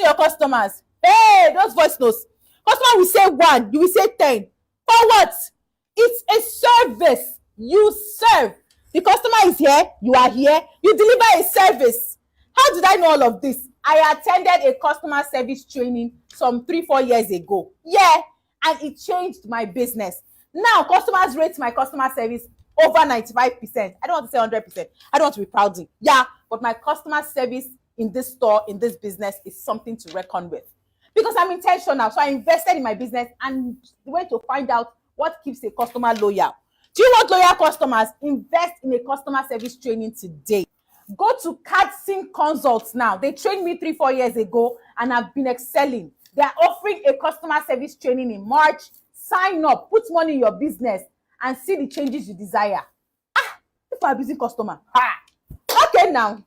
your customers. Hey, those voice notes. Customer will say 1, you will say 10. For what? It's a service. You serve. The customer is here, you are here, you deliver a service. How did I know all of this? I attended a customer service training some 3-4 years ago. Yeah, and it changed my business. Now, customers rate my customer service over 95%. I don't want to say 100%. I don't want to be proud. Yeah, but my customer service in this store, in this business, is something to reckon with. Because I'm intentional, so I invested in my business and went to find out what keeps a customer loyal. Do you want loyal customers? Invest in a customer service training today. Go to CADSync Consults now. They trained me 3-4 years ago and I've been excelling. They are offering a customer service training in March. Sign up, put money in your business and see the changes you desire. If I'm a busy customer. Okay now.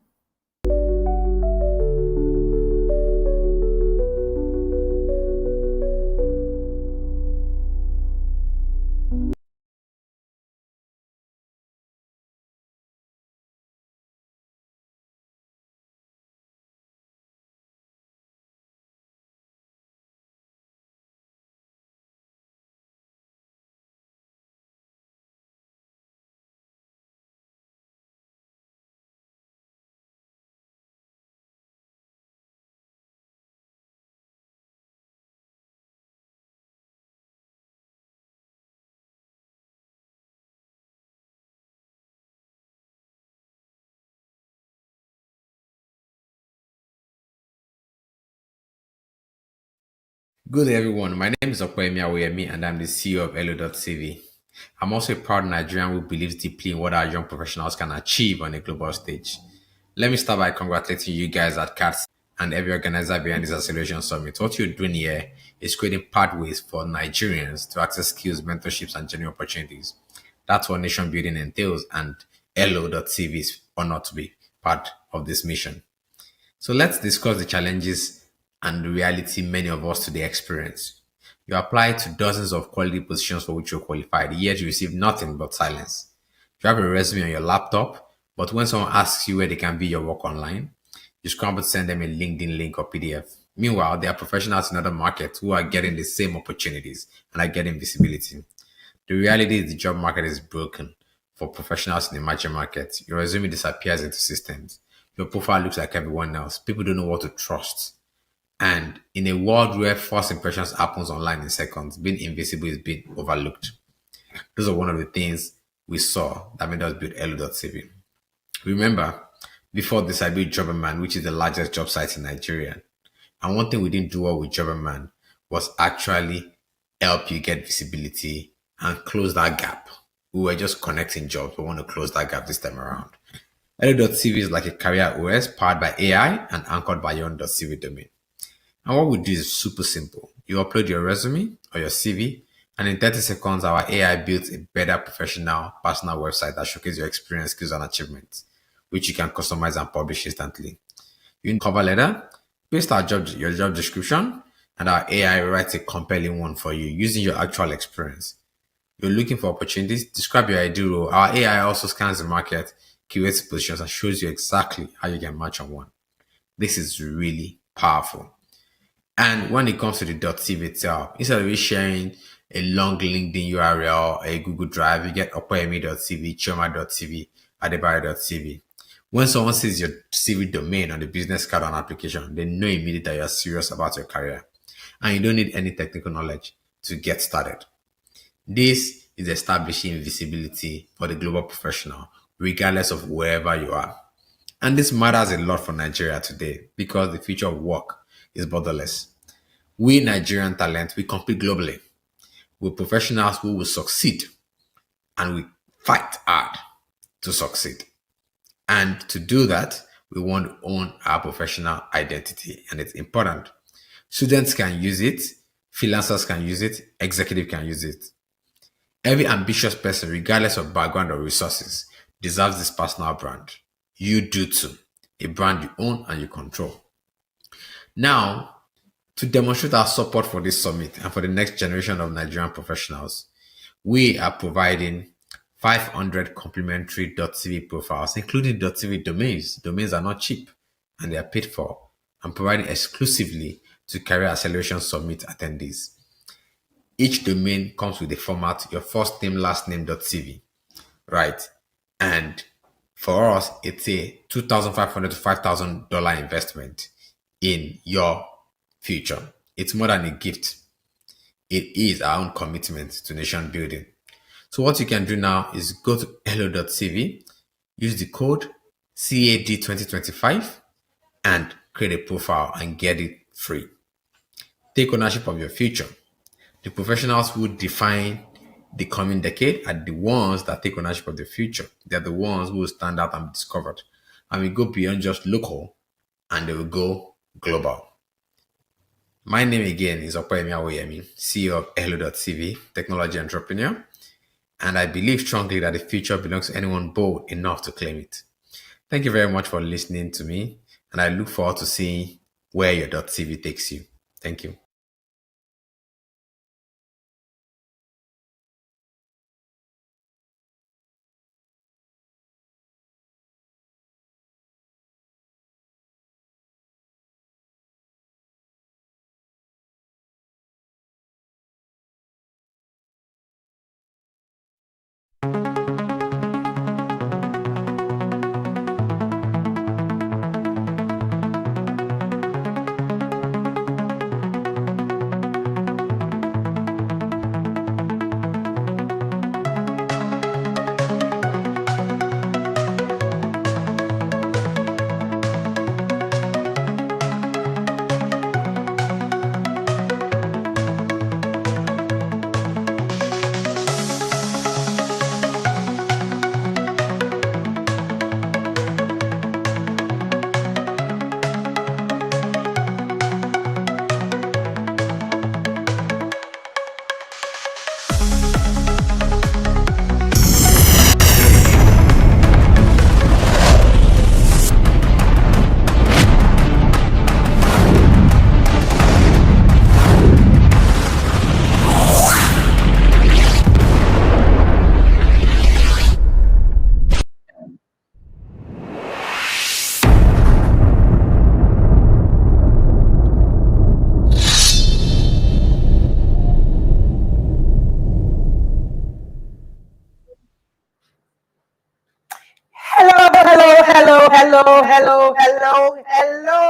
Good day, everyone. My name is Okwemi Awoyemi, and I'm the CEO of Elo.tv. I'm also a proud Nigerian who believes deeply in what our young professionals can achieve on a global stage. Let me start by congratulating you guys at CATS and every organizer behind this Acceleration Summit. What you're doing here is creating pathways for Nigerians to access skills, mentorships, and genuine opportunities. That's what nation building entails, and Elo.tv is honored to be part of this mission. So let's discuss the challenges and the reality many of us today experience. You apply to dozens of quality positions for which you're qualified, yet you receive nothing but silence. You have a resume on your laptop, but when someone asks you where they can view your work online, you scramble to send them a LinkedIn link or PDF. Meanwhile, there are professionals in other markets who are getting the same opportunities and are getting visibility. The reality is the job market is broken for professionals in emerging markets. Your resume disappears into systems. Your profile looks like everyone else. People don't know what to trust. And in a world where first impressions happens online in seconds, being invisible is being overlooked. Those are one of the things we saw that made us build Elo.tv. Remember, before this, I built Jobberman, which is the largest job site in Nigeria. And one thing we didn't do well with Jobberman was actually help you get visibility and close that gap. We were just connecting jobs. We want to close that gap this time around. Elo.tv is like a career OS powered by AI and anchored by your own .cv domain. And what we do is super simple. You upload your resume or your CV, and in 30 seconds, our AI builds a better professional personal website that showcases your experience, skills, and achievements, which you can customize and publish instantly. You need cover letter, paste your job description, and our AI writes a compelling one for you using your actual experience. You're looking for opportunities, describe your ideal role. Our AI also scans the market, curates positions, and shows you exactly how you can match on one. This is really powerful. And when it comes to the .cv itself, instead of you sharing a long LinkedIn URL, a Google Drive, you get opoemi.tv, chioma.tv, adebayo.tv. When someone sees your CV domain on the business card on application, they know immediately that you're serious about your career. And you don't need any technical knowledge to get started. This is establishing visibility for the global professional, regardless of wherever you are. And this matters a lot for Nigeria today because the future of work is borderless. We Nigerian talent, we compete globally with professionals who will succeed, and we fight hard to succeed. And to do that, we want to own our professional identity, and it's important. Students can use it, freelancers can use it, executive can use it. Every ambitious person, regardless of background or resources, deserves this personal brand. You do too. A brand you own and you control. Now, to demonstrate our support for this summit and for the next generation of Nigerian professionals, we are providing 500 complimentary .cv profiles, including .cv domains. Domains are not cheap and they are paid for and provided exclusively to Career Acceleration Summit attendees. Each domain comes with a format, your first name, last name.cv, right? And for us, it's a $2,500 to $5,000 investment in your future. It's more than a gift. It is our own commitment to nation building. So what you can do now is go to hello.cv, use the code CAD2025 and create a profile and get it free. Take ownership of your future. The professionals who define the coming decade are the ones that take ownership of the future. They're the ones who will stand out and be discovered. And we go beyond just local and they will go global. My name again is Opeyemi Awoyemi, CEO of Hello.cv, technology entrepreneur. And I believe strongly that the future belongs to anyone bold enough to claim it. Thank you very much for listening to me, and I look forward to seeing where your .cv takes you. Thank you. Hello.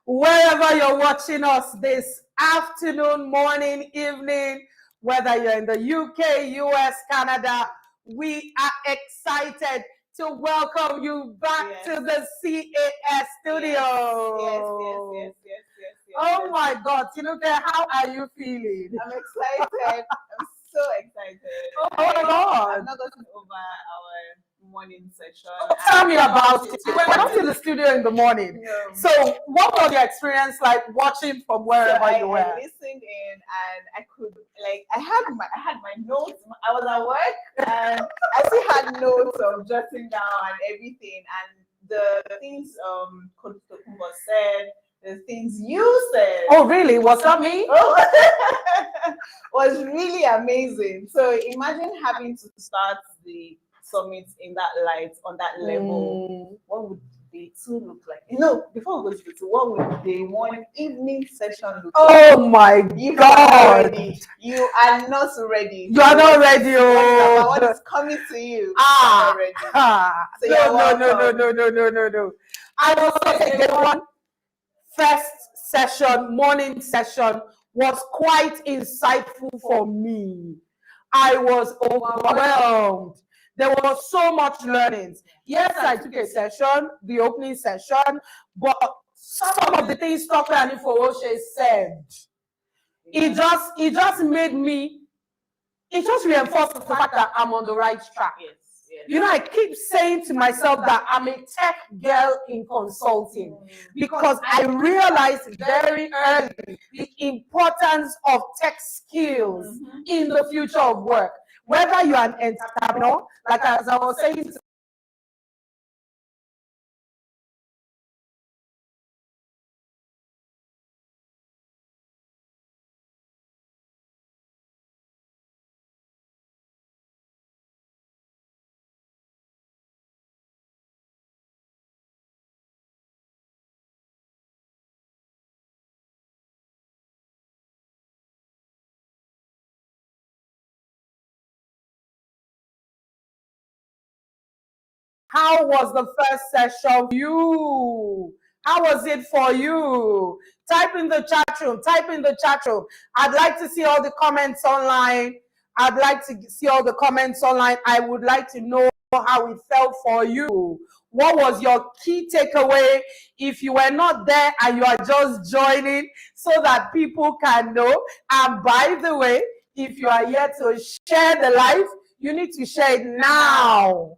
Wherever you're watching us this afternoon, morning, evening, whether you're in the UK, US, Canada, we are excited to welcome you back to the CAS studio. Oh my God, Tinuke, how are you feeling? I'm excited. I'm so excited. Oh my God. I'm not gotten over our morning session. Tell me about it. We were not in the studio in the morning. No. So what was your experience like watching from wherever you were? I listened in and I could I had my notes. I was at work and I still had notes of jotting down and everything, and the things Coach Tokumbo said, the things you said. Oh really? Was that me? Was really amazing. So imagine having to start the summit in that light, on that level. What would day two look like? Before we go to day two, what would day one evening session look like? Oh my God! You are not ready. You are not ready. Oh, what is coming to you? Ah, so no. I will say the one first session, morning session, was quite insightful for me. I was overwhelmed. There was so much learning. Yes, I took a session, the opening session, but some of the things Dr. Anifowoshe said, it just made me, it just reinforced the fact that I'm on the right track. Yes. You know, I keep saying to myself that I'm a tech girl in consulting because I realized very early the importance of tech skills in the future of work. Whether you're an entrepreneur, like as I was saying How was the first session for you? How was it for you? Type in the chat room. Type in the chat room. I'd like to see all the comments online. I'd like to see all the comments online. I would like to know how it felt for you. What was your key takeaway if you were not there and you are just joining so that people can know? And by the way, if you are here to share the live, you need to share it now.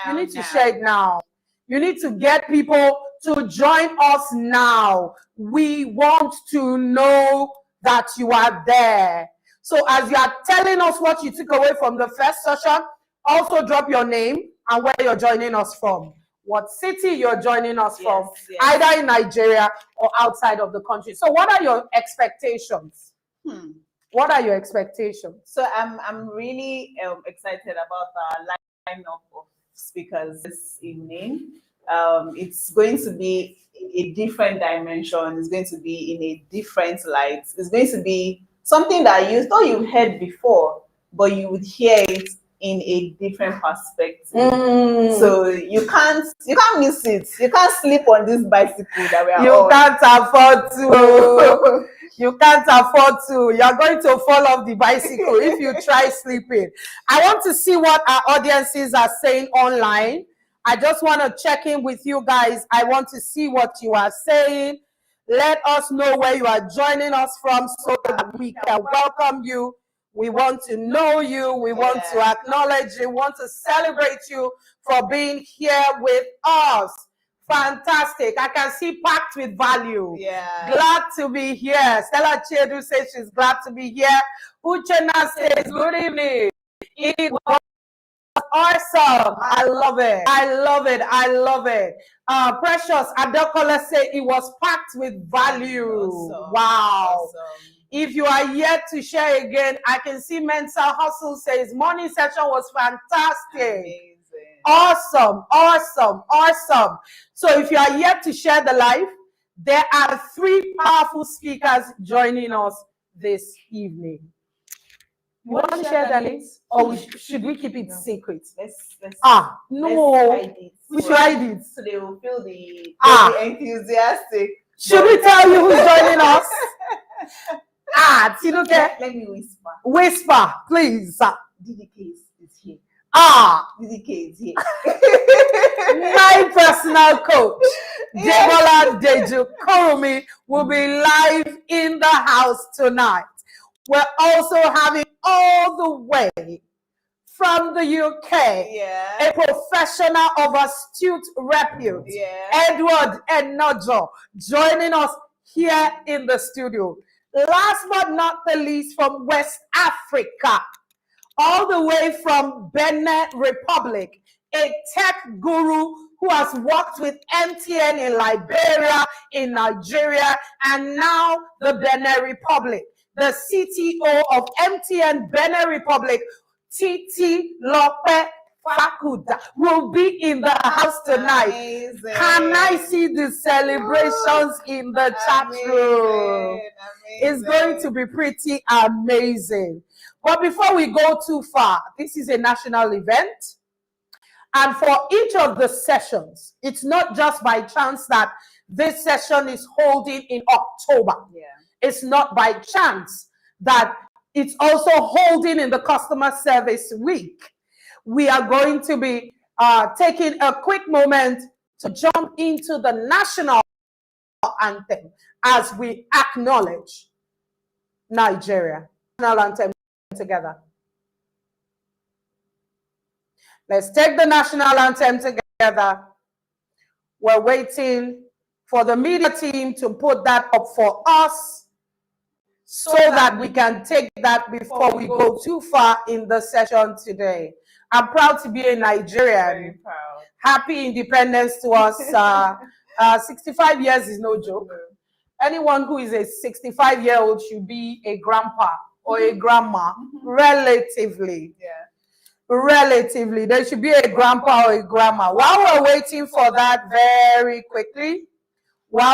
You need to share it now. You need to get people to join us now. We want to know that you are there. So as you are telling us what you took away from the first session, also drop your name and where you're joining us from. What city you're joining us from, either in Nigeria or outside of the country. So what are your expectations? What are your expectations? So I'm really excited about the lineup of speakers this evening. It's going to be a different dimension. It's going to be in a different light. It's going to be something that you thought you heard before, but you would hear it in a different perspective. So you can't miss it. You can't sleep on this bicycle that we are on. Can't afford to. You can't afford to. You're going to fall off the bicycle if you try sleeping. I want to see what our audiences are saying online. I just want to check in with you guys. I want to see what you are saying. Let us know where you are joining us from so that we can welcome you. We want to know you. We want to acknowledge you. We want to celebrate you for being here with us. Fantastic. I can see packed with value. Glad to be here. Stella Chedu says she's glad to be here. Uchenna says, good evening. It was awesome. I love it. I love it. I love it. Precious Adekola said it was packed with value. Awesome. Wow. Awesome. If you are yet to share again, I can see Mental Hustle says morning session was fantastic. Amazing. Awesome, awesome, awesome. So if you are yet to share the live, there are 3 powerful speakers joining us this evening. You want to share the links? Or should we keep it secret? Let's no. We should hide it. So they will feel the enthusiastic. Should we tell you who's joining us? Tinuke. Let me whisper. Whisper, please. DDK is here. DDK is here. My personal coach, Debola Deju Kurumi, will be live in the house tonight. We're also having all the way from the UK, a professional of astute repute, Edward Enojo, joining us here in the studio. Last but not the least, from West Africa, all the way from Benin Republic, a tech guru who has worked with MTN in Liberia, in Nigeria, and now the Benin Republic. The CTO of MTN Benin Republic, Titi Lope Fakuda, will be in the house tonight. Amazing. Can I see the celebrations in the chat room? It's going to be pretty amazing. But before we go too far, this is a national event. And for each of the sessions, it's not just by chance that this session is holding in October. It's not by chance that it's also holding in the customer service week. We are going to be taking a quick moment to jump into the national anthem as we acknowledge Nigeria. National anthem together. Let's take the national anthem together. We're waiting for the media team to put that up for us so that we can take that before we go too far in the session today. I'm proud to be a Nigerian. Very proud. Happy independence to us. 65 years is no joke. Anyone who is a 65-year-old should be a grandpa or a grandma, relatively. Relatively. There should be a grandpa or a grandma. While we're waiting for that very quickly, we're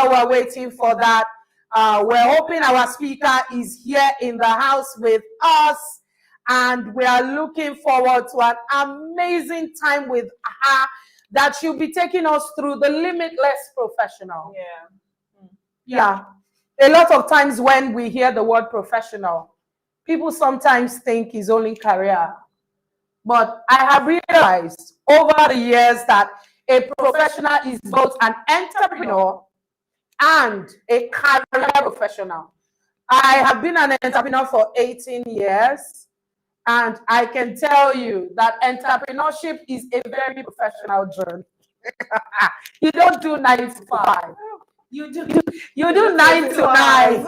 hoping our speaker is here in the house with us, and we are looking forward to an amazing time with her that she'll be taking us through the limitless professional. Yeah. A lot of times when we hear the word professional, people sometimes think it's only career. But I have realized over the years that a professional is both an entrepreneur and a career professional. I have been an entrepreneur for 18 years, and I can tell you that entrepreneurship is a very professional journey. You don't do 9 to 5. You do 9 to 9.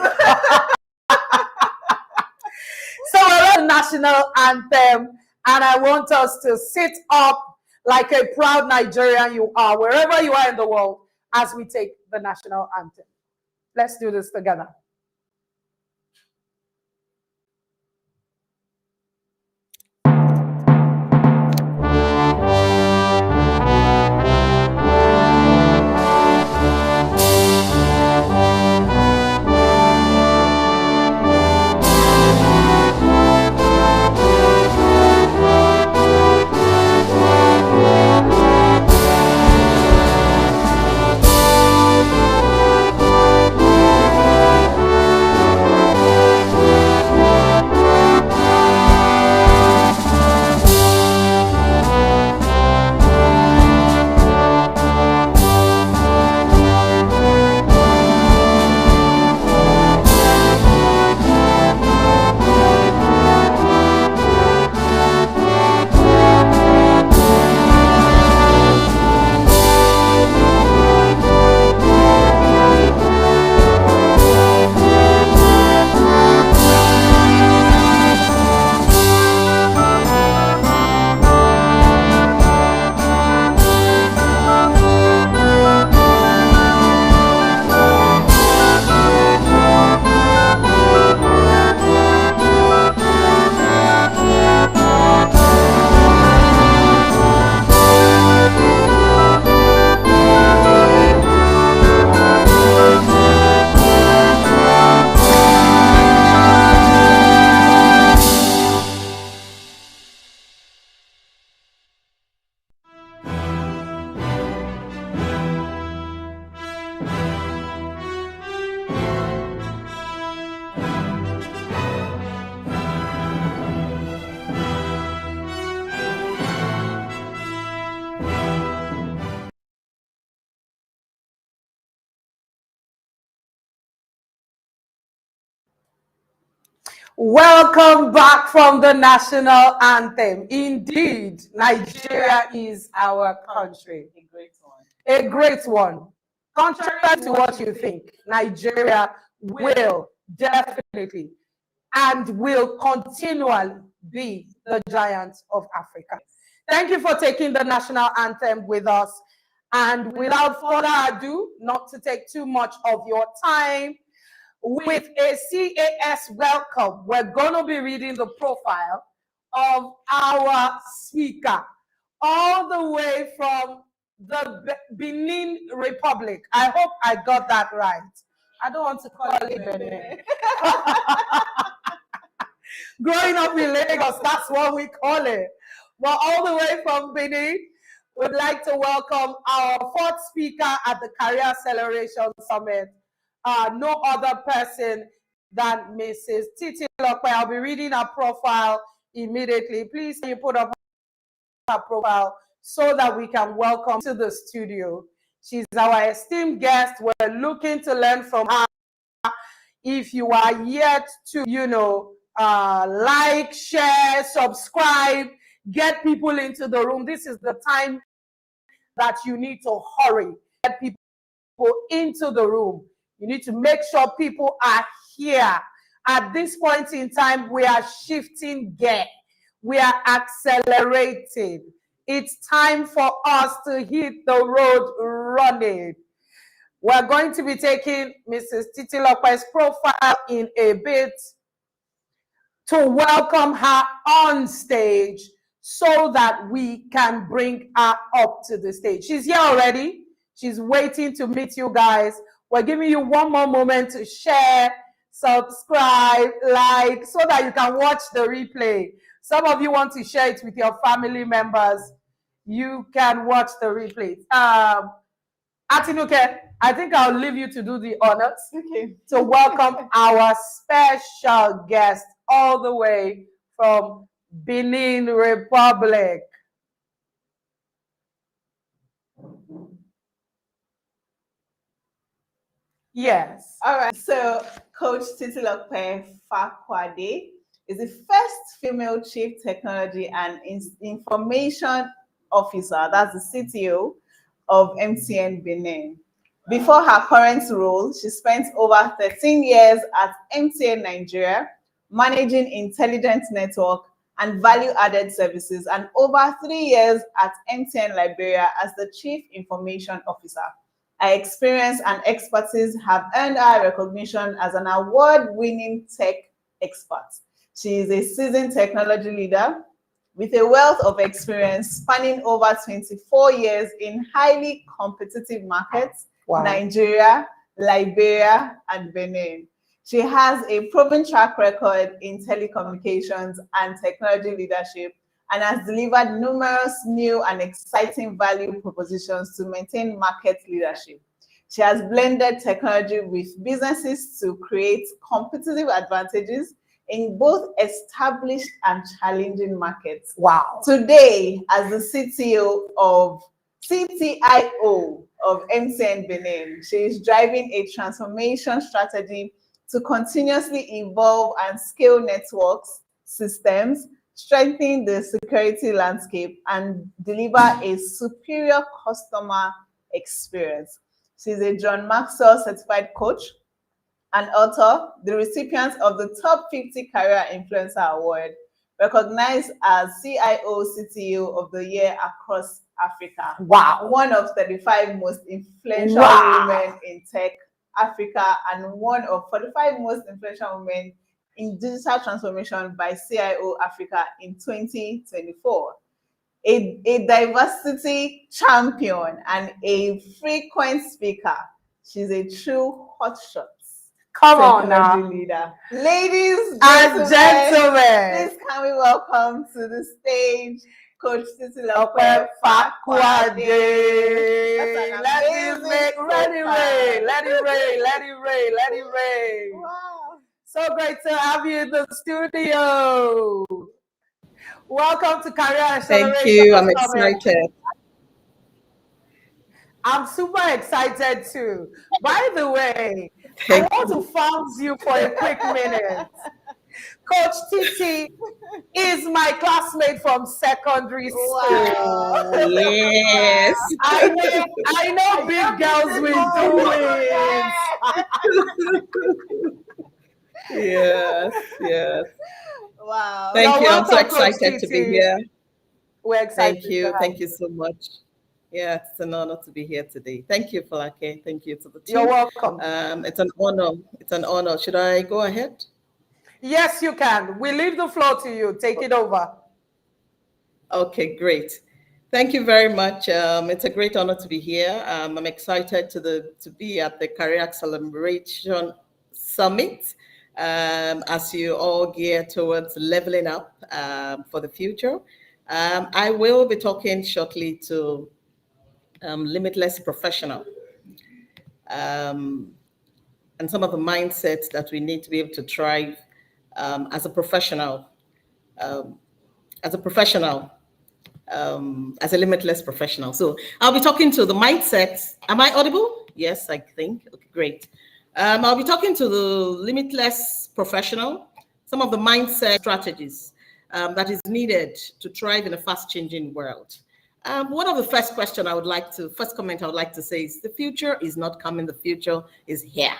So we're on the national anthem, and I want us to sit up like a proud Nigerian you are, wherever you are in the world, as we take the national anthem. Let's do this together. Welcome back from the national anthem. Indeed, Nigeria is our country. A great one. A great one. Contrary to what you think, Nigeria will definitely and will continually be the giant of Africa. Thank you for taking the national anthem with us. And without further ado, not to take too much of your time, with a CAS welcome, we're going to be reading the profile of our speaker, all the way from the Benin Republic. I hope I got that right. I don't want to call it Benin. Growing up in Lagos, that's what we call it. But all the way from Benin, we'd like to welcome our fourth speaker at the Career Acceleration Summit. No other person than Mrs. Titi Lokwe. I'll be reading her profile immediately. Please, can you put up her profile so that we can welcome to the studio. She's our esteemed guest. We're looking to learn from her. If you are yet to, like, share, subscribe, get people into the room, this is the time that you need to hurry. Get people into the room. You need to make sure people are here. At this point in time, we are shifting gear. We are accelerating. It's time for us to hit the road running. We're going to be taking Mrs. Titi Lokwe's profile in a bit to welcome her on stage so that we can bring her up to the stage. She's here already. She's waiting to meet you guys. We're giving you one more moment to share, subscribe, like, so that you can watch the replay. Some of you want to share it with your family members. you can watch the replays. Atinuke, I think I'll leave you to do the honors Okay. to welcome our special guest all the way from Benin Republic. Yes. All right. So, Coach Titilope Fakwade is the first female chief technology and information officer, that's the CTO of MTN Benin. Before her current role, she spent over 13 years at MTN Nigeria, managing intelligence network and value-added services, and over 3 years at MTN Liberia as the chief information officer. Her experience and expertise have earned her recognition as an award-winning tech expert. She is a seasoned technology leader with a wealth of experience spanning over 24 years in highly competitive markets, Wow. Nigeria, Liberia, and Benin. She has a proven track record in telecommunications and technology leadership and has delivered numerous new and exciting value propositions to maintain market leadership. She has blended technology with businesses to create competitive advantages in both established and challenging markets. Wow. Today, as the CTIO of MTN Benin, she is driving a transformation strategy to continuously evolve and scale networks, systems, strengthen the security landscape, and deliver a superior customer experience. She's a John Maxwell certified coach, an author, the recipient of the Top 50 Career Influencer Award, recognized as CIO/CTO of the Year across Africa. Wow. One of 35 most influential Wow. women in tech Africa, and one of 45 most influential women in digital transformation by CIO Africa in 2024. A diversity champion and a frequent speaker. She's a true hotshot. Come on now. Leader. Ladies And gentlemen, please can we welcome to the stage Coach Titilope Fakwade. That's an Let it amazing rain, let it rain, let it rain, let it rain, let it rain. Wow. So great to have you in the studio. Welcome to Career Acceleration. Thank you. I'm Summit. excited. I'm super excited too. By the way, Thank I want to fund you for a quick minute. Coach Titi is my classmate from secondary school. Wow. Yes. I know big girls will do it. Yes. Yes. Wow. Thank You're you. I'm so welcome, Coach excited to be Titi. here. We're excited. Thank you. to have Thank you so much. Yeah, it's an honor to be here today. Thank you, Falake. Thank you to the team. You're welcome. It's an honor. It's an honor. Should I go ahead? Yes, you can. We leave the floor to you. Take it over. Okay, great. Thank you very much. It's a great honor to be here. I'm excited to be at the Career Acceleration Summit as you all gear towards leveling up for the future. I will be talking shortly to Limitless Professional and some of the mindsets that we need to be able to thrive as a professional, as a limitless professional. So I'll be talking to the mindsets. Am I audible? Yes, I think. Okay, great. I'll be talking to the limitless professional, some of the mindset strategies that is needed to thrive in a fast-changing world. One of the first comment I would like to say is the future is not coming, the future is here.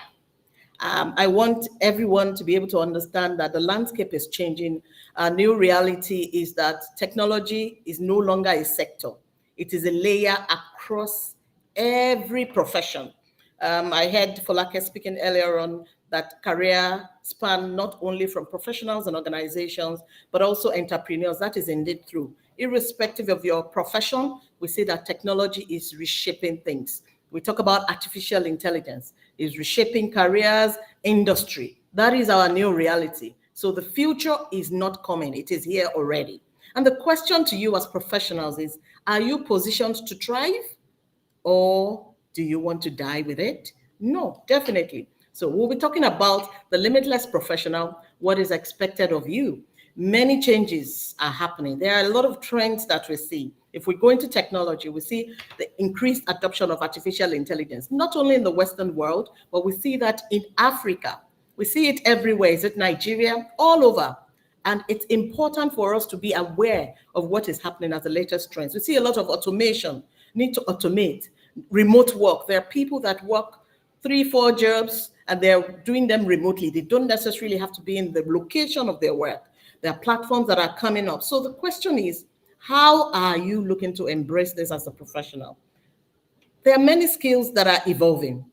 I want everyone to be able to understand that the landscape is changing. A new reality is that technology is no longer a sector. It is a layer across every profession. I heard Folake speaking earlier on that career span not only from professionals and organizations, but also entrepreneurs. That is indeed true. Irrespective of your profession, we see that technology is reshaping things. We talk about artificial intelligence, is reshaping careers, industry. That is our new reality. So the future is not coming, it is here already. And the question to you as professionals is, Are you positioned to thrive, or do you want to die with it? No, definitely. So we'll be talking about the limitless professional, what is expected of you. Many changes are happening. There are a lot of trends that we see. If we go into technology, we see the increased adoption of artificial intelligence, not only in the Western world, but we see that in Africa. We see it everywhere. Is it Nigeria? All over. And it's important for us to be aware of what is happening as the latest trends. We see a lot of automation, need to automate, remote work. There are people that work 3-4 jobs and they're doing them remotely. They don't necessarily have to be in the location of their work. There are platforms that are coming up. So the question is, how are you looking to embrace this as a professional? There are many skills that are evolving.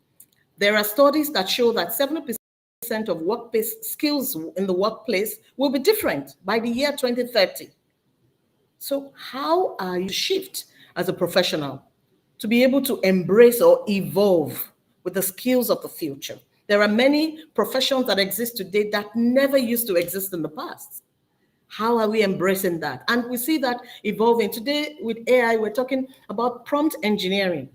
There are studies that show that 70% of workplace skills in the workplace will be different by the year 2030. So how are you shift as a professional to be able to embrace or evolve with the skills of the future? There are many professions that exist today that never used to exist in the past. How are we embracing that? And we see that evolving. Today with AI, we're talking about prompt engineering.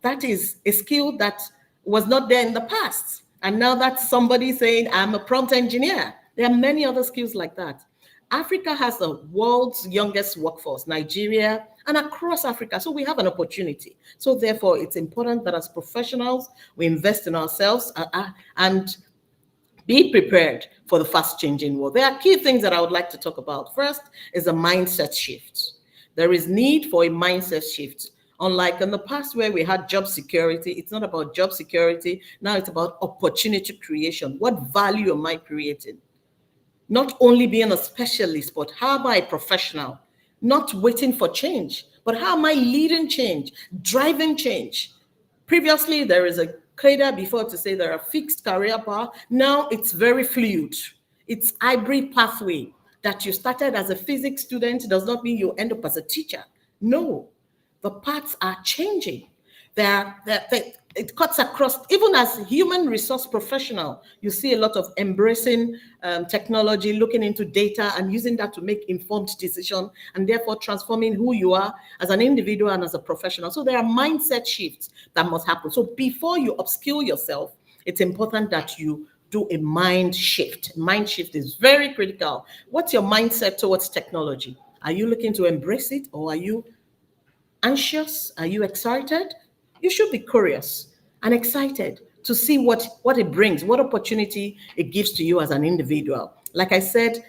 That is a skill that was not there in the past. And now that's somebody saying, I'm a prompt engineer. There are many other skills like that. Africa has the world's youngest workforce, Nigeria, and across Africa. So we have an opportunity. So therefore, it's important that as professionals, we invest in ourselves and be prepared for the fast changing world. There are key things that I would like to talk about. First is a mindset shift. There is need for a mindset shift. Unlike in the past where we had job security, it's not about job security. Now it's about opportunity creation. What value am I creating? Not only being a specialist, but how am I a professional? Not waiting for change, but how am I leading change, driving change? Previously, there is a cadre before to say there are fixed career path. Now it's very fluid. It's hybrid pathway that you started as a physics student does not mean you end up as a teacher. No. The paths are changing. It cuts across, even as human resource professional, you see a lot of embracing technology, looking into data and using that to make informed decisions and therefore transforming who you are as an individual and as a professional. So there are mindset shifts that must happen. So before you upskill yourself, it's important that you do a mind shift. Mind shift is very critical. What's your mindset towards technology? Are you looking to embrace it, or are you anxious? Are you excited? You should be curious and excited to see what it brings, what opportunity it gives to you as an individual. Like I said,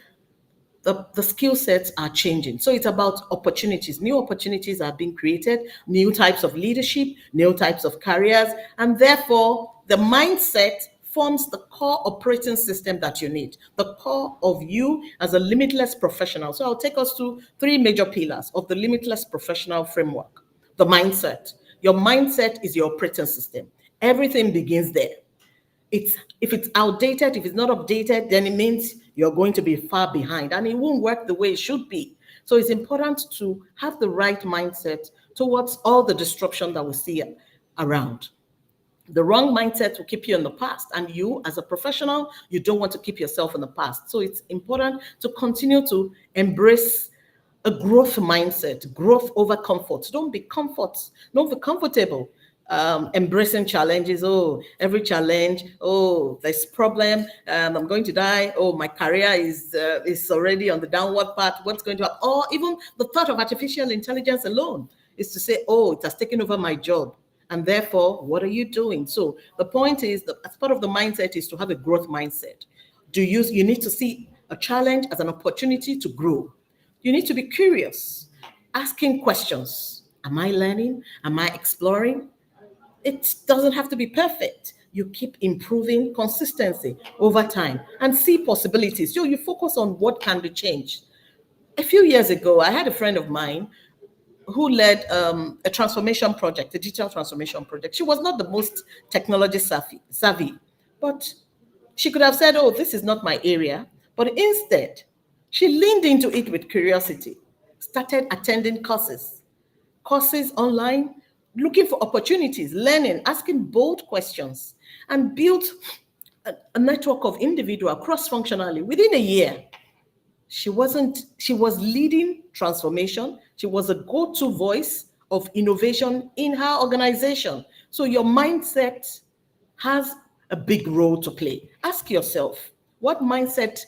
the skill sets are changing. So it's about opportunities. New opportunities are being created, new types of leadership, new types of careers, and therefore the mindset forms the core operating system that you need, the core of you as a limitless professional. So I'll take us to 3 major pillars of the limitless professional framework. The mindset. Your mindset is your operating system. Everything begins there. If it's outdated, if it's not updated, then it means you're going to be far behind and it won't work the way it should be. So it's important to have the right mindset towards all the disruption that we see around. The wrong mindset will keep you in the past, and you as a professional, you don't want to keep yourself in the past. So it's important to continue to embrace a growth mindset, growth over comfort. Don't be comfortable. Embracing challenges. Oh, every challenge. Oh, there's problem. I'm going to die. Oh, my career is already on the downward path. What's going to happen? Or even the thought of artificial intelligence alone is to say, oh, it has taken over my job. And therefore, what are you doing? So the point is that as part of the mindset is to have a growth mindset. You need to see a challenge as an opportunity to grow. You need to be curious, asking questions. Am I learning? Am I exploring? It doesn't have to be perfect. You keep improving consistency over time and see possibilities. So you focus on what can be changed. A few years ago, I had a friend of mine who led a transformation project, a digital transformation project. She was not the most technology savvy, but she could have said, oh, this is not my area. But instead, she leaned into it with curiosity, started attending courses online, looking for opportunities, learning, asking bold questions, and built a network of individuals cross-functionally within a year. She was leading transformation. She was a go-to voice of innovation in her organization. So your mindset has a big role to play. Ask yourself, what mindset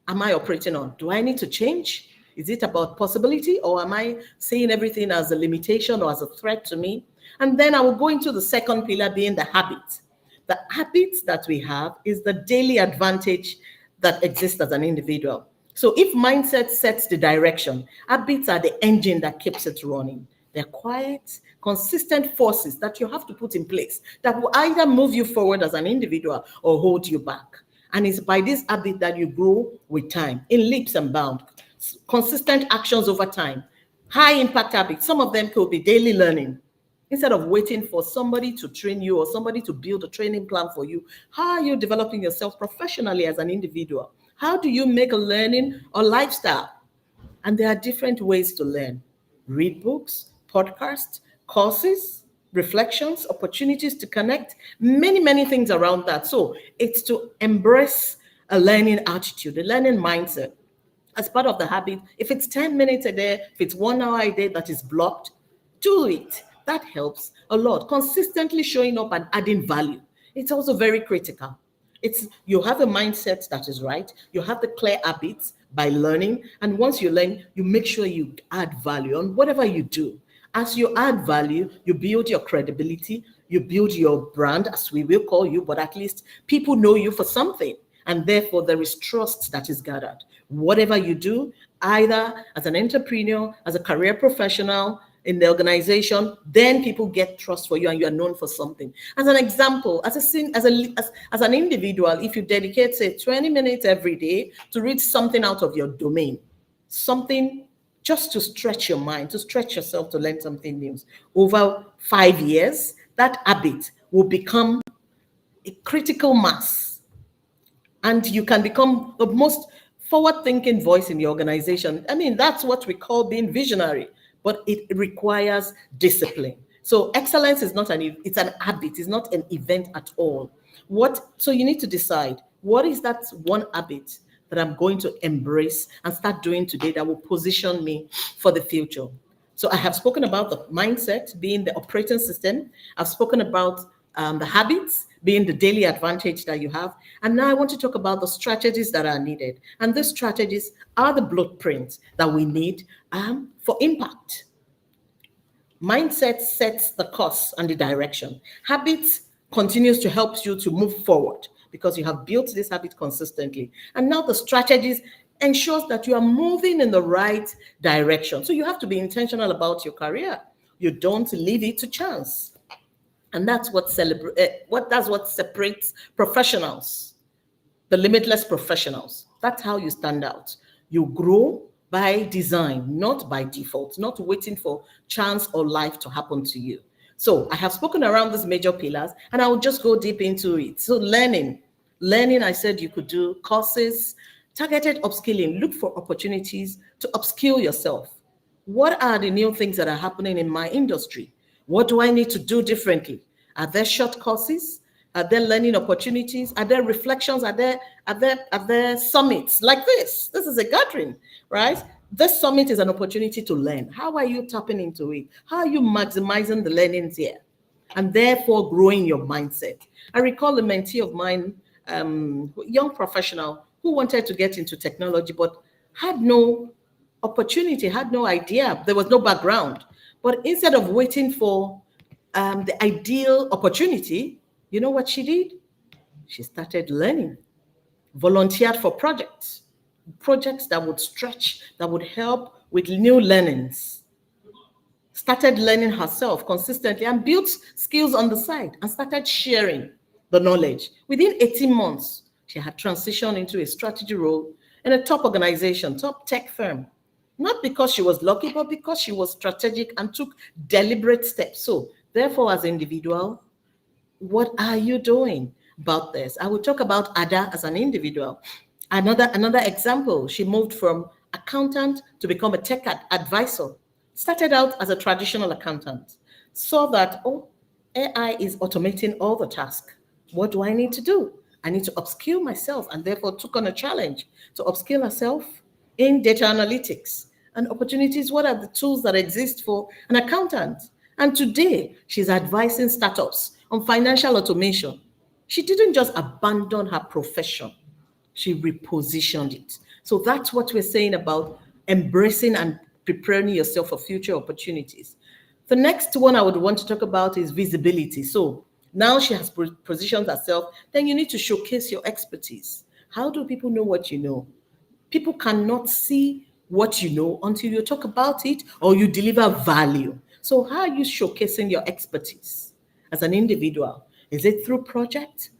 am I operating on? Do I need to change? Is it about possibility, or am I seeing everything as a limitation or as a threat to me? And then I will go into the second pillar, being the habit. The habits that we have is the daily advantage that exists as an individual. So if mindset sets the direction, habits are the engine that keeps it running. They're quiet, consistent forces that you have to put in place that will either move you forward as an individual or hold you back. And it's by this habit that you grow with time, in leaps and bounds, consistent actions over time, high impact habits. Some of them could be daily learning. Instead of waiting for somebody to train you or somebody to build a training plan for you, how are you developing yourself professionally as an individual? How do you make a learning or lifestyle? And there are different ways to learn. Read books, podcasts, courses, reflections, opportunities to connect, many things around that. So it's to embrace a learning attitude, a learning mindset. As part of the habit, if it's 10 minutes a day, if it's 1 hour a day that is blocked, do it. That helps a lot. Consistently showing up and adding value. It's also very critical. You have a mindset that is right. You have the clear habits by learning. And once you learn, you make sure you add value on whatever you do. As you add value, you build your credibility, you build your brand, as we will call you, but at least people know you for something. And therefore, there is trust that is gathered. Whatever you do, either as an entrepreneur, as a career professional, in the organization, then people get trust for you and you are known for something. As an example, as an individual, if you dedicate, say, 20 minutes every day to read something out of your domain, something just to stretch your mind, to stretch yourself to learn something new, over 5 years, that habit will become a critical mass. And you can become the most forward-thinking voice in the organization. I mean, that's what we call being visionary. But it requires discipline. So excellence is not it's an habit, it's not an event at all. So you need to decide, what is that one habit that I'm going to embrace and start doing today that will position me for the future? So I have spoken about the mindset being the operating system. I've spoken about the habits being the daily advantage that you have. And now I want to talk about the strategies that are needed. And these strategies are the blueprints that we need for impact. Mindset sets the course and the direction. Habits continues to help you to move forward because you have built this habit consistently. And now the strategies ensures that you are moving in the right direction. So you have to be intentional about your career. You don't leave it to chance. And that's what separates professionals, the limitless professionals. That's how you stand out. You grow by design, not by default, not waiting for chance or life to happen to you. So I have spoken around these major pillars, and I will just go deep into it. So learning, I said you could do courses, targeted upskilling, look for opportunities to upskill yourself. What are the new things that are happening in my industry? What do I need to do differently? Are there short courses? Are there learning opportunities? Are there reflections? Are there summits like this? This is a gathering, right? This summit is an opportunity to learn. How are you tapping into it? How are you maximizing the learnings here? And therefore growing your mindset. I recall a mentee of mine, young professional who wanted to get into technology, but had no opportunity, had no idea. There was no background. But instead of waiting for the ideal opportunity, you know what she did? She started learning, volunteered for projects that would stretch, that would help with new learnings. Started learning herself consistently and built skills on the side and started sharing the knowledge. Within 18 months, she had transitioned into a strategy role in a top organization, top tech firm. Not because she was lucky, but because she was strategic and took deliberate steps. So therefore, as an individual, what are you doing about this? I will talk about Ada as an individual. Another example, she moved from accountant to become a tech advisor. Started out as a traditional accountant. Saw that, AI is automating all the tasks. What do I need to do? I need to upskill myself, and therefore took on a challenge to upskill herself in data analytics. And opportunities, what are the tools that exist for an accountant? And today, she's advising startups on financial automation. She didn't just abandon her profession, she repositioned it. So that's what we're saying about embracing and preparing yourself for future opportunities. The next one I would want to talk about is visibility. So now she has positioned herself, then you need to showcase your expertise. How do people know what you know? People cannot see what you know until you talk about it or you deliver value. So how are you showcasing your expertise as an individual? Is it through project?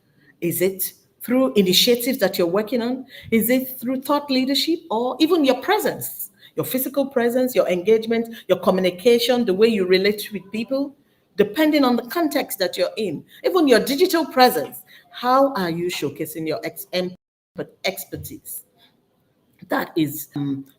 Is it through initiatives that you're working on? Is it through thought leadership or even your presence, your physical presence, your engagement, your communication, the way you relate with people, depending on the context that you're in, even your digital presence? How are you showcasing your expertise? That is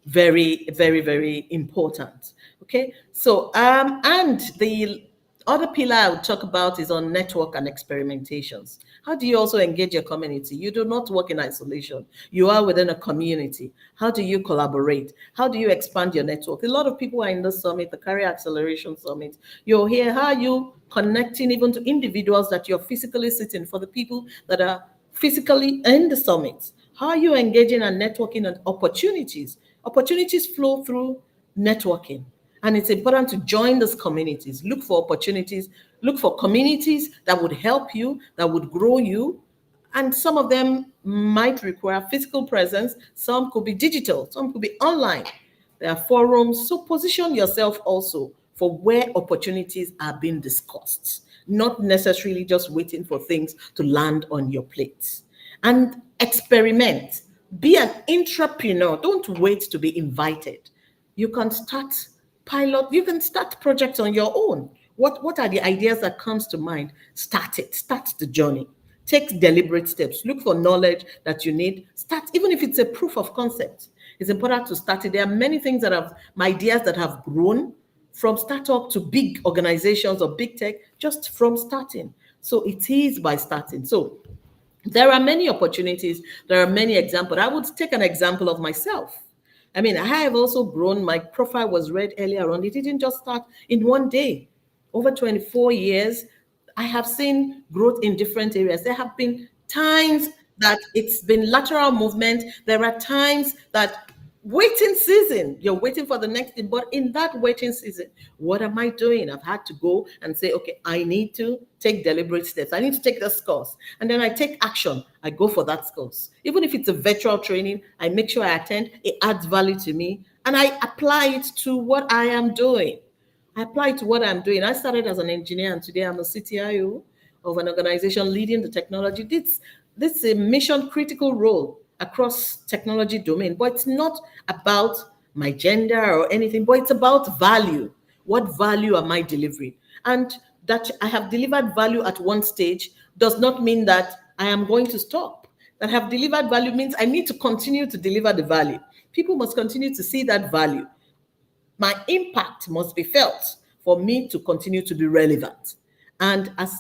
very, very, very important. Okay, so and the other pillar I would talk about is on network and experimentations. How do you also engage your community? You do not work in isolation. You are within a community. How do you collaborate? How do you expand your network? A lot of people are in the summit, the Career Acceleration Summit. You're here. How are you connecting even to individuals that you're physically sitting, for the people that are physically in the summit? How are you engaging and networking on opportunities? Opportunities flow through networking. And it's important to join those communities. Look for opportunities. Look for communities that would help you, that would grow you. And some of them might require physical presence. Some could be digital. Some could be online. There are forums. So position yourself also for where opportunities are being discussed, not necessarily just waiting for things to land on your plate. And experiment. Be an entrepreneur. Don't wait to be invited. You can start pilot, you can start projects on your own. What are the ideas that comes to mind? Start it. Start the journey. Take deliberate steps. Look for knowledge that you need. Start, even if it's a proof of concept. It's important to start it. There are many things that have, ideas that have grown from startup to big organizations or big tech, just from starting. So it is by starting. So there are many opportunities. There are many examples. I would take an example of myself. I mean, I have also grown. My profile was read earlier on. It didn't just start in one day. Over 24 years, I have seen growth in different areas. There have been times that it's been lateral movement. There are times that waiting season, you're waiting for the next thing. But in that waiting season, what am I doing? I've had to go and say, okay, I need to take deliberate steps. I need to take this course. And then I take action. I go for that course. Even if it's a virtual training, I make sure I attend. It adds value to me. And I apply it to what I am doing. I apply it to what I'm doing. I started as an engineer, and today I'm a CTIO of an organization leading the technology. This is a mission critical role across technology domain, but it's not about my gender or anything, but it's about value. What value am I delivering? And that I have delivered value at one stage does not mean that I am going to stop. That have delivered value means I need to continue to deliver the value. People must continue to see that value. My impact must be felt for me to continue to be relevant. And as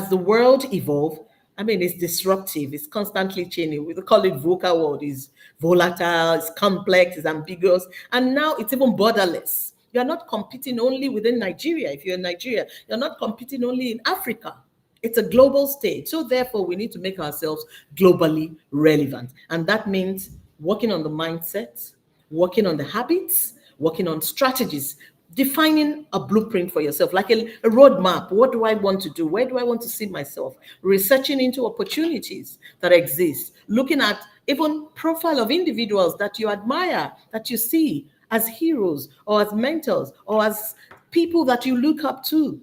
the world evolves, I mean, it's disruptive, it's constantly changing. We call it VUCA world. It's volatile, it's complex, it's ambiguous, and now it's even borderless. You're not competing only within Nigeria. If you're in Nigeria, you're not competing only in Africa. It's a global stage. So therefore, we need to make ourselves globally relevant. And that means working on the mindset, working on the habits, working on strategies, defining a blueprint for yourself, like a roadmap. What do I want to do? Where do I want to see myself? Researching into opportunities that exist, looking at even profile of individuals that you admire, that you see as heroes or as mentors or as people that you look up to,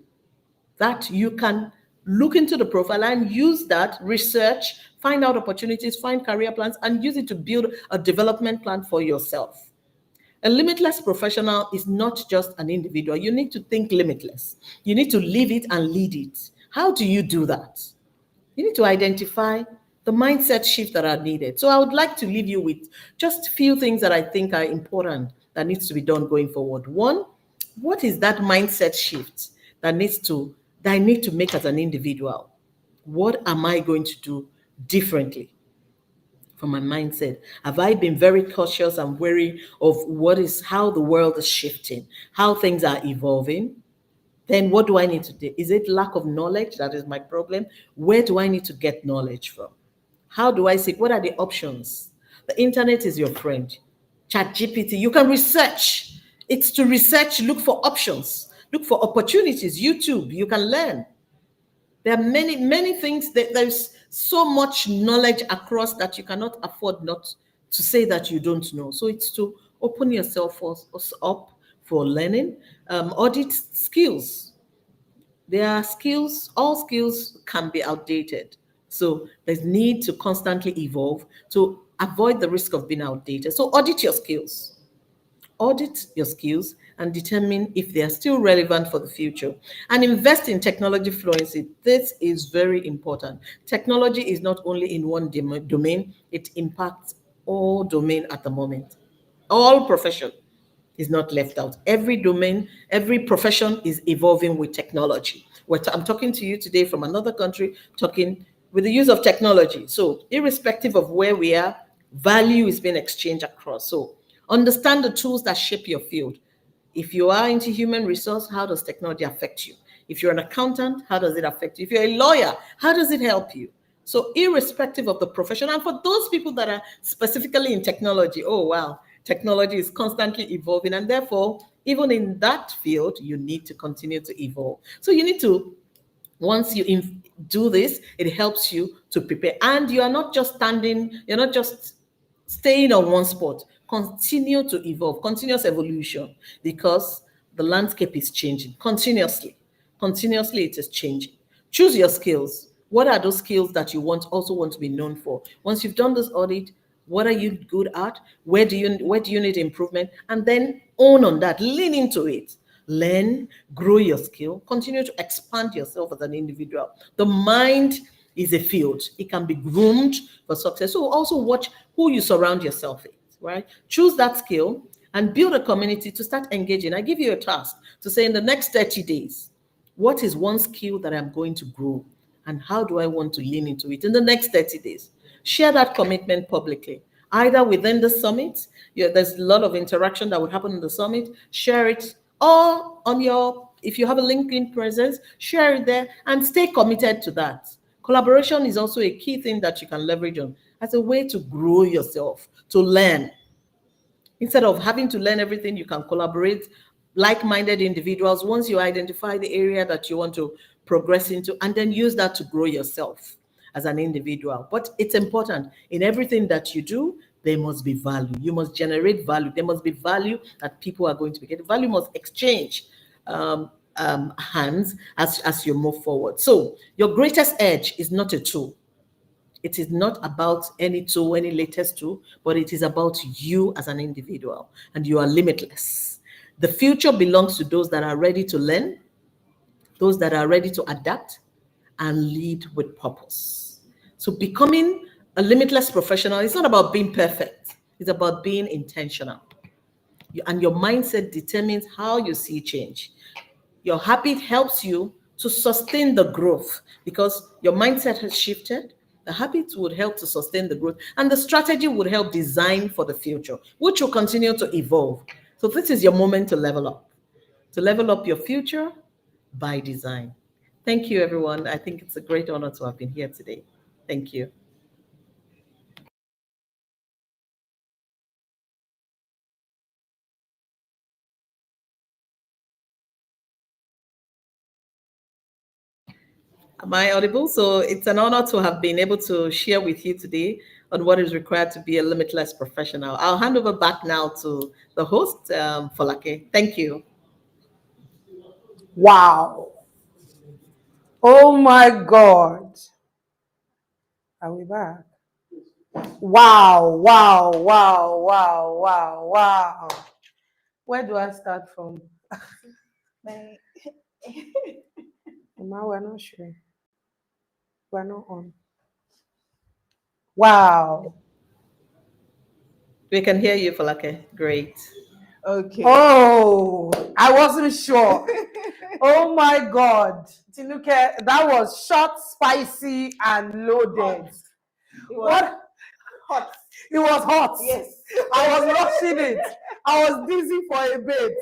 that you can look into the profile and use that research, find out opportunities, find career plans, and use it to build a development plan for yourself. A limitless professional is not just an individual. You need to think limitless. You need to live it and lead it. How do you do that? You need to identify the mindset shift that are needed. So I would like to leave you with just a few things that I think are important that needs to be done going forward. One, what is that mindset shift that I need to make as an individual? What am I going to do differently? from my mindset? Have I been very cautious and wary of how the world is shifting, how things are evolving? Then what do I need to do? Is it lack of knowledge that is my problem? Where do I need to get knowledge from? How do I seek? What are the options? The internet is your friend. ChatGPT, you can research. It's to research, look for options, look for opportunities. YouTube, you can learn. There are many, many things that there's so much knowledge across that you cannot afford not to say that you don't know. So it's to open yourself up for learning, audit skills. There are skills, all skills can be outdated. So there's need to constantly evolve to avoid the risk of being outdated. So audit your skills. Audit your skills and determine if they are still relevant for the future. And invest in technology fluency. This is very important. Technology is not only in one domain, it impacts all domain at the moment. All profession is not left out. Every domain, every profession is evolving with technology. I'm talking to you today from another country, talking with the use of technology. So irrespective of where we are, value is being exchanged across. So understand the tools that shape your field. If you are into human resource, how does technology affect you? If you're an accountant, how does it affect you? If you're a lawyer, how does it help you? So irrespective of the profession, and for those people that are specifically in technology, oh wow, technology is constantly evolving, and therefore, even in that field, you need to continue to evolve. So you need to, once you do this, it helps you to prepare. And you are not just you're not just staying on one spot. Continue to evolve, continuous evolution, because the landscape is changing continuously. Continuously, it is changing. Choose your skills. What are those skills that you also want to be known for? Once you've done this audit, what are you good at? Where do you need improvement? And then own on that, lean into it. Learn, grow your skill, continue to expand yourself as an individual. The mind is a field. It can be groomed for success. So also watch who you surround yourself with, right? Choose that skill and build a community to start engaging. I give you a task to say in the next 30 days, what is one skill that I'm going to grow? And how do I want to lean into it in the next 30 days? Share that commitment publicly, either within the summit. There's a lot of interaction that would happen in the summit. Share it, or if you have a LinkedIn presence, share it there and stay committed to that. Collaboration is also a key thing that you can leverage on as a way to grow yourself, to learn. Instead of having to learn everything, you can collaborate, like-minded individuals, once you identify the area that you want to progress into, and then use that to grow yourself as an individual. But it's important in everything that you do, there must be value. You must generate value. There must be value that people are going to be getting. Value must exchange hands as you move forward. So your greatest edge is not a tool. It is not about any tool, any latest tool, but it is about you as an individual, and you are limitless. The future belongs to those that are ready to learn, those that are ready to adapt and lead with purpose. So becoming a limitless professional, it's not about being perfect. It's about being intentional. And your mindset determines how you see change. Your habit helps you to sustain the growth because your mindset has shifted. The habits would help to sustain the growth, and the strategy would help design for the future, which will continue to evolve. So this is your moment to level up your future by design. Thank you, everyone. I think it's a great honor to have been here today. Thank you. Am I audible? So it's an honor to have been able to share with you today on what is required to be a limitless professional. I'll hand over back now to the host, Folake. Thank you. Wow. Oh my God. Are we back? Wow, wow, wow, wow, wow, wow. Where do I start from? We're not sure. We're not on. Wow. We can hear you, Folake. Great. Okay. Oh, I wasn't sure. Oh my God. Tinuke, that was short, spicy, and loaded. What? hot. It was hot. Yes. I was rushing it. I was dizzy for a bit,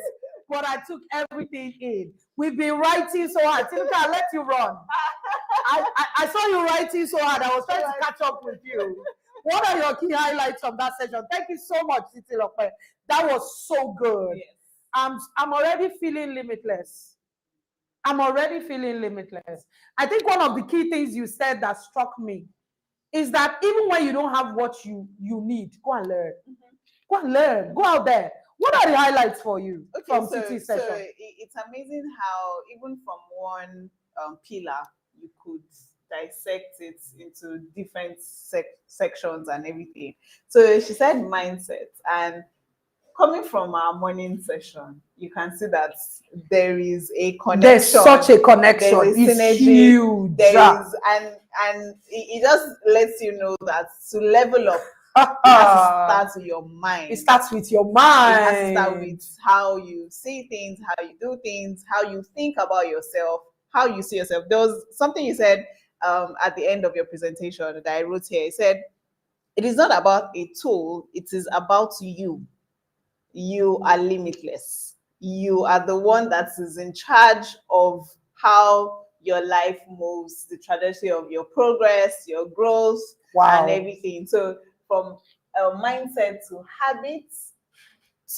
but I took everything in. We've been writing so hard. Tinuka, I'll let you run. I saw you writing so hard. I was trying to catch up with you. What are your key highlights of that session? Thank you so much, Titi Lope. That was so good. Yes. I'm already feeling limitless. I'm already feeling limitless. I think one of the key things you said that struck me is that even when you don't have what you need, go and learn. Go and learn. Go out there. What are the highlights for you from Titi's session? So it's amazing how even from one pillar, you could dissect it into different sections and everything. So she said mindset, and coming from our morning session, you can see that there is a connection. There's such a connection. There is it's synergy. Huge. There is, and it just lets you know that to level up, it has to start with your mind. It starts with your mind. It has to start with how you see things, how you do things, how you think about yourself, how you see yourself. There was something you said at the end of your presentation that I wrote here. It said, it is not about a tool, it is about you. You are limitless. You are the one that is in charge of how your life moves, the trajectory of your progress, your growth, and everything. So from mindset to habits,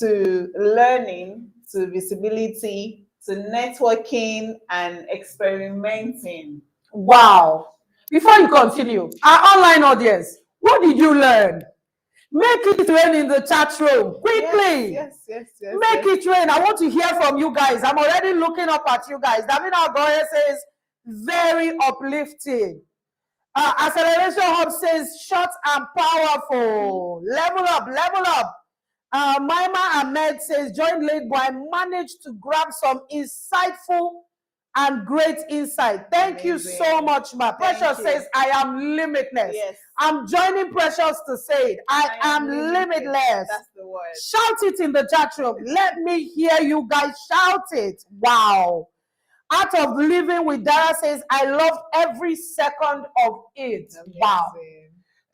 to learning, to visibility, to networking and experimenting. Wow. Before you continue, our online audience, what did you learn? Make it rain in the chat room quickly. Yes. Make it rain. I want to hear from you guys. I'm already looking up at you guys. Davina Goye says, very uplifting. Acceleration Hub says, short and powerful. Level up, level up. Maima Ahmed says, joined late, but I managed to grab some insightful and great insight. Thank you so much, Ma. Precious says, I am limitless. Yes. I'm joining Precious to say it. I am limitless. That's the word. Shout it in the chat room. Let me hear you guys shout it. Wow. Art of Living with Dara says, I love every second of it. Wow.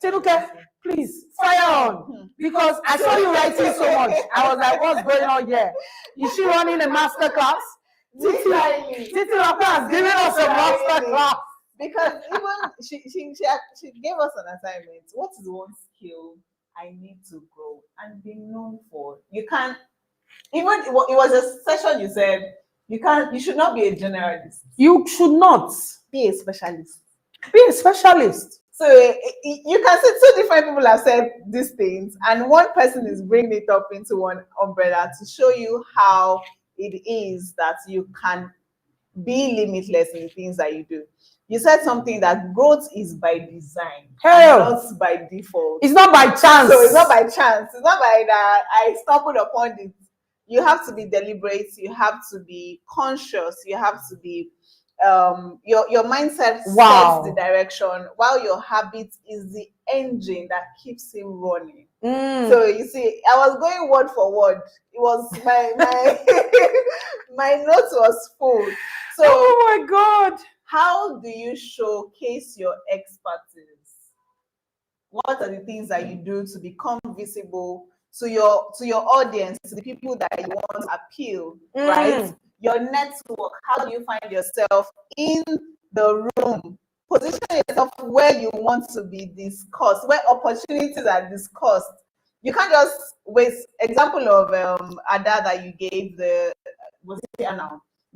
Tinuke, please, fire on. Because I saw you writing so much. I was like, what's going on here? Is she running a master class? Titi Lope has given us a master class. Because even she gave us an assignment. What is one skill I need to grow and be known for? You can't, even it was a session you said, you should not be a generalist. You should not be a specialist. Be a specialist. So you can see two different people have said these things, and one person is bringing it up into one umbrella to show you how it is that you can be limitless in the things that you do. You said something that growth is by design, not by default. It's not by chance. So it's not by chance. It's not by that I stumbled upon it. You have to be deliberate. You have to be conscious. You have to be your mindset sets the direction, while your habit is the engine that keeps him running. So you see, I was going word for word. It was my my notes was full. So oh my God, how do you showcase your expertise? What are the things that you do to become visible to your audience, to the people that you want to appeal, right? Your network, how do you find yourself in the room? Position yourself where you want to be discussed, where opportunities are discussed. You can't just waste. Example of Ada that you gave, the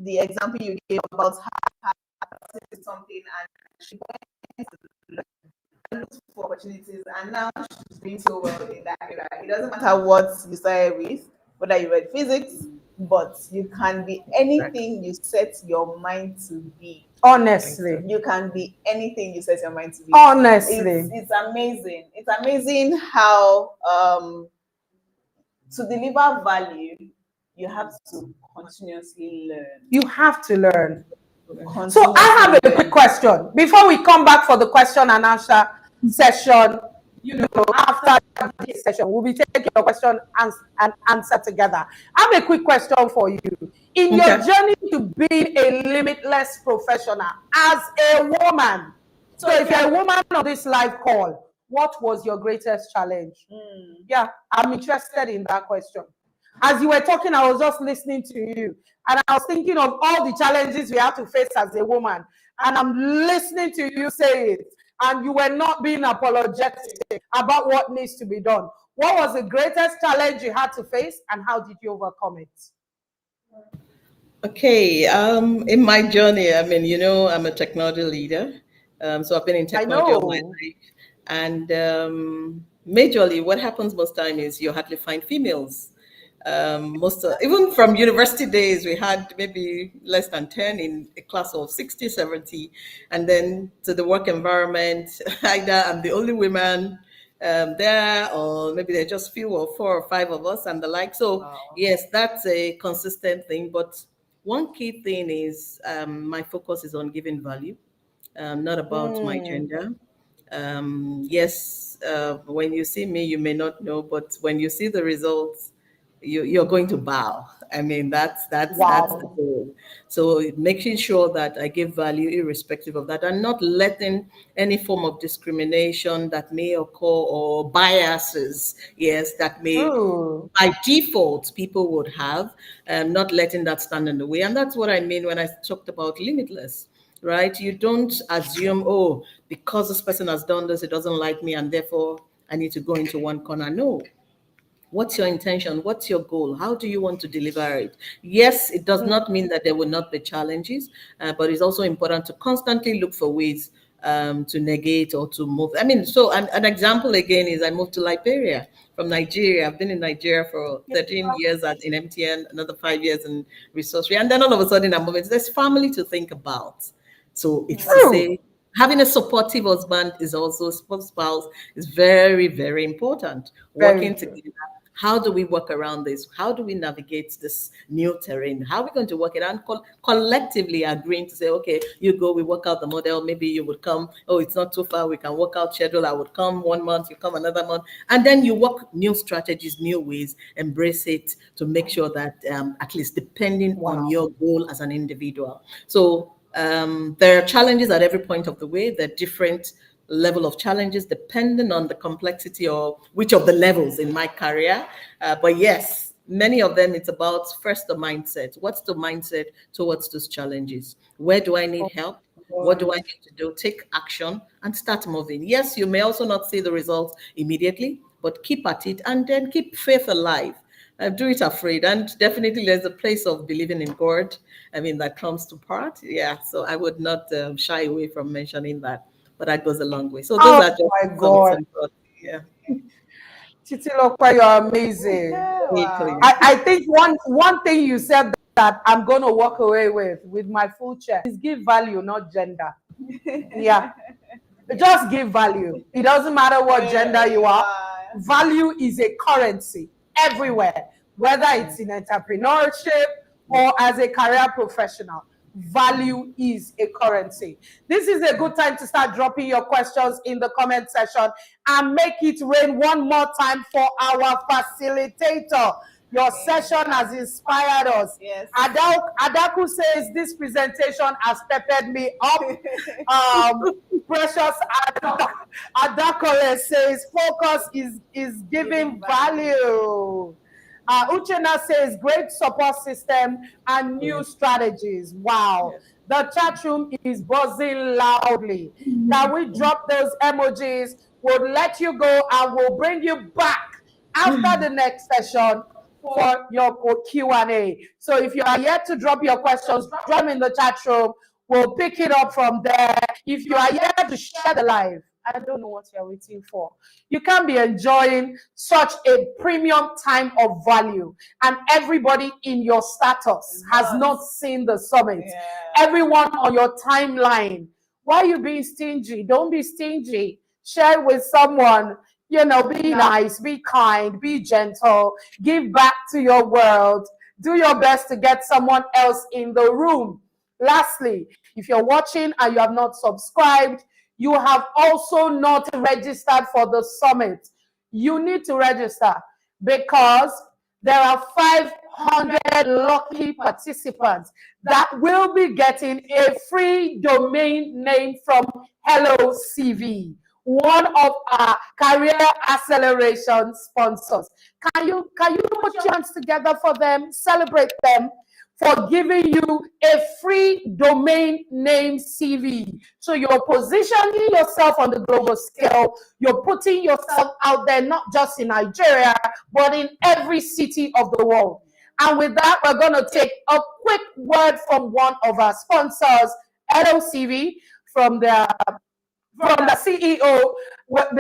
example you gave about her something and she went to look for opportunities, and now she's doing so well in that area. It doesn't matter what you started with, whether you read physics, but you can be anything you set your mind to be. Honestly, you can be anything you set your mind to be. Honestly, it's amazing. It's amazing how to deliver value, you have to continuously learn. You have to learn. So I have a quick question before we come back for the question and answer session. You know, after this session, we'll be taking your question and answer together. I have a quick question for you. In your journey to being a limitless professional as a woman, so if you're a woman on this live call, what was your greatest challenge? Mm. Yeah, I'm interested in that question. As you were talking, I was just listening to you, and I was thinking of all the challenges we have to face as a woman, and I'm listening to you say it, and you were not being apologetic about what needs to be done. What was the greatest challenge you had to face, and how did you overcome it? Okay, in my journey, I mean, I'm a technology leader. So I've been in I technology all my know. life. And majorly, what happens most time is you hardly find females. Even from university days, we had maybe less than 10 in a class of 60, 70. And then to the work environment, either I'm the only woman there, or maybe there are just few or 4 or 5 of us and the like. So Wow. yes, that's a consistent thing. But one key thing is my focus is on giving value, not about my gender. Yes, when you see me, you may not know, but when you see the results, you're going to bow. I mean, that's the Wow. goal. So making sure that I give value irrespective of that, and not letting any form of discrimination that may occur or biases, yes, that may True. by default people would have, not letting that stand in the way. And that's what I mean when I talked about limitless, right? You don't assume, oh, because this person has done this, it doesn't like me, and therefore I need to go into one corner. No. What's your intention? What's your goal? How do you want to deliver it? Yes, it does not mean that there will not be challenges, but it's also important to constantly look for ways to negate or to move. I mean, so an example again is I moved to Liberia from Nigeria. I've been in Nigeria for 13 years in MTN, another 5 years in Resource. And then all of a sudden I'm moving. There's family to think about. So it's to True. say, having a supportive husband is also spouse is very, very important. Very Working true. together. How do we work around this? How do we navigate this new terrain? How are we going to work it out? Collectively agreeing to say, okay, you go, we work out the model. Maybe you would come. Oh, it's not too far. We can work out schedule. I would come 1 month, you come another month. And then you work new strategies, new ways, embrace it to make sure that at least depending on Wow. your goal as an individual. So there are challenges at every point of the way. They're different level of challenges depending on the complexity or which of the levels in my career. But yes, many of them, it's about first the mindset. What's the mindset towards those challenges? Where do I need help? What do I need to do? Take action and start moving. Yes, you may also not see the results immediately, but keep at it and then keep faith alive. Do it afraid. And definitely there's a place of believing in God. I mean, that comes to part. Yeah. So I would not shy away from mentioning that, but that goes a long way. So those Oh are just my God. some thoughts. Yeah. Titilopa, you're amazing. Wow. I think one thing you said that I'm going to walk away with my full chest is give value, not gender. Yeah. Just give value. It doesn't matter what gender you are. Value is a currency everywhere, whether it's in entrepreneurship or as a career professional. Value is a currency. This is a good time to start dropping your questions in the comment section and make it rain one more time for our facilitator. Your session has inspired us. Yes. Adaku says this presentation has peppered me up. Precious Adakole says focus is giving value. Uchena says great support system and new strategies. Wow. Yes. The chat room is buzzing loudly. Can we drop those emojis? We'll let you go and we'll bring you back after the next session for your Q&A. So if you are yet to drop your questions, drop them in the chat room. We'll pick it up from there. If you are yet to share the live, I don't know what you're waiting for. You can be enjoying such a premium time of value, and everybody in your status has not seen the summit. Yeah. Everyone on your timeline. Why are you being stingy? Don't be stingy. Share with someone. You know, be nice, be kind, be gentle, give back to your world. Do your best to get someone else in the room. Lastly, if you're watching and you have not subscribed, you have also not registered for the summit. You need to register because there are 500 lucky participants that will be getting a free domain name from Hello CV. one of our career acceleration sponsors. Can you put your hands together for them, celebrate them for giving you a free domain name CV? So you're positioning yourself on the global scale. You're putting yourself out there, not just in Nigeria, but in every city of the world. And with that, we're going to take a quick word from one of our sponsors, LOCV, from the CEO.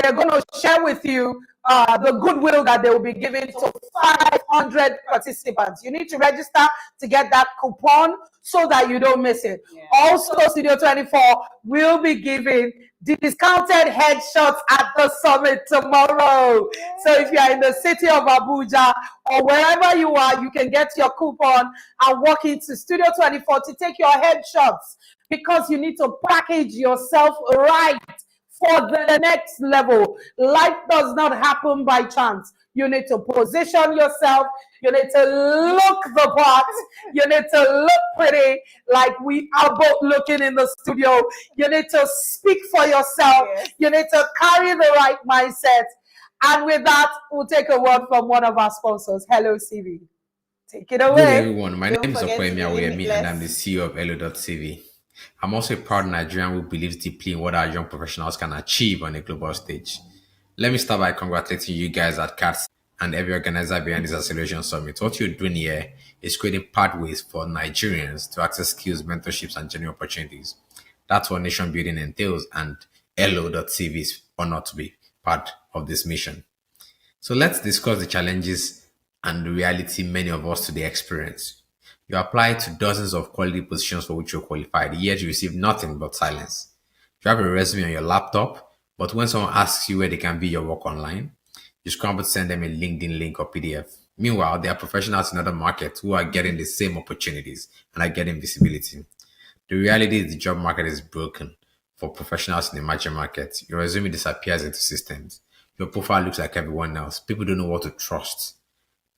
They're going to share with you the goodwill that they will be giving to 500 participants. You need to register to get that coupon so that you don't miss it. Yeah. Also, Studio 24 will be giving discounted headshots at the summit tomorrow. Yeah. So if you are in the city of Abuja or wherever you are, you can get your coupon and walk into Studio 24 to take your headshots, because you need to package yourself right for the next level. Life does not happen by chance. You need to position yourself. You need to look the part. You need to look pretty, like we are both looking in the studio. You need to speak for yourself. Yes. You need to carry the right mindset. And with that, we'll take a word from one of our sponsors, Hello CV. Take it Good away. everyone, my Don't name is forget to Okoyemi be Aweyemi and I'm the limitless. CEO of Elo.tv. I'm also a proud Nigerian who believes deeply in what our young professionals can achieve on a global stage. Let me start by congratulating you guys at CATS and every organizer behind this Acceleration Summit. What you're doing here is creating pathways for Nigerians to access skills, mentorships, and genuine opportunities. That's what nation building entails, and Elo.tv is honored to be part of this mission. So let's discuss the challenges and the reality many of us today experience. You apply to dozens of quality positions for which you're qualified, yet you receive nothing but silence. You have a resume on your laptop, but when someone asks you where they can view your work online, you scramble to send them a LinkedIn link or PDF. Meanwhile, there are professionals in other markets who are getting the same opportunities and are getting visibility. The reality is the job market is broken for professionals in the emerging markets. Your resume disappears into systems. Your profile looks like everyone else. People don't know what to trust.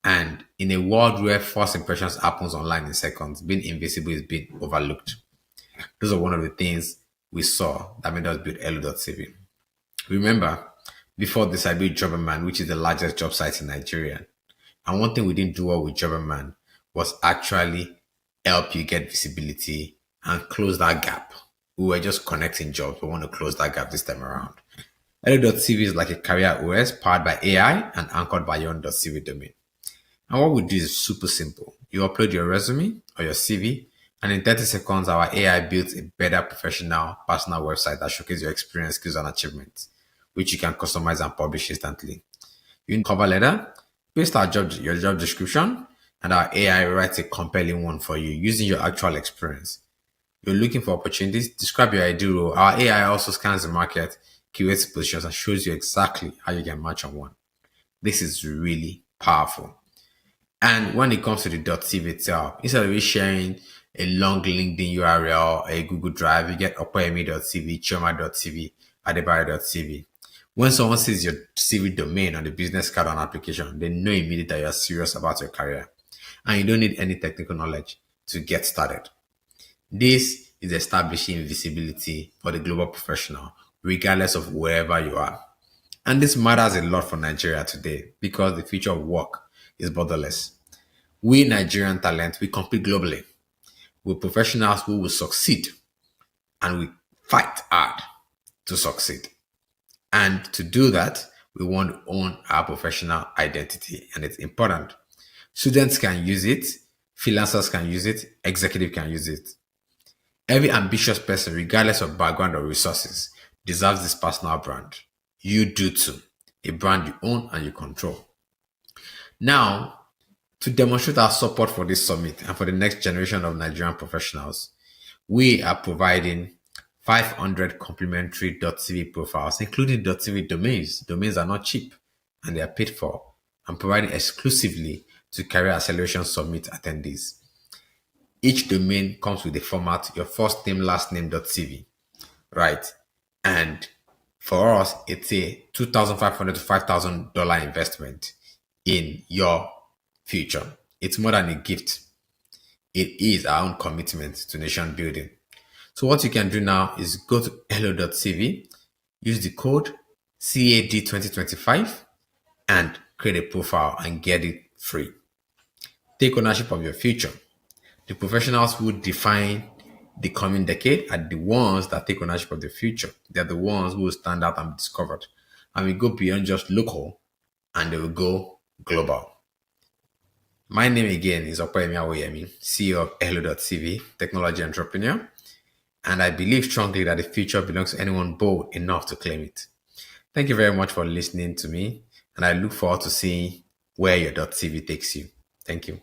And in a world where first impressions happens online in seconds, being invisible is being overlooked. Those are one of the things we saw that made us build Elo.tv. Remember, before this, I built Jobberman, which is the largest job site in Nigeria. And one thing we didn't do well with Jobberman was actually help you get visibility and close that gap. We were just connecting jobs. We want to close that gap this time around. Elo.tv is like a career OS powered by AI and anchored by your own.cv domain. And what we do is super simple. You upload your resume or your CV, and in 30 seconds, our AI builds a better professional personal website that showcases your experience, skills, and achievements, which you can customize and publish instantly. You need a cover letter, paste your job description, and our AI writes a compelling one for you using your actual experience. You're looking for opportunities, describe your ideal role. Our AI also scans the market, curates positions, and shows you exactly how you can match on one. This is really powerful. And when it comes to the .tv itself, instead of you sharing a long LinkedIn URL, a Google Drive, you get opoyemi.tv, chioma.tv, adebayo.tv. When someone sees your CV domain on the business card on application, they know immediately that you're serious about your career. And you don't need any technical knowledge to get started. This is establishing visibility for the global professional, regardless of wherever you are. And this matters a lot for Nigeria today because the future of work is borderless. We Nigerian talent, we compete globally. We're professionals who will succeed, and we fight hard to succeed. And to do that, we want to own our professional identity, and it's important. Students can use it, freelancers can use it, executive can use it. Every ambitious person, regardless of background or resources, deserves this personal brand. You do too. A brand you own and you control. Now, to demonstrate our support for this summit and for the next generation of Nigerian professionals, we are providing 500 complimentary .tv profiles, including .tv domains. Domains are not cheap and they are paid for, and providing exclusively to Career Acceleration Summit attendees. Each domain comes with a format, your first name, last name .tv, right? And for us, it's a $2,500 to $5,000 investment in your future. It's more than a gift. It is our own commitment to nation building. So what you can do now is go to Elo.tv, Use the code CAD2025 and create a profile and get it free. Take ownership of your future. The professionals who define the coming decade are the ones that take ownership of the future. They're the ones who will stand out and be discovered. And we go beyond just local, and they will go global. My name again is Opeyemi Awoyemi, CEO of Hello.tv, technology entrepreneur. And I believe strongly that the future belongs to anyone bold enough to claim it. Thank you very much for listening to me, and I look forward to seeing where your .tv takes you. Thank you.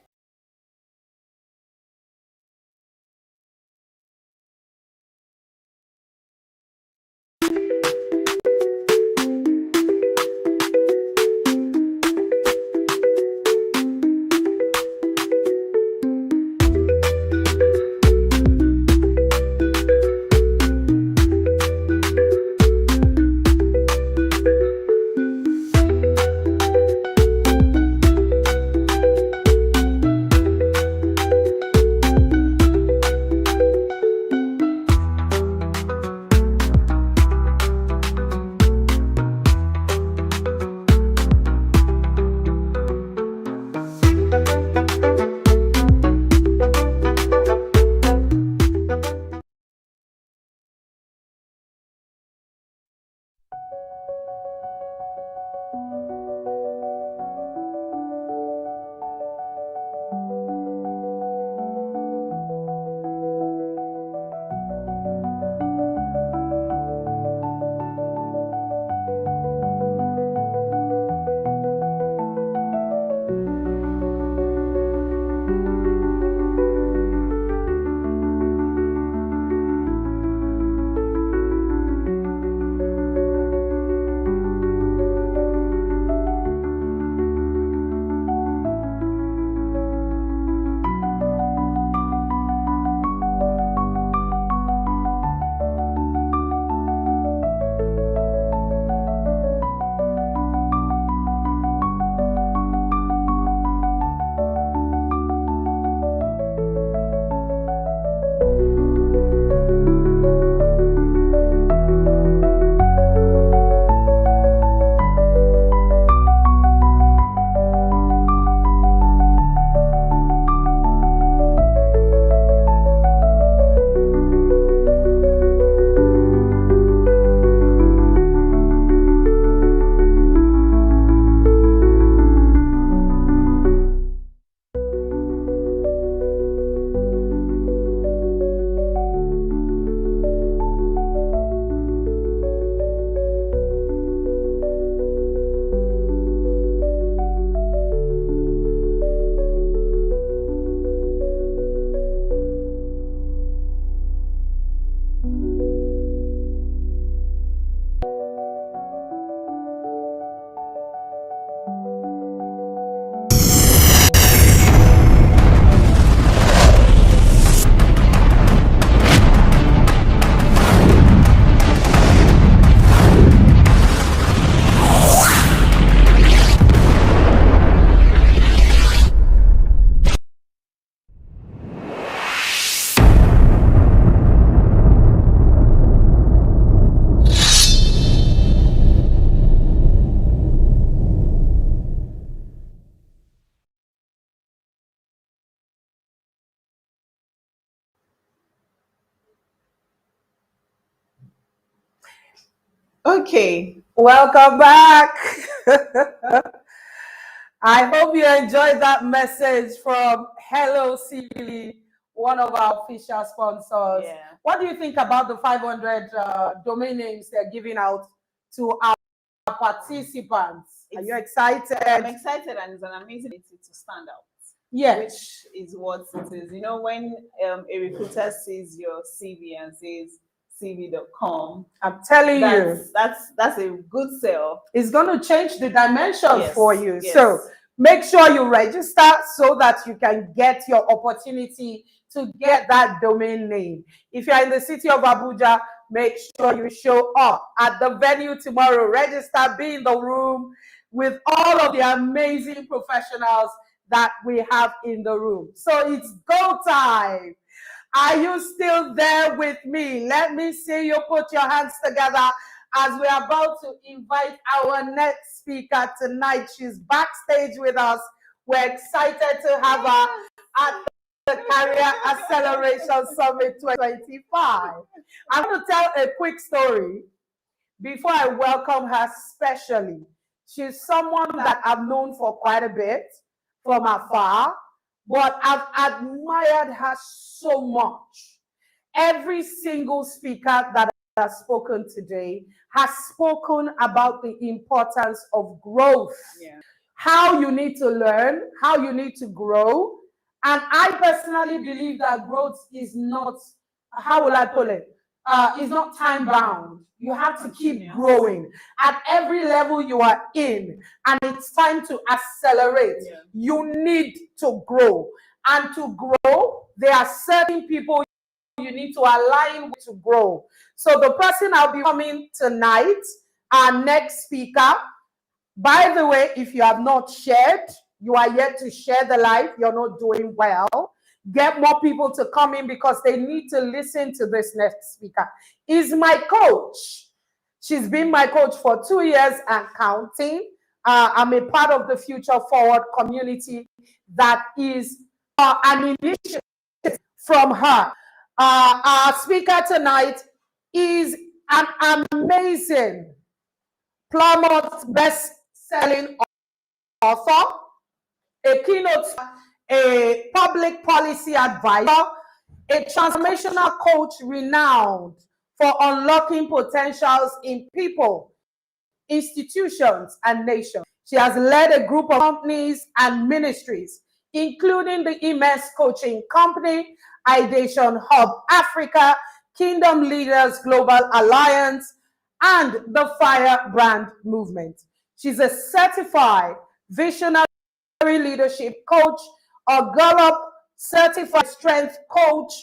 Okay. Welcome back. I hope you enjoyed that message from Hello CV, one of our official sponsors. Yeah. What do you think about the 500 domain names they're giving out to our participants? Are you excited? I'm excited, and it's an amazing ability to stand out. Yes. Which is what it is. You know, when a recruiter sees your CV and says CV.com, I'm telling you, that's a good sell. It's going to change the dimensions for you. Yes. So make sure you register so that you can get your opportunity to get that domain name. If you're in the city of Abuja, make sure you show up at the venue tomorrow. Register, be in the room with all of the amazing professionals that we have in the room. So it's go time. Are you still there with me? Let me see you put your hands together as we're about to invite our next speaker tonight. She's backstage with us. We're excited to have her at the Career Acceleration Summit 2025. I'm going to tell a quick story before I welcome her specially. She's someone that I've known for quite a bit from afar, but I've admired her so much. Every single speaker that has spoken today has spoken about the importance of growth, how you need to learn, how you need to grow. And I personally believe that growth is not, how will I put it? Is not time bound. You have to keep growing at every level you are in, and it's time to accelerate. You need to grow, and to grow, there are certain people you need to align with to grow. So the person I'll be coming tonight, our next speaker, by the way, if you have not shared, you are yet to share the live, you're not doing well. Get more people to come in because they need to listen to this next speaker. Is my coach. She's been my coach for 2 years and counting. I'm a part of the Future Forward community that is an initiative from her. Our speaker tonight is an amazing Plymouth best-selling author, a keynote, a public policy advisor, a transformational coach renowned for unlocking potentials in people, institutions, and nations. She has led a group of companies and ministries, including the Immense Coaching Company, Ideation Hub Africa, Kingdom Leaders Global Alliance, and the Fire Brand Movement. She's a certified visionary leadership coach, a Gallup certified strength coach,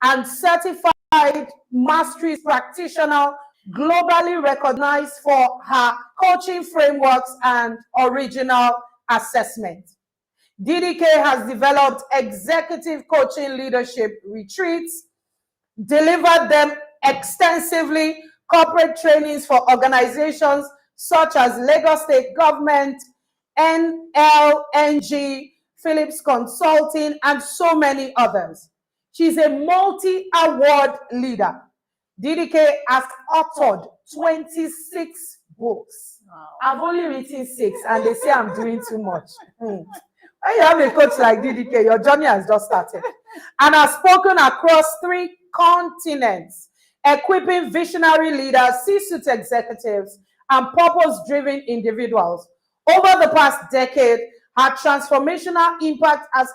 and certified mastery practitioner, globally recognized for her coaching frameworks and original assessment. DDK has developed executive coaching leadership retreats, delivered them extensively, corporate trainings for organizations such as Lagos State Government, NLNG, Phillips Consulting, and so many others. She's a multi-award leader. DDK has authored 26 books. Wow. I've only written 6, and they say I'm doing too much. When you have a coach like DDK, your journey has just started. And has spoken across 3 continents, equipping visionary leaders, C-suite executives, and purpose-driven individuals. Over the past decade, her transformational impact has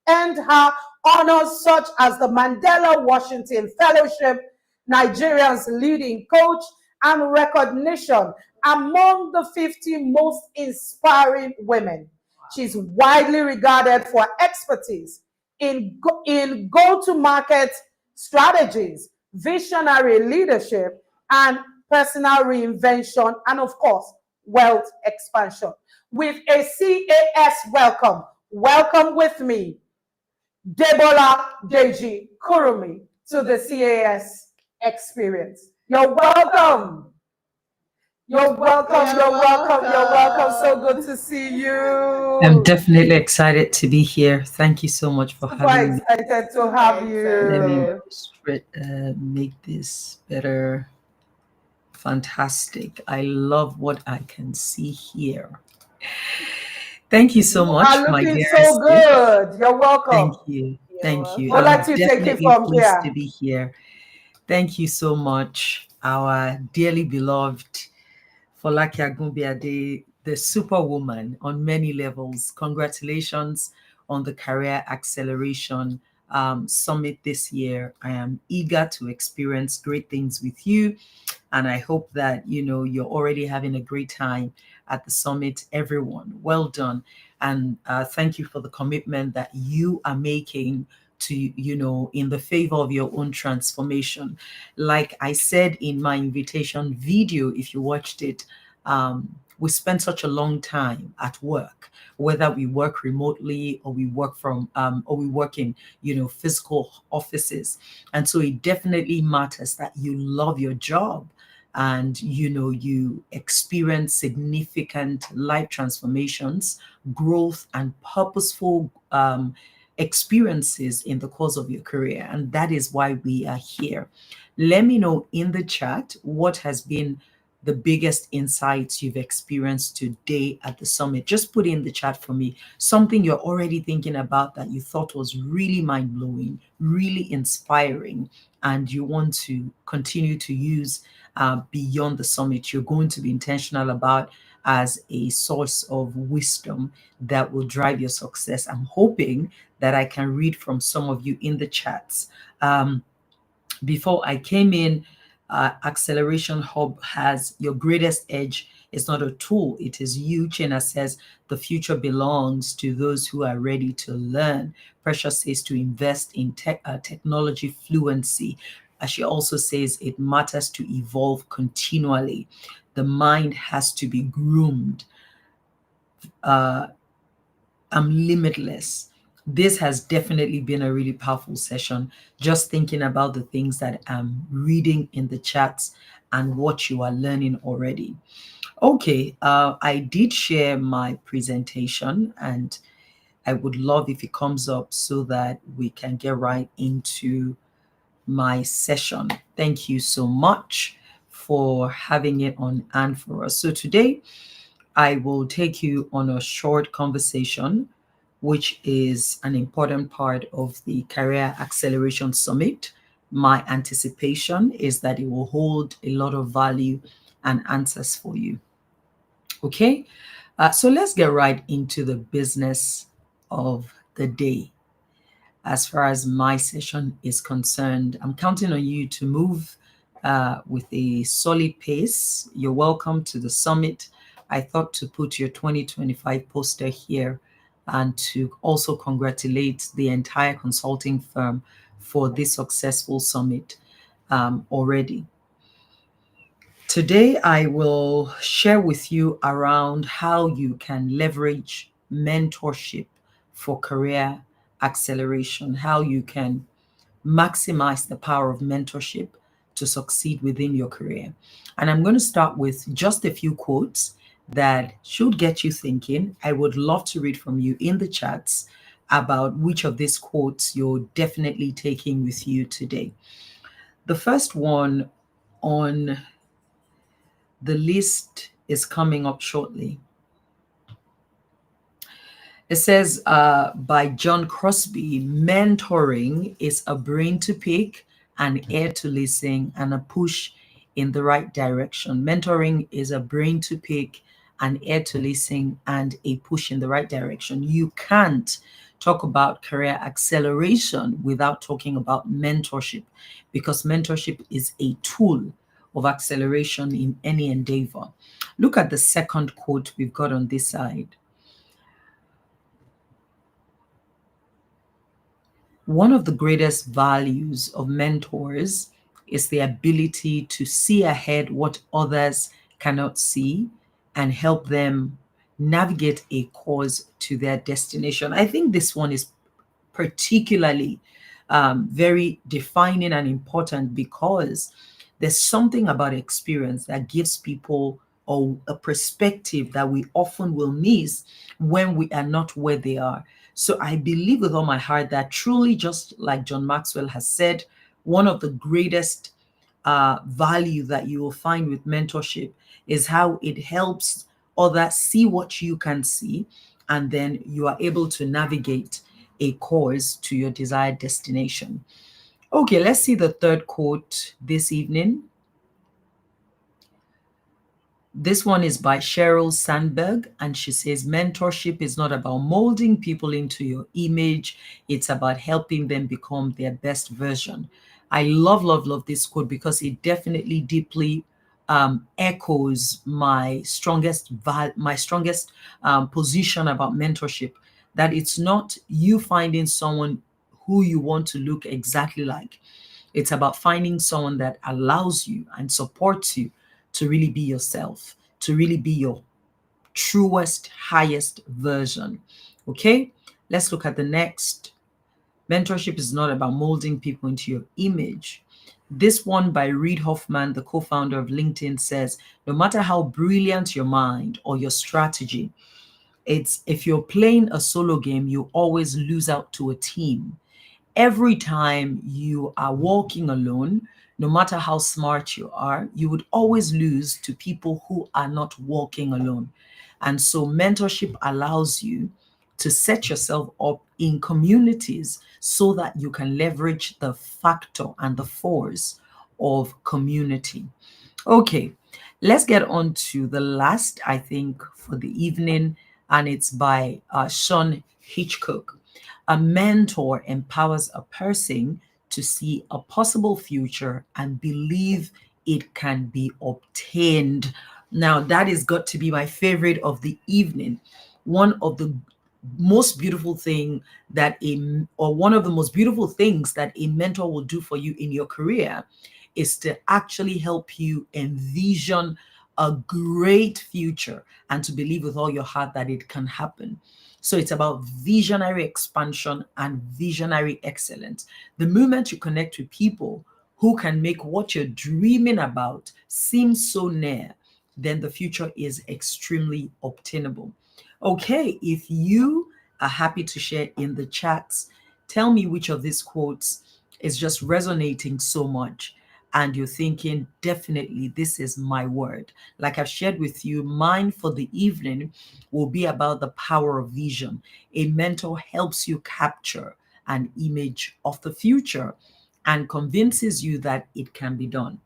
earned her honors such as the Mandela Washington Fellowship, Nigeria's leading coach, and recognition among the 50 most inspiring women. She's widely regarded for expertise in go-to-market strategies, visionary leadership, and personal reinvention, and of course, wealth expansion. With a CAS welcome, welcome with me, Debola Deji Kurumi, to the CAS experience. You're welcome. You're welcome. You're welcome. You're welcome. So good to see you. I'm definitely excited to be here. Thank you so much for having me. Excited to have you. Let me make this better. Fantastic. I love what I can see here. Thank you so much, my dear. So good. You're welcome. Thank you. Thank you. I'll let you take it from here. To be here. Thank you so much, our dearly beloved Folake Agunbiade, the superwoman on many levels. Congratulations on the Career Acceleration Summit this year. I am eager to experience great things with you, and I hope that you're already having a great time at the summit. Everyone, well done, and thank you for the commitment that you are making to in the favor of your own transformation. Like I said in my invitation video, if you watched it, we spend such a long time at work, whether we work remotely or we work from or we work in physical offices. And so it definitely matters that you love your job. and you experience significant life transformations, growth, and purposeful experiences in the course of your career. And that is why we are here. Let me know in the chat what has been the biggest insights you've experienced today at the summit. Just put in the chat for me something you're already thinking about that you thought was really mind-blowing, really inspiring, and you want to continue to use beyond the summit. You're going to be intentional about as a source of wisdom that will drive your success. I'm hoping that I can read from some of you in the chats. Before I came in, Acceleration Hub has your greatest edge. It's not a tool, it is you. Chena says the future belongs to those who are ready to learn. Precious says to invest in technology fluency. She also says it matters to evolve continually. The mind has to be groomed. I'm limitless. This has definitely been a really powerful session. Just thinking about the things that I'm reading in the chats and what you are learning already. Okay, I did share my presentation, and I would love if it comes up so that we can get right into my session. Thank you so much for having it on and for us. So today, I will take you on a short conversation, which is an important part of the Career Acceleration Summit. My anticipation is that it will hold a lot of value and answers for you. Okay, so let's get right into the business of the day. As far as my session is concerned, I'm counting on you to move with a solid pace. You're welcome to the summit. I thought to put your 2025 poster here and to also congratulate the entire consulting firm for this successful summit already. Today, I will share with you around how you can leverage mentorship for career acceleration, how you can maximize the power of mentorship to succeed within your career. And I'm going to start with just a few quotes that should get you thinking. I would love to read from you in the chats about which of these quotes you're definitely taking with you today. The first one on the list is coming up shortly. It says by John Crosby, mentoring is a brain to pick, an ear to listen, and a push in the right direction. Mentoring is a brain to pick, an ear to listen, and a push in the right direction. You can't talk about career acceleration without talking about mentorship, because mentorship is a tool of acceleration in any endeavor. Look at the second quote we've got on this side. One of the greatest values of mentors is the ability to see ahead what others cannot see and help them navigate a course to their destination. I think this one is particularly very defining and important because there's something about experience that gives people a perspective that we often will miss when we are not where they are. So I believe with all my heart that truly, just like John Maxwell has said, one of the greatest value that you will find with mentorship is how it helps others see what you can see, and then you are able to navigate a course to your desired destination. Okay, let's see the third quote this evening. This one is by Sheryl Sandberg, and she says, mentorship is not about molding people into your image. It's about helping them become their best version. I love this quote because it definitely deeply echoes my strongest position about mentorship, that it's not you finding someone who you want to look exactly like. It's about finding someone that allows you and supports you to really be yourself, to really be your truest, highest version. Okay, let's look at the next. Mentorship is not about molding people into your image. This one by Reid Hoffman, the co-founder of LinkedIn, says, no matter how brilliant your mind or your strategy, it's if you're playing a solo game, you always lose out to a team. Every time you are walking alone, no matter how smart you are, you would always lose to people who are not walking alone. And so mentorship allows you to set yourself up in communities so that you can leverage the factor and the force of community. Okay, let's get on to the last, I think, for the evening, and it's by Sean Hitchcock. A mentor empowers a person to see a possible future and believe it can be obtained. Now, that has got to be my favorite of the evening. One of the most beautiful thing that one of the most beautiful things that a mentor will do for you in your career is to actually help you envision a great future and to believe with all your heart that it can happen. So it's about visionary expansion and visionary excellence. The moment you connect with people who can make what you're dreaming about seem so near, then the future is extremely obtainable. Okay, if you are happy to share in the chats, tell me which of these quotes is just resonating so much and you're thinking, definitely, this is my word. Like I've shared with you, mine for the evening will be about the power of vision. A mentor helps you capture an image of the future and convinces you that it can be done.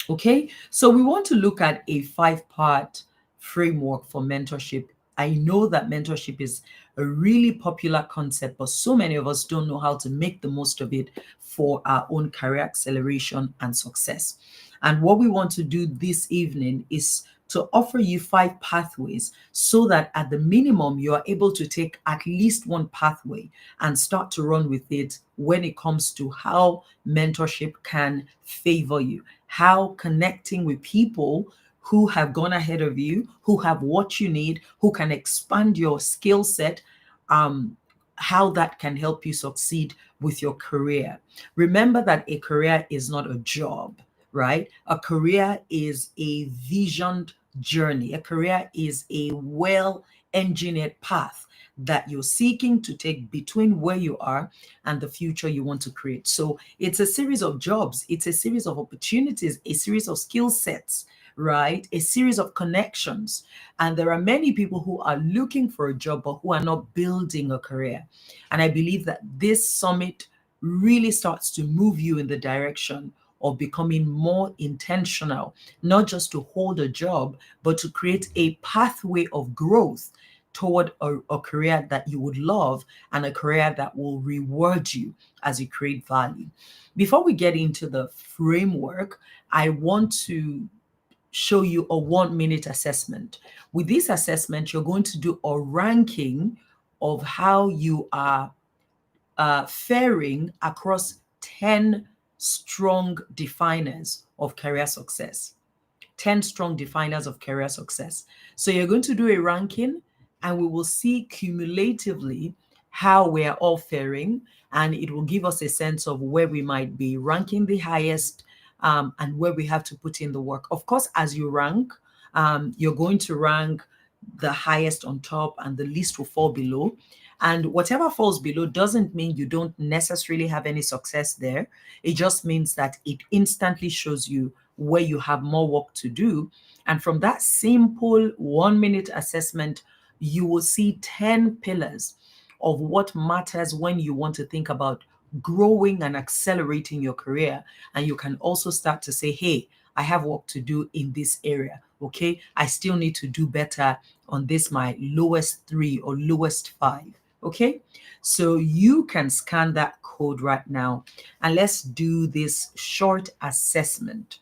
Okay, so we want to look at a 5-part framework for mentorship. I know that mentorship is a really popular concept, but so many of us don't know how to make the most of it for our own career acceleration and success. And what we want to do this evening is to offer you 5 pathways so that at the minimum, you are able to take at least one pathway and start to run with it when it comes to how mentorship can favor you, how connecting with people who have gone ahead of you, who have what you need, who can expand your skill set, how that can help you succeed with your career. Remember that a career is not a job, right? A career is a visioned journey. A career is a well-engineered path that you're seeking to take between where you are and the future you want to create. So it's a series of jobs, it's a series of opportunities, a series of skill sets, right? A series of connections. And there are many people who are looking for a job, but who are not building a career. And I believe that this summit really starts to move you in the direction of becoming more intentional, not just to hold a job, but to create a pathway of growth toward a career that you would love and a career that will reward you as you create value. Before we get into the framework, I want to show you a 1-minute assessment. With this assessment, you're going to do a ranking of how you are faring across 10 strong definers of career success. 10 strong definers of career success. So you're going to do a ranking and we will see cumulatively how we're all faring, and it will give us a sense of where we might be ranking the highest and where we have to put in the work. Of course, as you rank, you're going to rank the highest on top and the least will fall below. And whatever falls below doesn't mean you don't necessarily have any success there. It just means that it instantly shows you where you have more work to do. And from that simple 1-minute assessment, you will see 10 pillars of what matters when you want to think about growing and accelerating your career. And you can also start to say, hey, I have work to do in this area. Okay, I still need to do better on this, my lowest 3 or lowest 5. Okay, so you can scan that code right now and let's do this short assessment.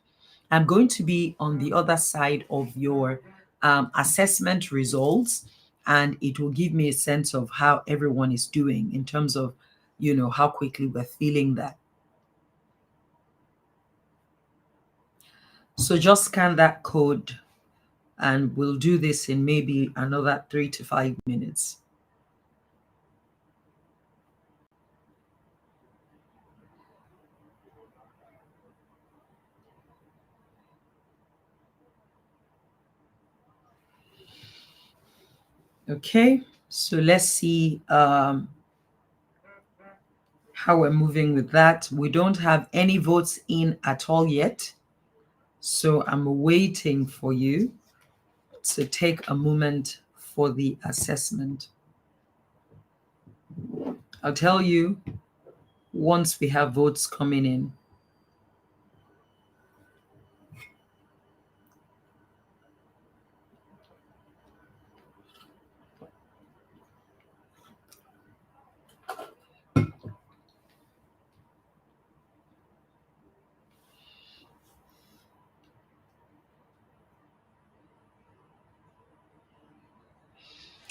I'm going to be on the other side of your assessment results, and it will give me a sense of how everyone is doing in terms of, you know, how quickly we're feeling that. So just scan that code and we'll do this in maybe another 3 to 5 minutes. Okay, so let's see how we're moving with that. We don't have any votes in at all yet, so I'm waiting for you to take a moment for the assessment. I'll tell you once we have votes coming in.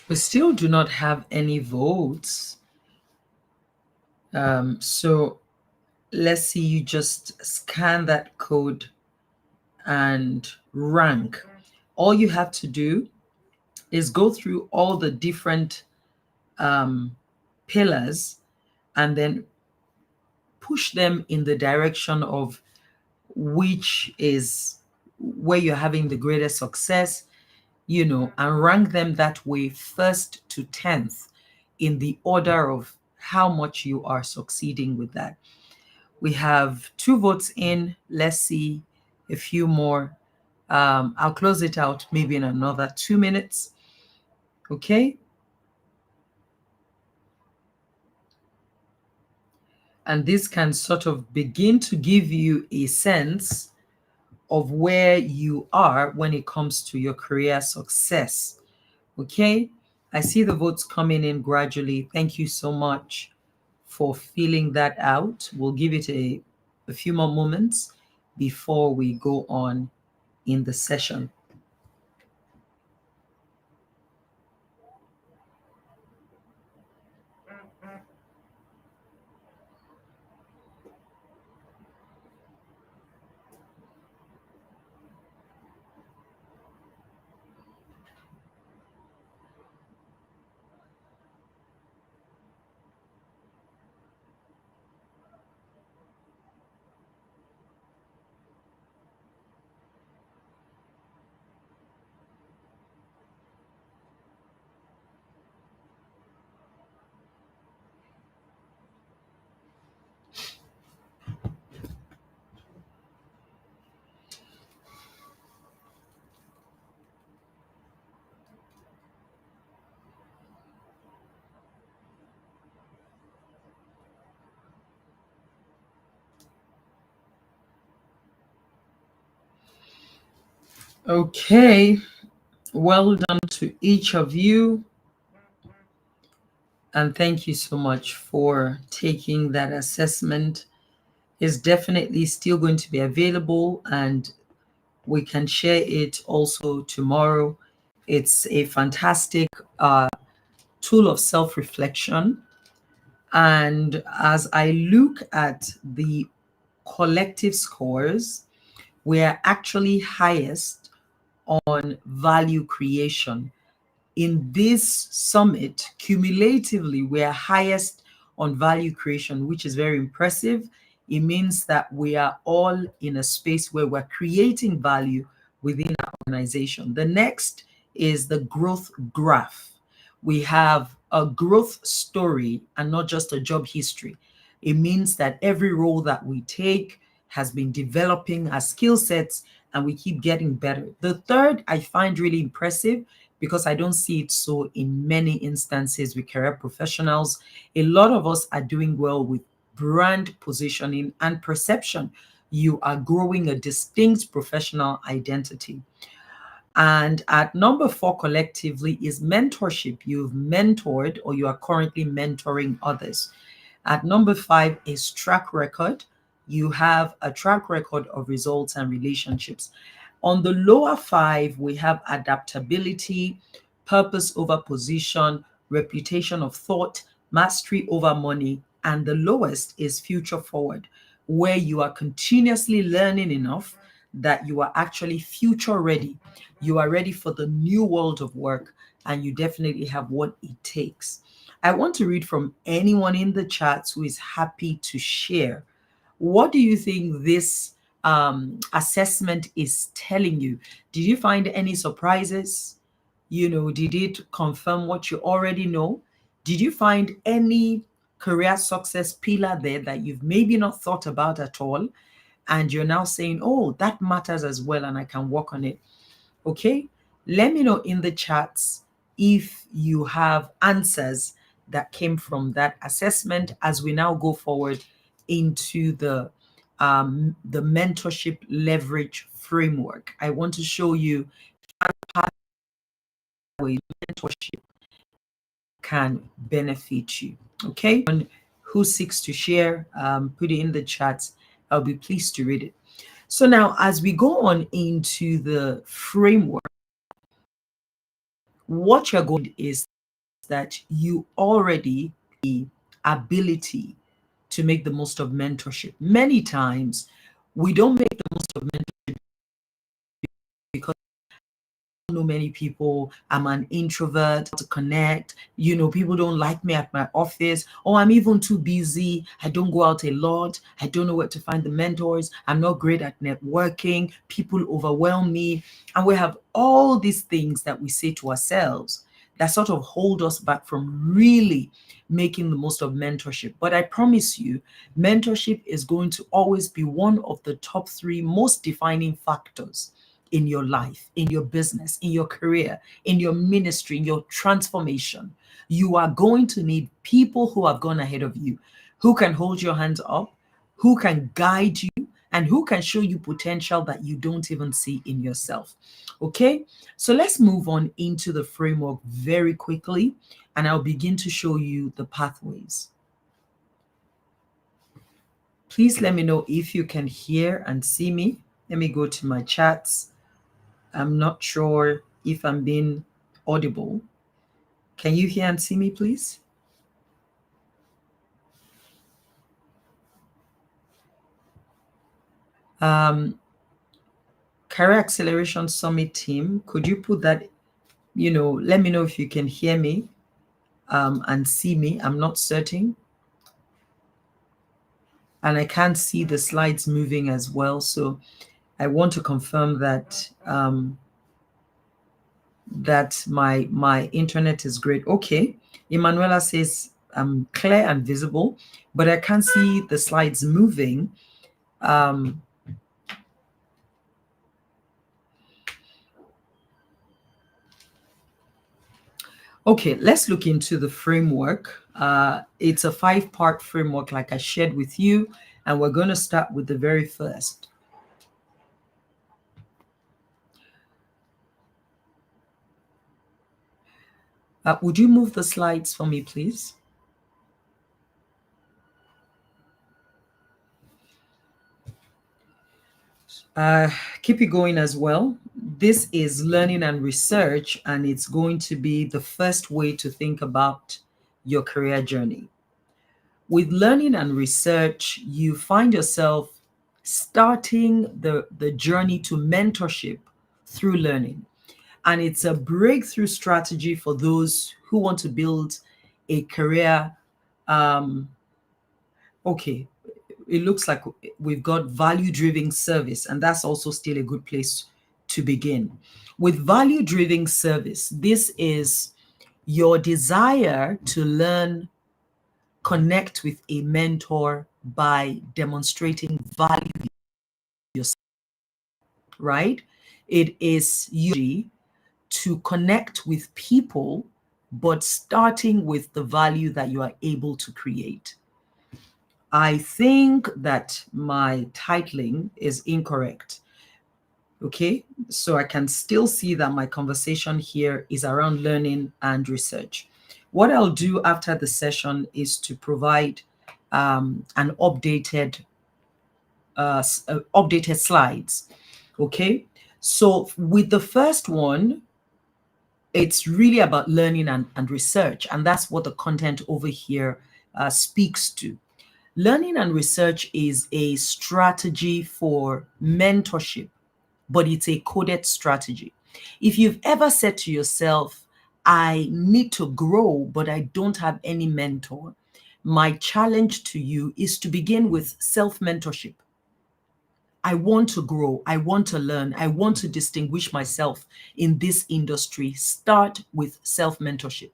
We still do not have any votes. So let's see, you just scan that code and rank. All you have to do is go through all the different pillars and then push them in the direction of which is where you're having the greatest success, and rank them that way, 1st to 10th, in the order of how much you are succeeding with that. We have 2 votes in. Let's see a few more. I'll close it out maybe in another 2 minutes. Okay. And this can sort of begin to give you a sense of where you are when it comes to your career success. Okay. I see the votes coming in gradually. Thank you so much for filling that out. We'll give it a few more moments before we go on in the session. Okay, well done to each of you. And thank you so much for taking that assessment. It's definitely still going to be available, and we can share it also tomorrow. It's a fantastic tool of self-reflection. And as I look at the collective scores, we are actually highest on value creation. In this summit, cumulatively, we are highest on value creation, which is very impressive. It means that we are all in a space where we're creating value within our organization. The next is the growth graph. We have a growth story and not just a job history. It means that every role that we take has been developing our skill sets and we keep getting better. The third I find really impressive because I don't see it so in many instances with career professionals. A lot of us are doing well with brand positioning and perception. You are growing a distinct professional identity. And at number 4 collectively is mentorship. You've mentored or you are currently mentoring others. At number 5 is track record. You have a track record of results and relationships. On the lower 5, we have adaptability, purpose over position, reputation of thought, mastery over money, and the lowest is future forward, where you are continuously learning enough that you are actually future ready. You are ready for the new world of work, and you definitely have what it takes. I want to read from anyone in the chat who is happy to share. What do you think this assessment is telling you? Did you find any surprises? Did it confirm what you already know? Did you find any career success pillar there that you've maybe not thought about at all? And you're now saying, oh, that matters as well, and I can work on it. Okay. Let me know in the chats if you have answers that came from that assessment as we now go forward into the mentorship leverage framework. I want to show you how mentorship can benefit you. Okay. Who seeks to share, put it in the chat. I'll be pleased to read it. So now, as we go on into the framework, what you're going to is that you already have the ability to make the most of mentorship. Many times, we don't make the most of mentorship because I don't know many people. I'm an introvert to connect. People don't like me at my office. Oh, I'm even too busy. I don't go out a lot. I don't know where to find the mentors. I'm not great at networking. People overwhelm me. And we have all these things that we say to ourselves that sort of hold us back from really making the most of mentorship. But I promise you, mentorship is going to always be one of the top 3 most defining factors in your life, in your business, in your career, in your ministry, in your transformation. You are going to need people who have gone ahead of you, who can hold your hands up, who can guide you, and who can show you potential that you don't even see in yourself. Okay, so let's move on into the framework very quickly, and I'll begin to show you the pathways. Please let me know if you can hear and see me. Let me go to my chats. I'm not sure if I'm being audible. Can you hear and see me, please? Career Acceleration Summit team, could you put that, let me know if you can hear me and see me. I'm not certain. And I can't see the slides moving as well. So I want to confirm that that my internet is great. Okay. Emanuela says I'm clear and visible, but I can't see the slides moving. Okay, let's look into the framework. It's a 5-part framework like I shared with you, and we're going to start with the very first. Would you move the slides for me, please? Keep it going as well. This is learning and research, and it's going to be the first way to think about your career journey. With learning and research, you find yourself starting the journey to mentorship through learning. And it's a breakthrough strategy for those who want to build a career. Okay, it looks like we've got value-driven service, and that's also still a good place to begin. With value-driven service, this is your desire to learn, connect with a mentor by demonstrating value yourself, right? It is usually to connect with people, but starting with the value that you are able to create. I think that my titling is incorrect. Okay, so I can still see that my conversation here is around learning and research. What I'll do after the session is to provide an updated slides. Okay, so with the first one, it's really about learning and research, and that's what the content over here speaks to. Learning and research is a strategy for mentorship, but it's a coded strategy. If you've ever said to yourself, I need to grow, but I don't have any mentor, my challenge to you is to begin with self-mentorship. I want to grow. I want to learn. I want to distinguish myself in this industry. Start with self-mentorship.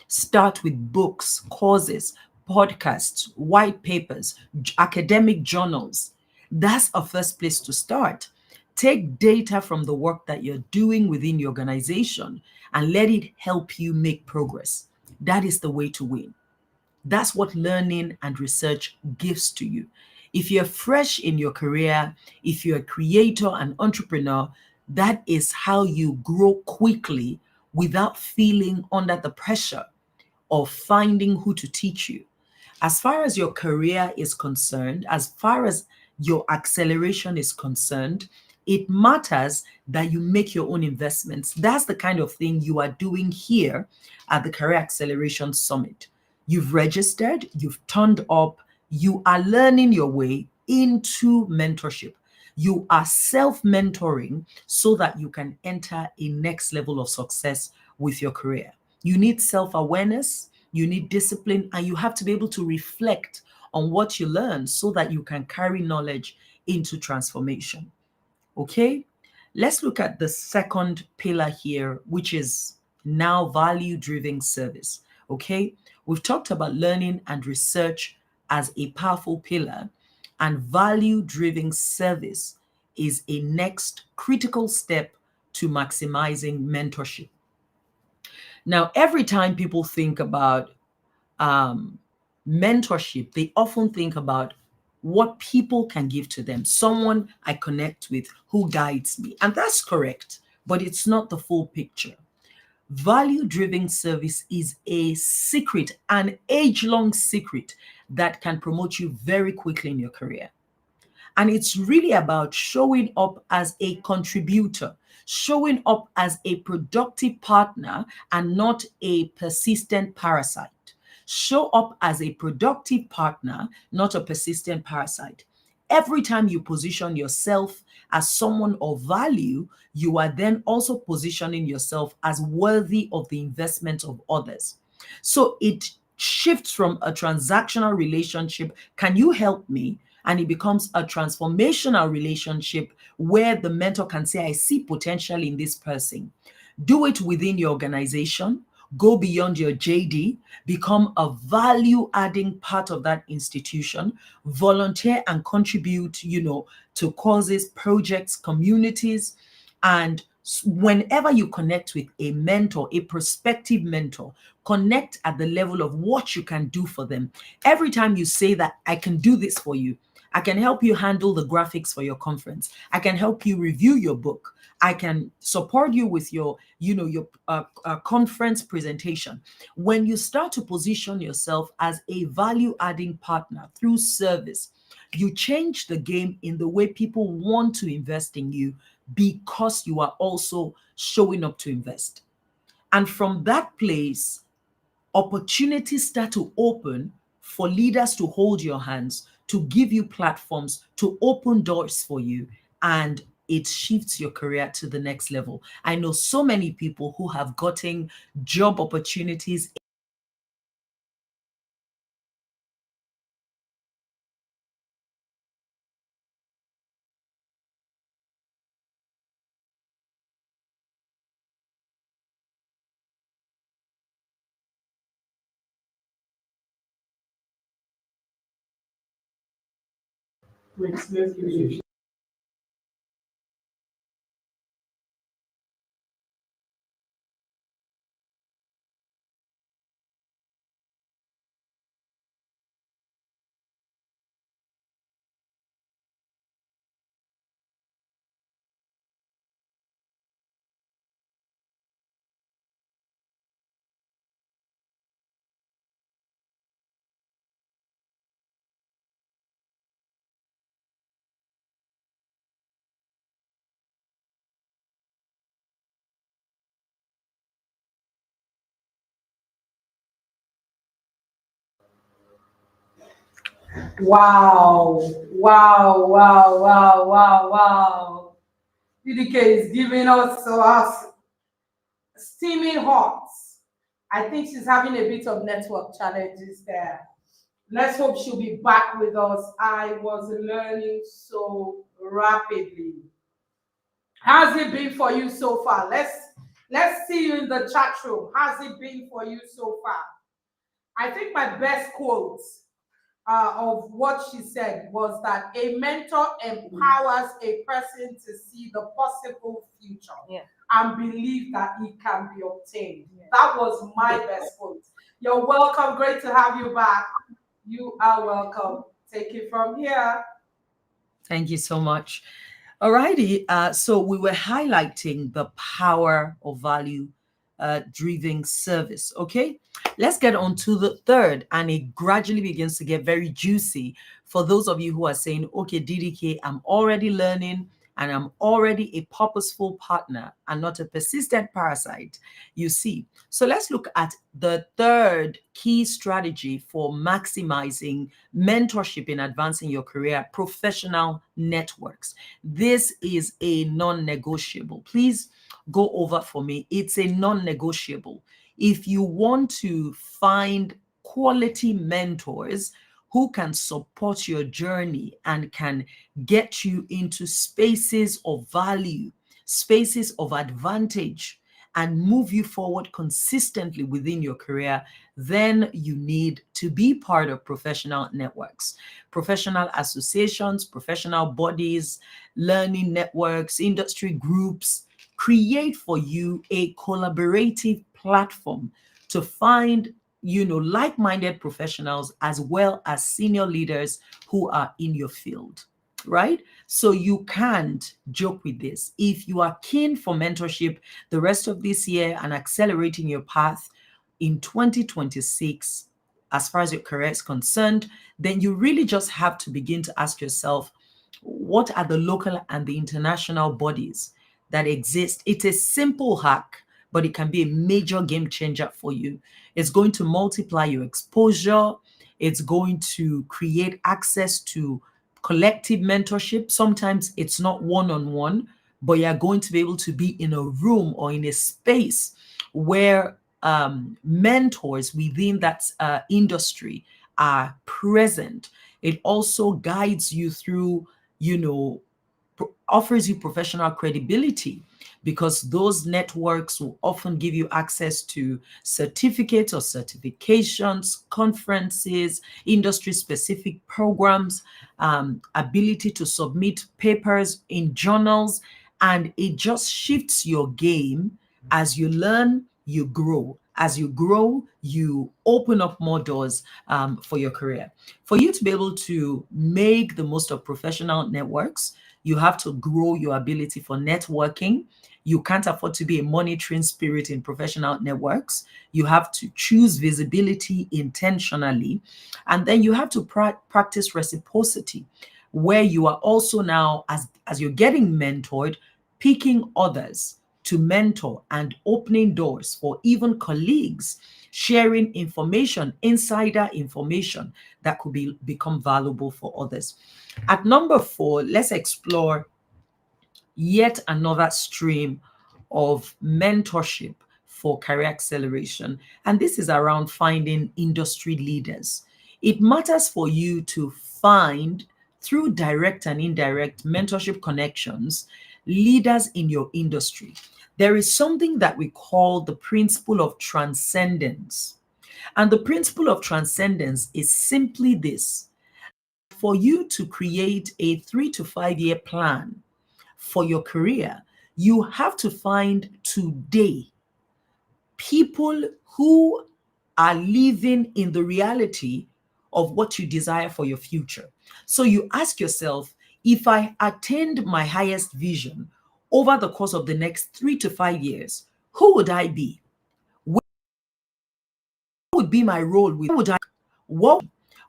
Start with books, courses, podcasts, white papers, academic journals. That's a first place to start. Take data from the work that you're doing within your organization and let it help you make progress. That is the way to win. That's what learning and research gives to you. If you're fresh in your career, if you're a creator and entrepreneur, that is how you grow quickly without feeling under the pressure of finding who to teach you. As far as your career is concerned, as far as your acceleration is concerned, it matters that you make your own investments. That's the kind of thing you are doing here at the Career Acceleration Summit. You've registered, you've turned up, you are learning your way into mentorship. You are self-mentoring so that you can enter a next level of success with your career. You need self-awareness, you need discipline, and you have to be able to reflect on what you learn so that you can carry knowledge into transformation. Okay, let's look at the second pillar here, which is now value-driven service. Okay, we've talked about learning and research as a powerful pillar, and value-driven service is a next critical step to maximizing mentorship. Now, every time people think about mentorship, they often think about what people can give to them, someone I connect with who guides me. And that's correct, but it's not the full picture. Value-driven service is a secret, an age-long secret that can promote you very quickly in your career. And it's really about showing up as a contributor, showing up as a productive partner and not a persistent parasite. Show up as a productive partner, not a persistent parasite. Every time you position yourself as someone of value, you are then also positioning yourself as worthy of the investment of others. So it shifts from a transactional relationship, can you help me? And it becomes a transformational relationship where the mentor can say, I see potential in this person. Do it within your organization, go beyond your JD, become a value adding part of that institution, volunteer and contribute, to causes, projects, communities. And whenever you connect with a mentor, a prospective mentor, connect at the level of what you can do for them. Every time you say that, I can do this for you, I can help you handle the graphics for your conference, I can help you review your book, I can support you with your conference presentation. When you start to position yourself as a value-adding partner through service, you change the game in the way people want to invest in you because you are also showing up to invest. And from that place, opportunities start to open for leaders to hold your hands, to give you platforms, to open doors for you, and it shifts your career to the next level. I know so many people who have gotten job opportunities. Wow, wow, wow, wow, wow, wow. UDK is giving us steaming hot. I think she's having a bit of network challenges there. Let's hope she'll be back with us. I was learning so rapidly. How's it been for you so far? Let's see you in the chat room. How's it been for you so far? I think my best quote of what she said was that a mentor empowers a person to see the possible future and believe that it can be obtained. That was my best quote. You're welcome. Great to have you back. You are welcome. Take it from here. Thank you so much. Alrighty, so we were highlighting the power of value driven service. Okay, let's get on to the third, and it gradually begins to get very juicy for those of you who are saying, okay, DDK, I'm already learning and I'm already a purposeful partner and not a persistent parasite, you see. So let's look at the third key strategy for maximizing mentorship in advancing your career: professional networks. This is a non-negotiable. Please go over for me. It's a non-negotiable. If you want to find quality mentors who can support your journey and can get you into spaces of value, spaces of advantage, and move you forward consistently within your career, then you need to be part of professional networks, professional associations, professional bodies, learning networks, industry groups. Create for you a collaborative platform to find like-minded professionals as well as senior leaders who are in your field, right? So you can't joke with this. If you are keen for mentorship the rest of this year and accelerating your path in 2026, as far as your career is concerned, then you really just have to begin to ask yourself, what are the local and the international bodies that exist? It's a simple hack, but it can be a major game changer for you. It's going to multiply your exposure. It's going to create access to collective mentorship. Sometimes it's not one-on-one, but you're going to be able to be in a room or in a space where mentors within that industry are present. It also guides you through, offers you professional credibility, because those networks will often give you access to certificates or certifications, conferences, industry-specific programs, ability to submit papers in journals, and it just shifts your game. As you learn, you grow. As you grow, you open up more doors for your career. For you to be able to make the most of professional networks, you have to grow your ability for networking. You can't afford to be a monitoring spirit in professional networks. You have to choose visibility intentionally. And then you have to practice reciprocity, where you are also now, as you're getting mentored, picking others to mentor and opening doors for even colleagues, sharing information, insider information that could become valuable for others. At number 4, let's explore yet another stream of mentorship for career acceleration. And this is around finding industry leaders. It matters for you to find, through direct and indirect mentorship connections, leaders in your industry. There is something that we call the principle of transcendence. And the principle of transcendence is simply this: for you to create a 3 to 5 year plan for your career, you have to find today people who are living in the reality of what you desire for your future. So you ask yourself, if I attained my highest vision over the course of the next 3 to 5 years, who would I be? What would be my role?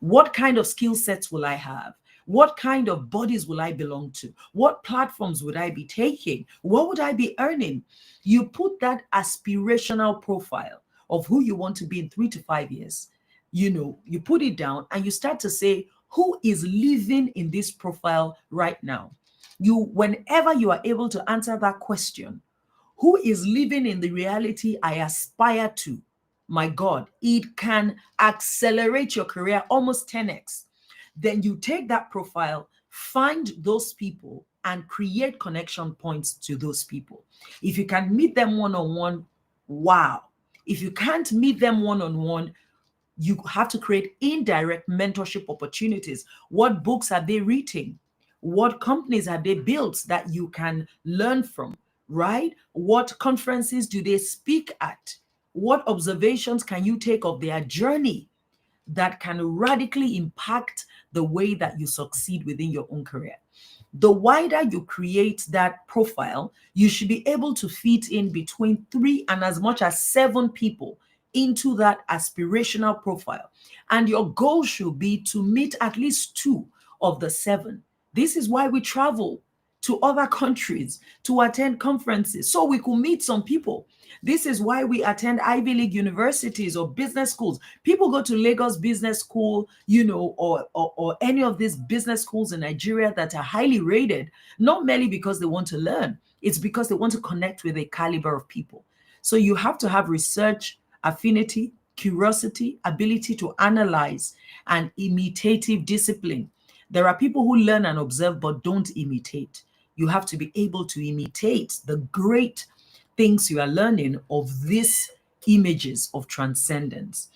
What kind of skill sets will I have? What kind of bodies will I belong to? What platforms would I be taking? What would I be earning? You put that aspirational profile of who you want to be in 3 to 5 years. You put it down and you start to say, who is living in this profile right now? Whenever you are able to answer that question, who is living in the reality I aspire to? My God, it can accelerate your career almost 10x. Then you take that profile, find those people and create connection points to those people. If you can meet them one-on-one, wow. If you can't meet them one-on-one, you have to create indirect mentorship opportunities. What books are they reading? What companies have they built that you can learn from, right? What conferences do they speak at? What observations can you take of their journey that can radically impact the way that you succeed within your own career? The wider you create that profile, you should be able to fit in between 3 and as much as 7 people into that aspirational profile. And your goal should be to meet at least 2 of the 7. This is why we travel to other countries to attend conferences, so we could meet some people. This is why we attend Ivy League universities or business schools. People go to Lagos Business School, or any of these business schools in Nigeria that are highly rated, not merely because they want to learn, it's because they want to connect with a caliber of people. So you have to have research affinity, curiosity, ability to analyze, and imitative discipline. There are people who learn and observe but don't imitate. You have to be able to imitate the great things you are learning of these images of transcendence.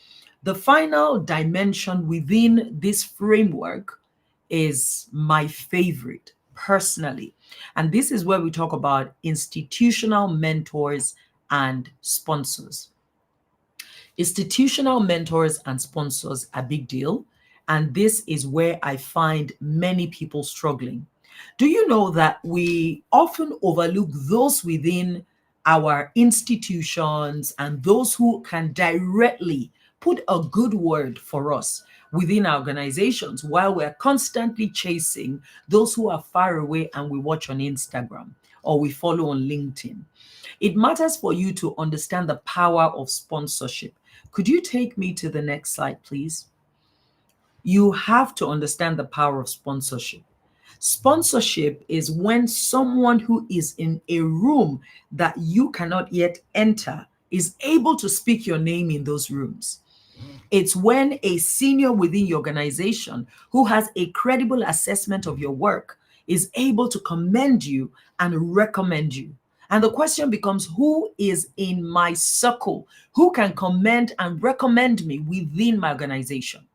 The final dimension within this framework is my favorite personally. And this is where we talk about institutional mentors and sponsors. Institutional mentors and sponsors are a big deal. And this is where I find many people struggling. Do you know that we often overlook those within our institutions and those who can directly put a good word for us within our organizations, while we're constantly chasing those who are far away and we watch on Instagram or we follow on LinkedIn? It matters for you to understand the power of sponsorship. Could you take me to the next slide, please? You have to understand the power of sponsorship. Sponsorship is when someone who is in a room that you cannot yet enter is able to speak your name in those rooms. It's when a senior within your organization who has a credible assessment of your work is able to commend you and recommend you. And the question becomes, who is in my circle? Who can commend and recommend me within my organization?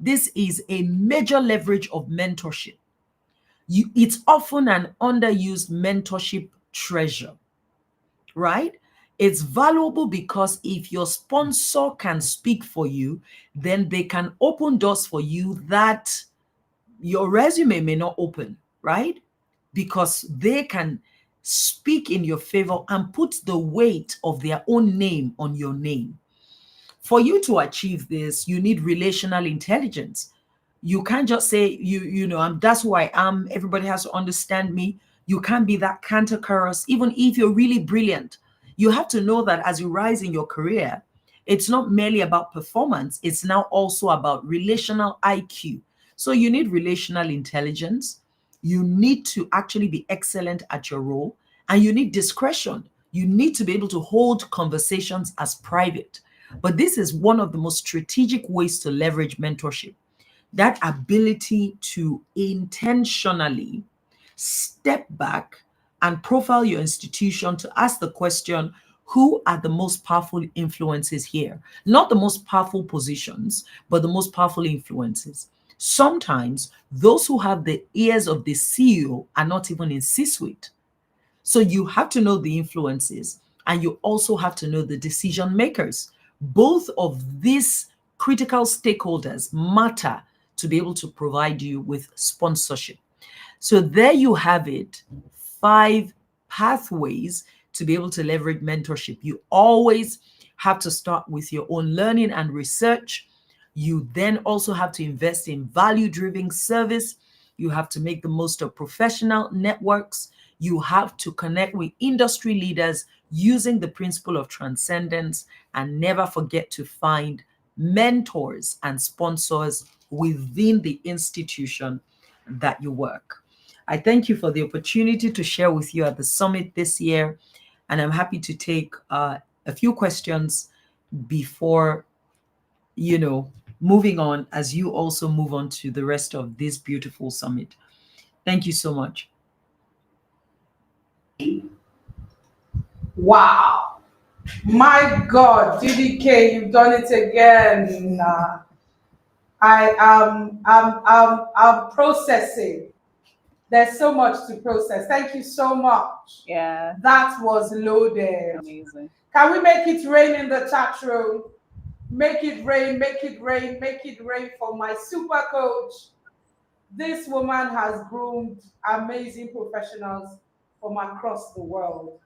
This is a major leverage of mentorship. It's often an underused mentorship treasure, right? It's valuable because if your sponsor can speak for you, then they can open doors for you that your resume may not open, right? Because they can speak in your favor and put the weight of their own name on your name. For you to achieve this, you need relational intelligence. You can't just say, that's who I am. Everybody has to understand me. You can't be that cantankerous, even if you're really brilliant. You have to know that as you rise in your career, it's not merely about performance. It's now also about relational IQ. So you need relational intelligence. You need to actually be excellent at your role, and you need discretion. You need to be able to hold conversations as private. But this is one of the most strategic ways to leverage mentorship. That ability to intentionally step back and profile your institution to ask the question, who are the most powerful influences here? Not the most powerful positions, but the most powerful influences. Sometimes those who have the ears of the CEO are not even in C-suite. So you have to know the influences, and you also have to know the decision makers. Both of these critical stakeholders matter to be able to provide you with sponsorship. So there you have it, 5 pathways to be able to leverage mentorship. You always have to start with your own learning and research. You then also have to invest in value-driven service. You have to make the most of professional networks. You have to connect with industry leaders using the principle of transcendence, and never forget to find mentors and sponsors within the institution that you work. I thank you for the opportunity to share with you at the summit this year, and I'm happy to take a few questions before, moving on, as you also move on to the rest of this beautiful summit. Thank you so much. Wow. My God, DDK, you've done it again. I'm processing. There's so much to process. Thank you so much. Yeah, That was loaded. amazing. Can we make it rain in the chat room? Make it rain, make it rain, make it rain for my super coach. This woman has groomed amazing professionals from across the world.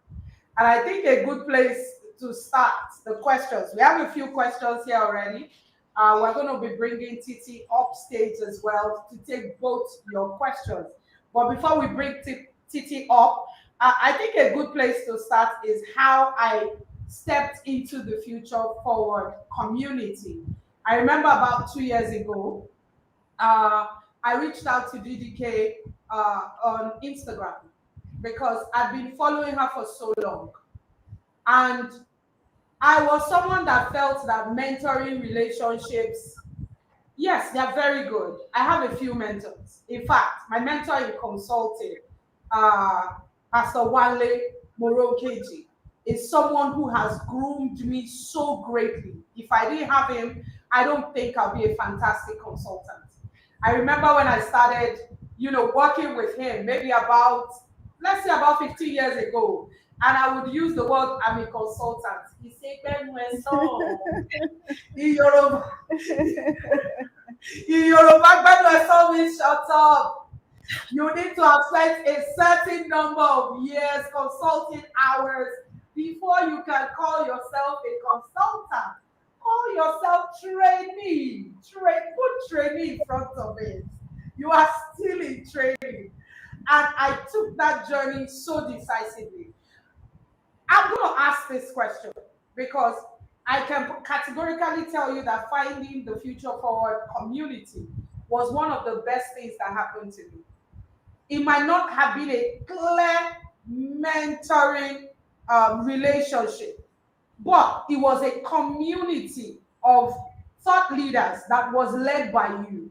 And I think a good place to start the questions. We have a few questions here already. We're going to be bringing Titi up stage as well to take both your questions. But before we bring Titi up, I think a good place to start is how I stepped into the Future Forward community. I remember about 2 years ago, I reached out to DDK on Instagram because I'd been following her for so long. And I was someone that felt that mentoring relationships, yes, they're very good. I have a few mentors. In fact, my mentor in consulting, Pastor Wale Morokeji, is someone who has groomed me so greatly. If I didn't have him, I don't think I'll be a fantastic consultant. I remember when I started, working with him, maybe let's say about 15 years ago, and I would use the word I'm a consultant. He said, in Yoruba, shut up. You need to have spent a certain number of years, consulting hours, before you can call yourself a consultant. Call yourself trainee. Put trainee in front of it. You are still in training. And I took that journey so decisively. I'm going to ask this question because I can categorically tell you that finding the Future Forward community was one of the best things that happened to me. It might not have been a clear mentoring relationship, but it was a community of thought leaders that was led by you.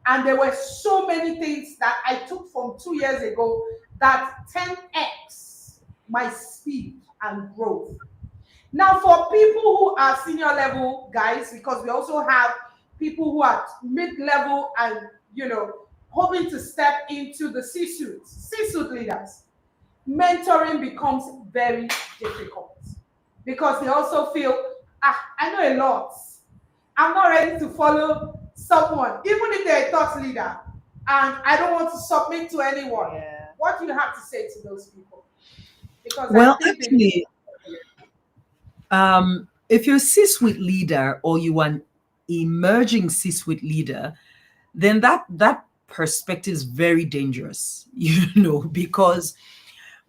And there were so many things that I took from 2 years ago that 10x my speed and growth. Now, for people who are senior level guys, because we also have people who are mid-level and, hoping to step into the C-suite leaders, mentoring becomes very difficult because they also feel, I know a lot. I'm not ready to follow someone, even if they're a thought leader, and I don't want to submit to anyone. Yeah. What do you have to say to those people? Because actually, if you're a C-suite leader or you are an emerging C-suite leader, then that perspective is very dangerous, because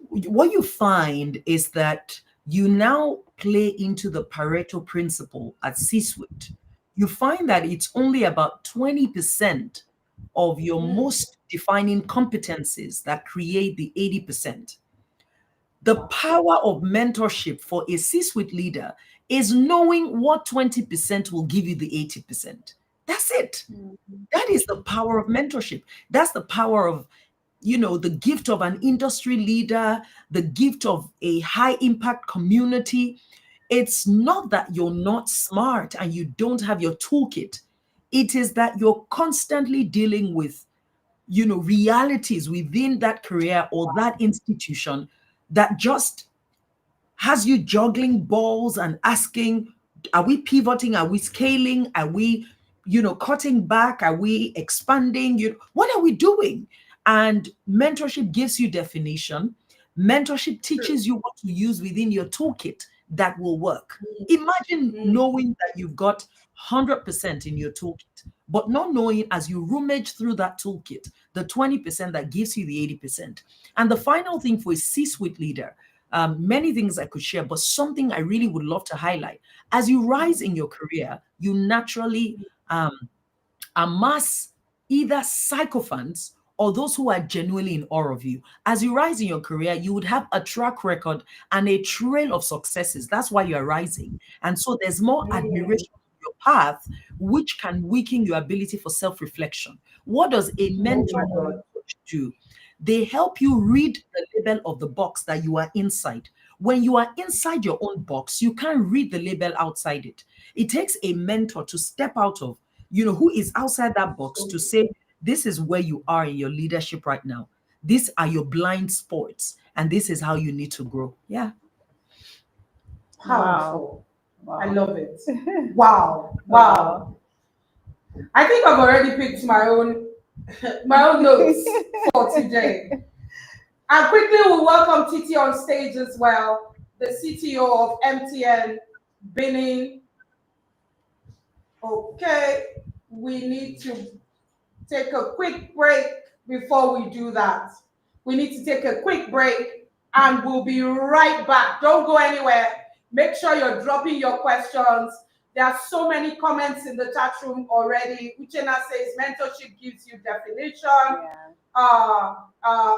what you find is that you now play into the Pareto principle at C-suite. You find that it's only about 20% of your most defining competencies that create the 80%. The power of mentorship for a C-suite leader is knowing what 20% will give you the 80%. That's it. That is the power of mentorship. That's the power of, the gift of an industry leader, the gift of a high impact community. It's not that you're not smart and you don't have your toolkit. It is that you're constantly dealing with, realities within that career or that institution that just has you juggling balls and asking, are we pivoting? Are we scaling? Are we, cutting back? Are we expanding? What are we doing? And mentorship gives you definition. Mentorship teaches you what to use within your toolkit that will work. Imagine knowing that you've got 100% in your toolkit, but not knowing as you rummage through that toolkit, the 20% that gives you the 80%. And the final thing for a C-suite leader, many things I could share, but something I really would love to highlight. As you rise in your career, you naturally amass either sycophants or those who are genuinely in awe of you. As you rise in your career, you would have a track record and a trail of successes. That's why you're rising. And so there's more admiration for your path, which can weaken your ability for self-reflection. What does a mentor or a coach do, they help you read the label of the box that you are inside. When you are inside your own box, you can't read the label outside it. It takes a mentor to step out of, who is outside that box to say, this is where you are in your leadership right now. These are your blind spots, and this is how you need to grow. Yeah. Powerful. Wow. I love it. Wow. Wow. I think I've already picked my own notes for today. And quickly we'll welcome Titi on stage as well, the CTO of MTN Benin. Okay, we need to take a quick break before we do that. We need to take a quick break and we'll be right back. Don't go anywhere. Make sure you're dropping your questions. There are so many comments in the chat room already. Uchenna says mentorship gives you definition. Yeah.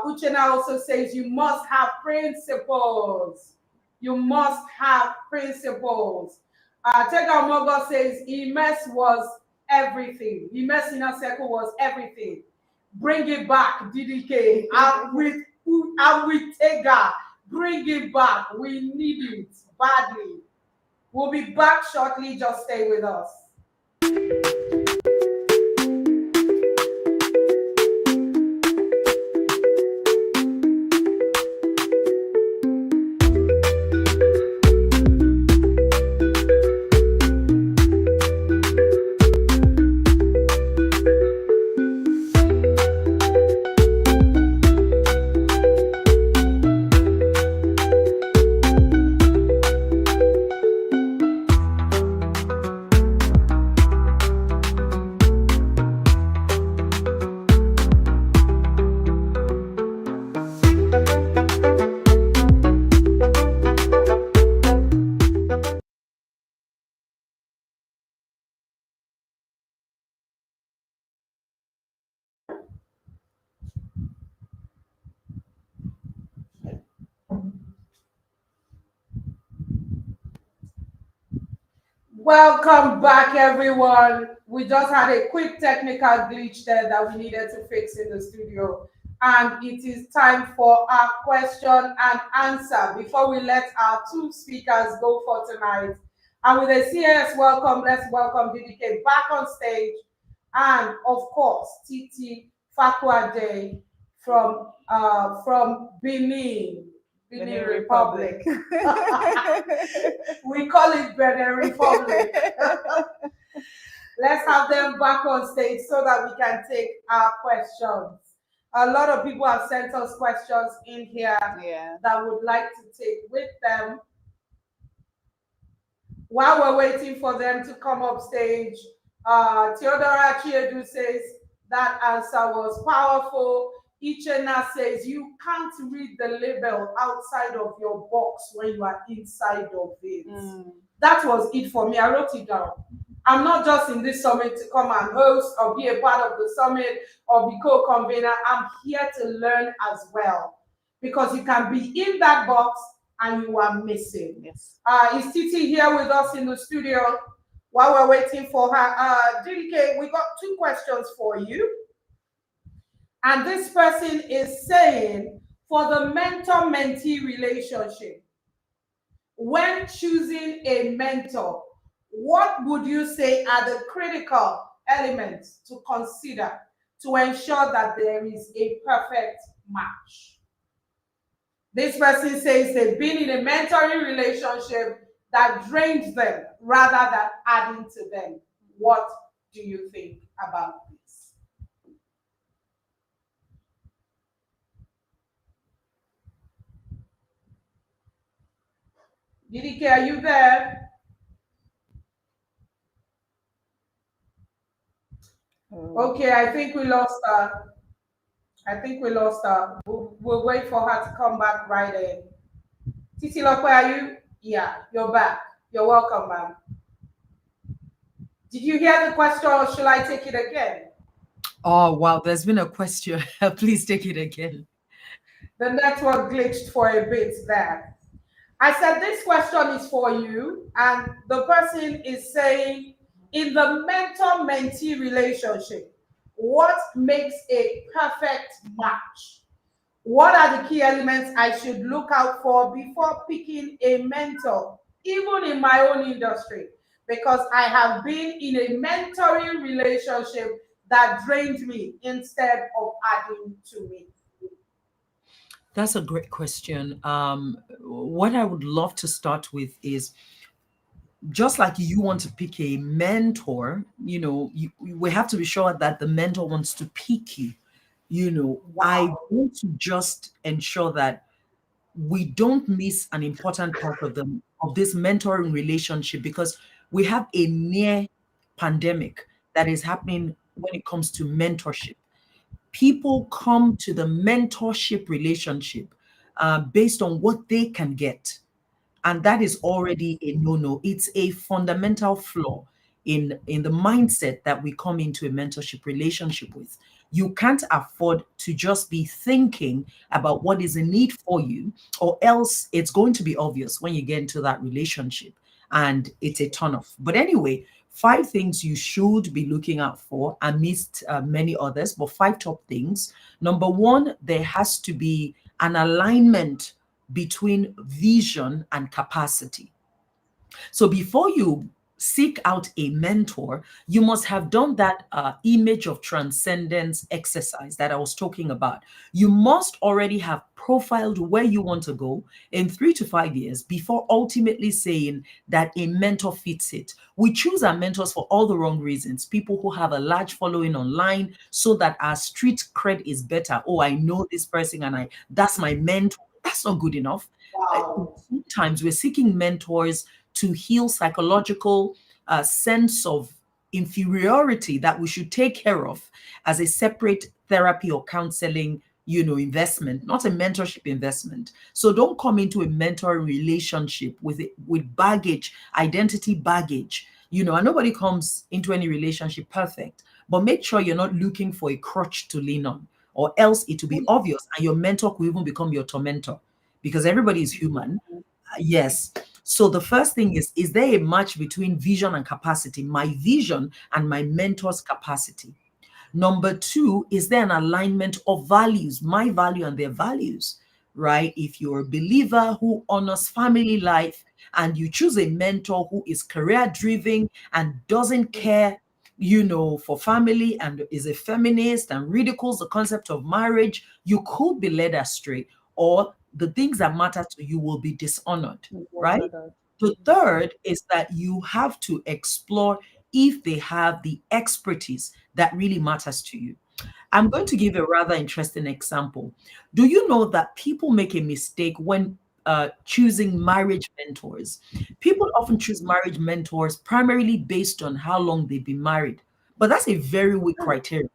Uchenna also says you must have principles. You must have principles. Tega Mogo says Imes was everything. Imes Inner Circle was everything. Bring it back, DDK. I'm with Tega. Bring it back. We need it badly. We'll be back shortly. Just stay with us. Welcome back, everyone. We just had a quick technical glitch there that we needed to fix in the studio. And it is time for our question and answer before we let our two speakers go for tonight. And with a serious welcome, let's welcome DDK back on stage. And of course, Titi Fakwade from Benin. Benin Republic. We call it Benin Republic. Let's have them back on stage so that we can take our questions. A lot of people have sent us questions in here that would like to take with them. While we're waiting for them to come up stage, Theodora Chiedu says that answer was powerful. Ichena says you can't read the label outside of your box when you are inside of it. That was it for me. I wrote it down. I'm not just in this summit to come and host or be a part of the summit or be co-convener. I'm here to learn as well, because you can be in that box and you are missing. Yes. Is Titi here with us in the studio? While we're waiting for her, DDK, we got two questions for you. And this person is saying, for the mentor-mentee relationship, when choosing a mentor, what would you say are the critical elements to consider to ensure that there is a perfect match? This person says they've been in a mentoring relationship that drains them rather than adding to them. What do you think about this? DDK, are you there? Okay, I think we lost her. We'll wait for her to come back right in. Titi Lokwe, are you? Yeah, you're back. You're welcome, ma'am. Did you hear the question, or should I take it again? Oh, wow, there's been a question. Please take it again. The network glitched for a bit there. I said this question is for you, and the person is saying, in the mentor-mentee relationship, What makes a perfect match? What are the key elements I should look out for before picking a mentor, even in my own industry? Because I have been in a mentoring relationship that drained me instead of adding to me. That's a great question. What I would love to start with is, just like you want to pick a mentor, we have to be sure that the mentor wants to pick you. I Wow. want to just ensure that we don't miss an important part of this mentoring relationship, because we have a near pandemic that is happening when it comes to mentorship. People come to the mentorship relationship based on what they can get, and that is already a no-no. It's a fundamental flaw in the mindset that we come into a mentorship relationship with. You can't afford to just be thinking about what is a need for you, or else it's going to be obvious when you get into that relationship and it's a turn off. But anyway, 5 things you should be looking out for. I missed many others, but 5 top things. Number one, there has to be an alignment between vision and capacity. So before you seek out a mentor, you must have done that image of transcendence exercise that I was talking about. You must already have profiled where you want to go in 3 to 5 years before ultimately saying that a mentor fits it. We choose our mentors for all the wrong reasons. People who have a large following online so that our street cred is better. Oh, I know this person and that's my mentor. That's not good enough. Wow. Sometimes we're seeking mentors to heal psychological sense of inferiority that we should take care of as a separate therapy or counseling investment, not a mentorship investment. So don't come into a mentoring relationship with baggage, identity baggage. And nobody comes into any relationship perfect, but make sure you're not looking for a crutch to lean on, or else it will be obvious and your mentor could even become your tormentor, because everybody is human. Yes. So the first thing is there a match between vision and capacity? My vision and my mentor's capacity. Number two, is there an alignment of values? My value and their values, right? If you're a believer who honors family life and you choose a mentor who is career driven and doesn't care, for family, and is a feminist and ridicules the concept of marriage, you could be led astray, or the things that matter to you will be dishonored, right? The third is that you have to explore if they have the expertise that really matters to you. I'm going to give a rather interesting example. Do you know that people make a mistake when choosing marriage mentors? People often choose marriage mentors primarily based on how long they've been married, but that's a very weak criteria.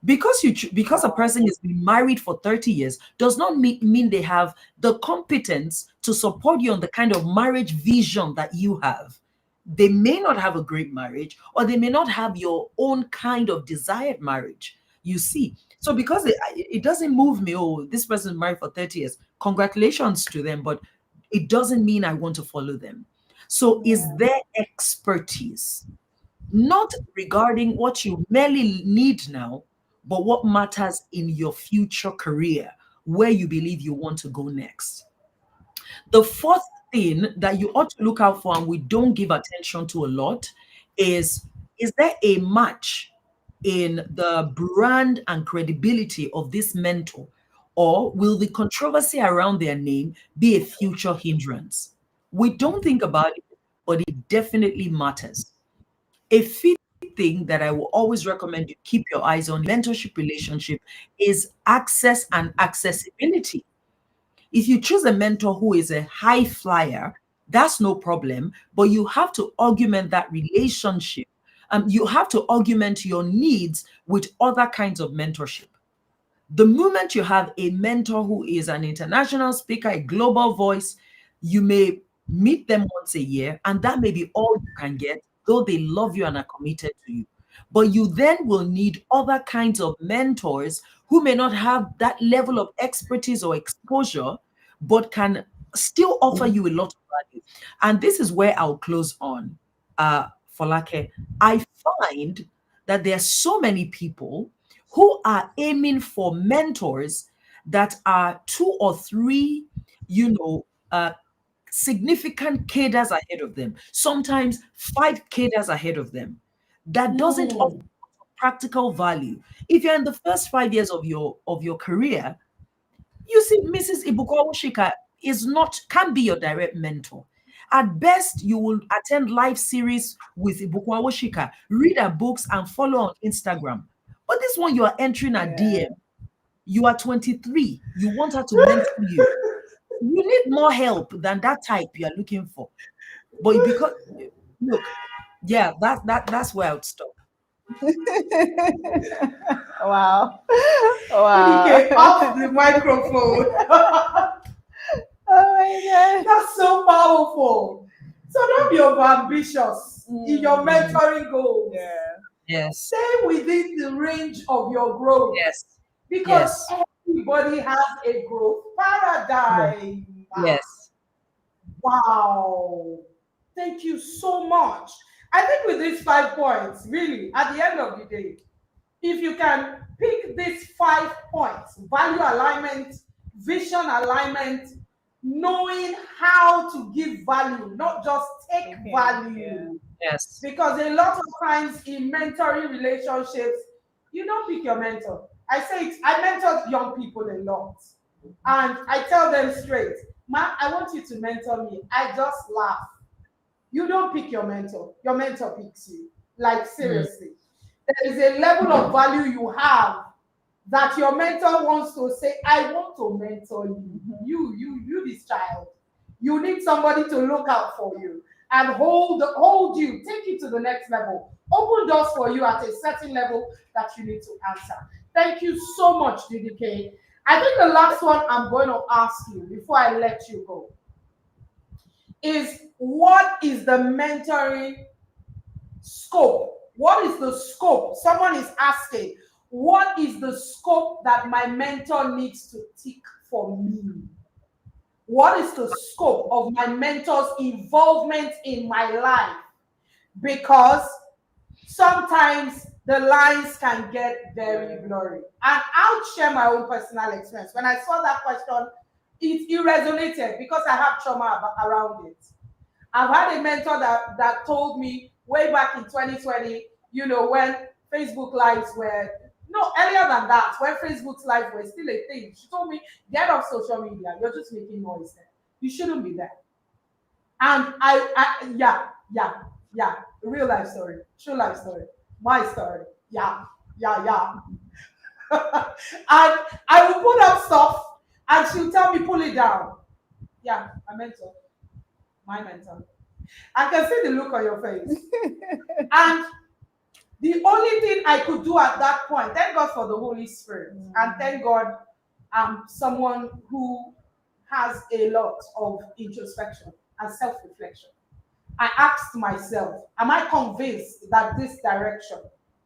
Because a person has been married for 30 years does not mean they have the competence to support you on the kind of marriage vision that you have. They may not have a great marriage, or they may not have your own kind of desired marriage. You see, so because it doesn't move me, oh, this person is married for 30 years, congratulations to them, but it doesn't mean I want to follow them. So is there expertise, not regarding what you merely need now, but what matters in your future career, where you believe you want to go next? The fourth thing that you ought to look out for, and we don't give attention to a lot, is there a match in the brand and credibility of this mentor, or will the controversy around their name be a future hindrance? We don't think about it, but it definitely matters. A fifth thing that I will always recommend you keep your eyes on mentorship relationship is access and accessibility. If you choose a mentor who is a high flyer, that's no problem, but you have to augment that relationship. You have to augment your needs with other kinds of mentorship. The moment you have a mentor who is an international speaker, a global voice, you may meet them once a year, and that may be all you can get, though they love you and are committed to you. But you then will need other kinds of mentors who may not have that level of expertise or exposure, but can still offer you a lot of value. And this is where I'll close on. Folake, I find that there are so many people who are aiming for mentors that are 2 or 3, significant cadres ahead of them, sometimes 5 cadres ahead of them. That doesn't offer practical value. If you're in the first 5 years of your career, you see, Mrs. Ibuko Awushika can't be your direct mentor. At best, you will attend live series with Ibuko Awushika, read her books, and follow on Instagram. But this one, you are entering a DM. You are 23. You want her to mentor you. You need more help than that type you are looking for. But because look, yeah, that's where I would stop. Wow. Wow. Okay, off the microphone. Oh my God. That's so powerful. So don't be overambitious in your mentoring goals. Yeah. Yes. Stay within the range of your growth. Yes. Because everybody has a growth paradigm. Yes. Wow. Thank you so much. I think with these 5 points, really, at the end of the day, if you can pick these 5 points, value alignment, vision alignment, knowing how to give value, not just take value. Yes. Because a lot of times in mentoring relationships, you don't pick your mentor. I say it, I mentor young people a lot. And I tell them straight, "Ma, I want you to mentor me." I just laugh. You don't pick your mentor picks you. Like, seriously. There is a level of value you have that your mentor wants to say, "I want to mentor you. You this child. You need somebody to look out for you and hold you, take you to the next level, open doors for you at a certain level that you need to answer." Thank you so much, DDK. I think the last one I'm going to ask you before I let you go is, what is the mentoring scope? What is the scope? Someone is asking, what is the scope that my mentor needs to tick for me? What is the scope of my mentor's involvement in my life? Because sometimes the lines can get very blurry. And I'll share my own personal experience. When I saw that question, it resonated because I have trauma around it. I've had a mentor that told me way back in 2020, when Facebook Lives were, no, earlier than that, when Facebook Lives were still a thing. She told me, "Get off social media. You're just making noise there. You shouldn't be there." And real life story, true life story, my story. Yeah. And I will put up stuff and she'll tell me, "Pull it down." Yeah, my mentor. I can see the look on your face. And the only thing I could do at that point, thank God for the Holy Spirit, and thank God I'm someone who has a lot of introspection and self-reflection. I asked myself, am I convinced that this direction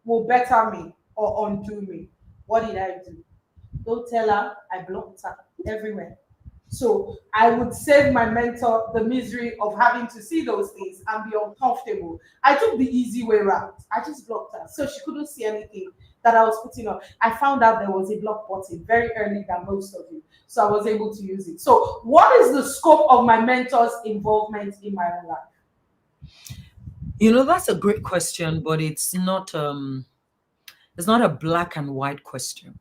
will better me or undo me? What did I do? Don't tell her, I blocked her everywhere. So I would save my mentor the misery of having to see those things and be uncomfortable. I took the easy way around. I just blocked her, so she couldn't see anything that I was putting on. I found out there was a block button very early than most of you, so I was able to use it. So what is the scope of my mentor's involvement in my own life? That's a great question, but it's not a black and white question.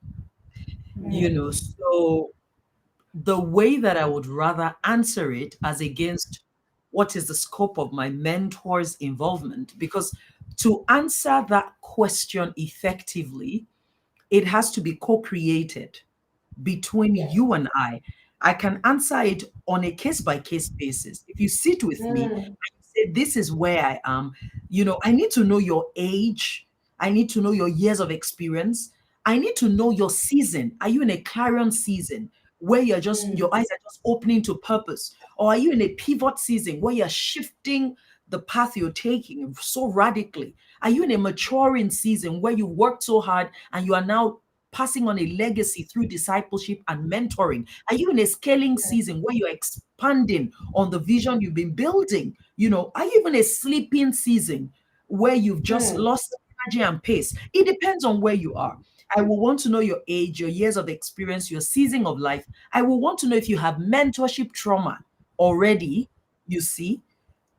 So the way that I would rather answer it as against what is the scope of my mentor's involvement, because to answer that question effectively, it has to be co-created between you and I. I can answer it on a case-by-case basis. If you sit with me and say, "This is where I am," I need to know your age. I need to know your years of experience. I need to know your season. Are you in a clarion season where your eyes are just opening to purpose? Or are you in a pivot season where you're shifting the path you're taking so radically? Are you in a maturing season where you worked so hard and you are now passing on a legacy through discipleship and mentoring? Are you in a scaling season where you're expanding on the vision you've been building? Are you even a sleeping season where you've just lost energy and pace? It depends on where you are. I will want to know your age, your years of experience, your season of life. I will want to know if you have mentorship trauma already, you see,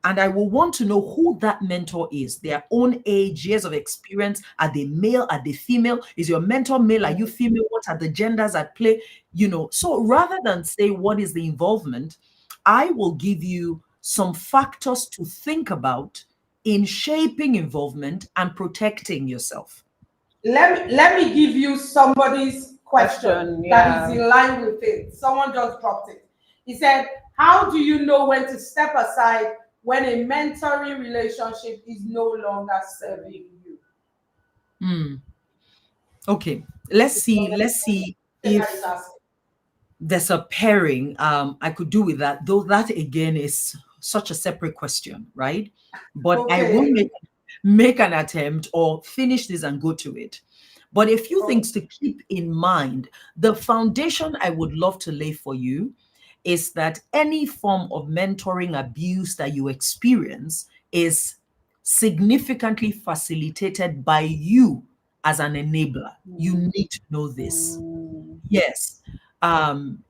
and I will want to know who that mentor is, their own age, years of experience. Are they male? Are they female? Is your mentor male? Are you female? What are the genders at play? You know, so rather than say what is the involvement, I will give you some factors to think about in shaping involvement and protecting yourself. Let me give you somebody's question Question, that is yeah. in line with it. Someone just dropped it. He said, how do you know when to step aside when a mentoring relationship is no longer serving you? Okay, let's see if there's a pairing I could do with that, though that again is such a separate question, right? But I will make an attempt or finish this and go to it. But a few things to keep in mind. The foundation I would love to lay for you is that any form of mentoring abuse that you experience is significantly facilitated by you as an enabler. You need to know this. Yes.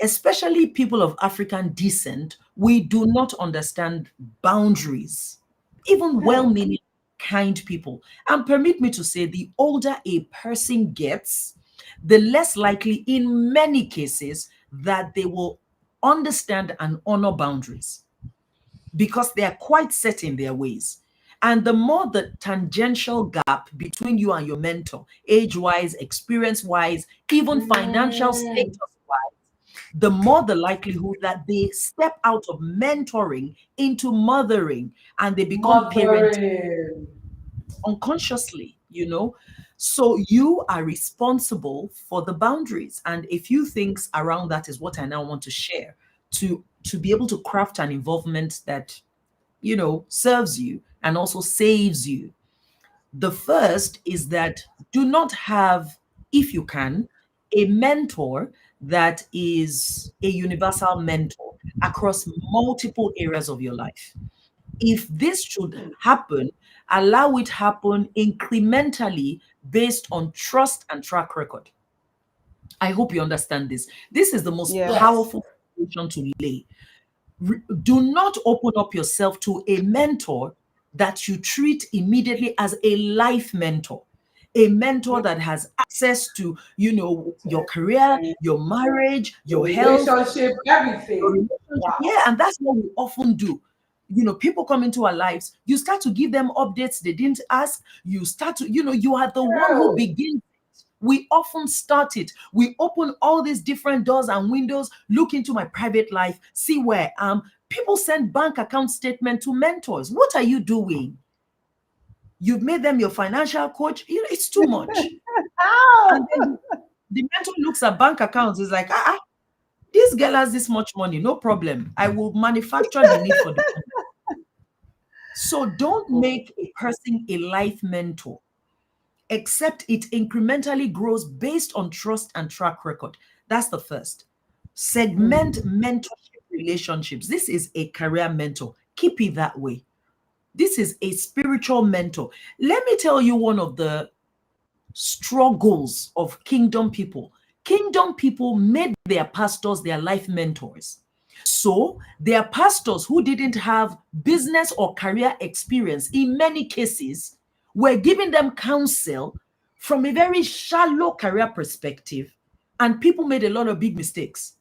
Especially people of African descent, we do not understand boundaries, even well-meaning, kind people. And permit me to say, the older a person gets, the less likely in many cases that they will understand and honor boundaries, because they are quite set in their ways. And the more the tangential gap between you and your mentor, age-wise, experience-wise, even financial status-wise, the more the likelihood that they step out of mentoring into mothering and they become parents unconsciously, you know. So you are responsible for the boundaries. And a few things around that is what I now want to share to be able to craft an involvement that, you know, serves you and also saves you. The first is that do not have, if you can, a mentor that is a universal mentor across multiple areas of your life. If this should happen, allow it happen incrementally based on trust and track record. I hope you understand this. This is the most powerful foundation to lay. Do not open up yourself to a mentor that you treat immediately as a life mentor, a mentor that has access to, you know, your career, your marriage, your health, relationship, everything. Yeah, and that's what we often do. You know, people come into our lives, you start to give them updates they didn't ask. You start to, you know, you are the one who begins. We often start it. We open all these different doors and windows, look into my private life, see where I am. People send bank account statement to mentors. What are you doing? You've made them your financial coach. You know, it's too much. And then the mentor looks at bank accounts, is like, this girl has this much money, no problem. I will manufacture the need for the money. So don't make a person a life mentor, except it incrementally grows based on trust and track record. That's the first. Segment mentorship relationships. This is a career mentor. Keep it that way. This is a spiritual mentor. Let me tell you one of the struggles of kingdom people. Kingdom people made their pastors their life mentors. So their pastors who didn't have business or career experience, in many cases, were giving them counsel from a very shallow career perspective, and people made a lot of big mistakes.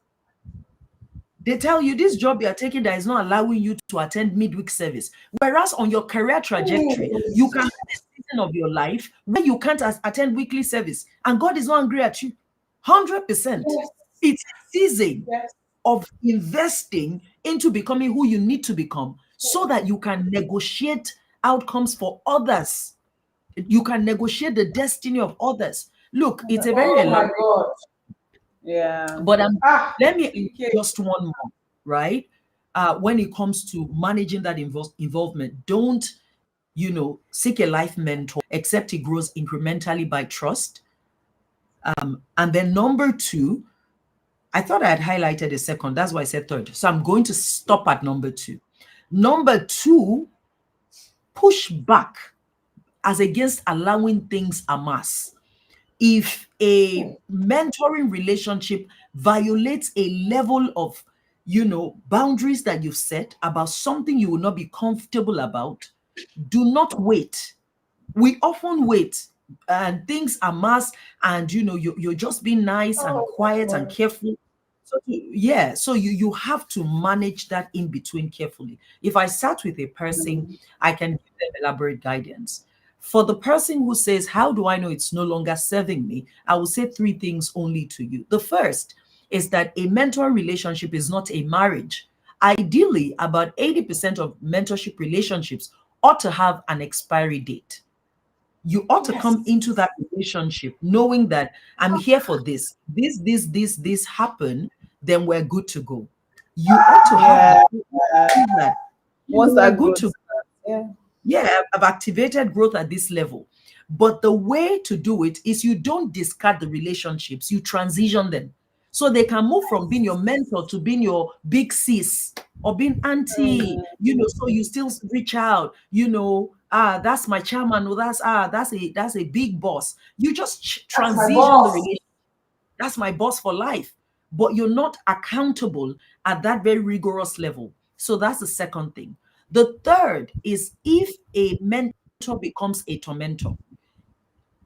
They tell you this job you are taking that is not allowing you to attend midweek service. Whereas on your career trajectory, you can have a season of your life where you can't attend weekly service, and God is not angry at you. 100%. Yes. It's a season of investing into becoming who you need to become so that you can negotiate outcomes for others. You can negotiate the destiny of others. Look, it's a very elaborate. Yeah. But let me just one more, right? When it comes to managing that involvement, don't, you know, seek a life mentor, except it grows incrementally by trust. And then number two, I thought I had highlighted a second. That's why I said third. So I'm going to stop at number two. Number two, push back as against allowing things amass. if a mentoring relationship violates a level of, boundaries that you've set about something you will not be comfortable about, do not wait. We often wait and things amass, and you're just being nice and quiet and careful. So you have to manage that in between carefully. If I sat with a person, I can give them elaborate guidance. For the person who says, how do I know it's no longer serving me? I will say three things only to you. The first is that a mentor relationship is not a marriage. Ideally, about 80% of mentorship relationships ought to have an expiry date. You ought to come into that relationship knowing that I'm here for this. This happen, then we're good to go. You ought to have that. Once We're that good growth to I've activated growth at this level. But the way to do it is you don't discard the relationships, you transition them. So they can move from being your mentor to being your big sis or being auntie, so you still reach out, that's my chairman, or that's a big boss. You just transition the relationship. That's my boss for life. But you're not accountable at that very rigorous level. So that's the second thing. The third is if a mentor becomes a tormentor.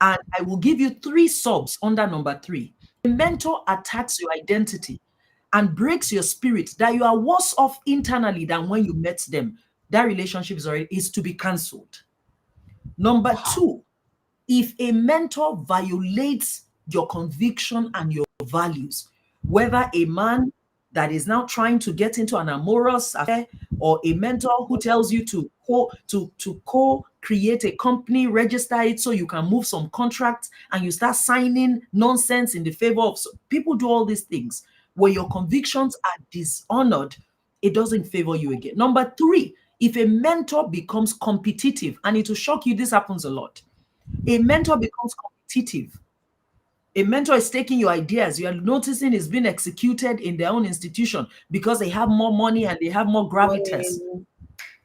And I will give you 3 subs under number 3. A mentor attacks your identity and breaks your spirit that you are worse off internally than when you met them. That relationship is to be cancelled. Number 2, if a mentor violates your conviction and your values, whether a man that is now trying to get into an amorous affair, or a mentor who tells you to co-create a company, register it so you can move some contracts, and you start signing nonsense in the favor of people. Do all these things where your convictions are dishonored, it doesn't favor you again. Number 3, if a mentor becomes competitive, and it will shock you, this happens a lot. A mentor becomes competitive. A mentor is taking your ideas. You are noticing it's being executed in their own institution because they have more money and they have more gravitas.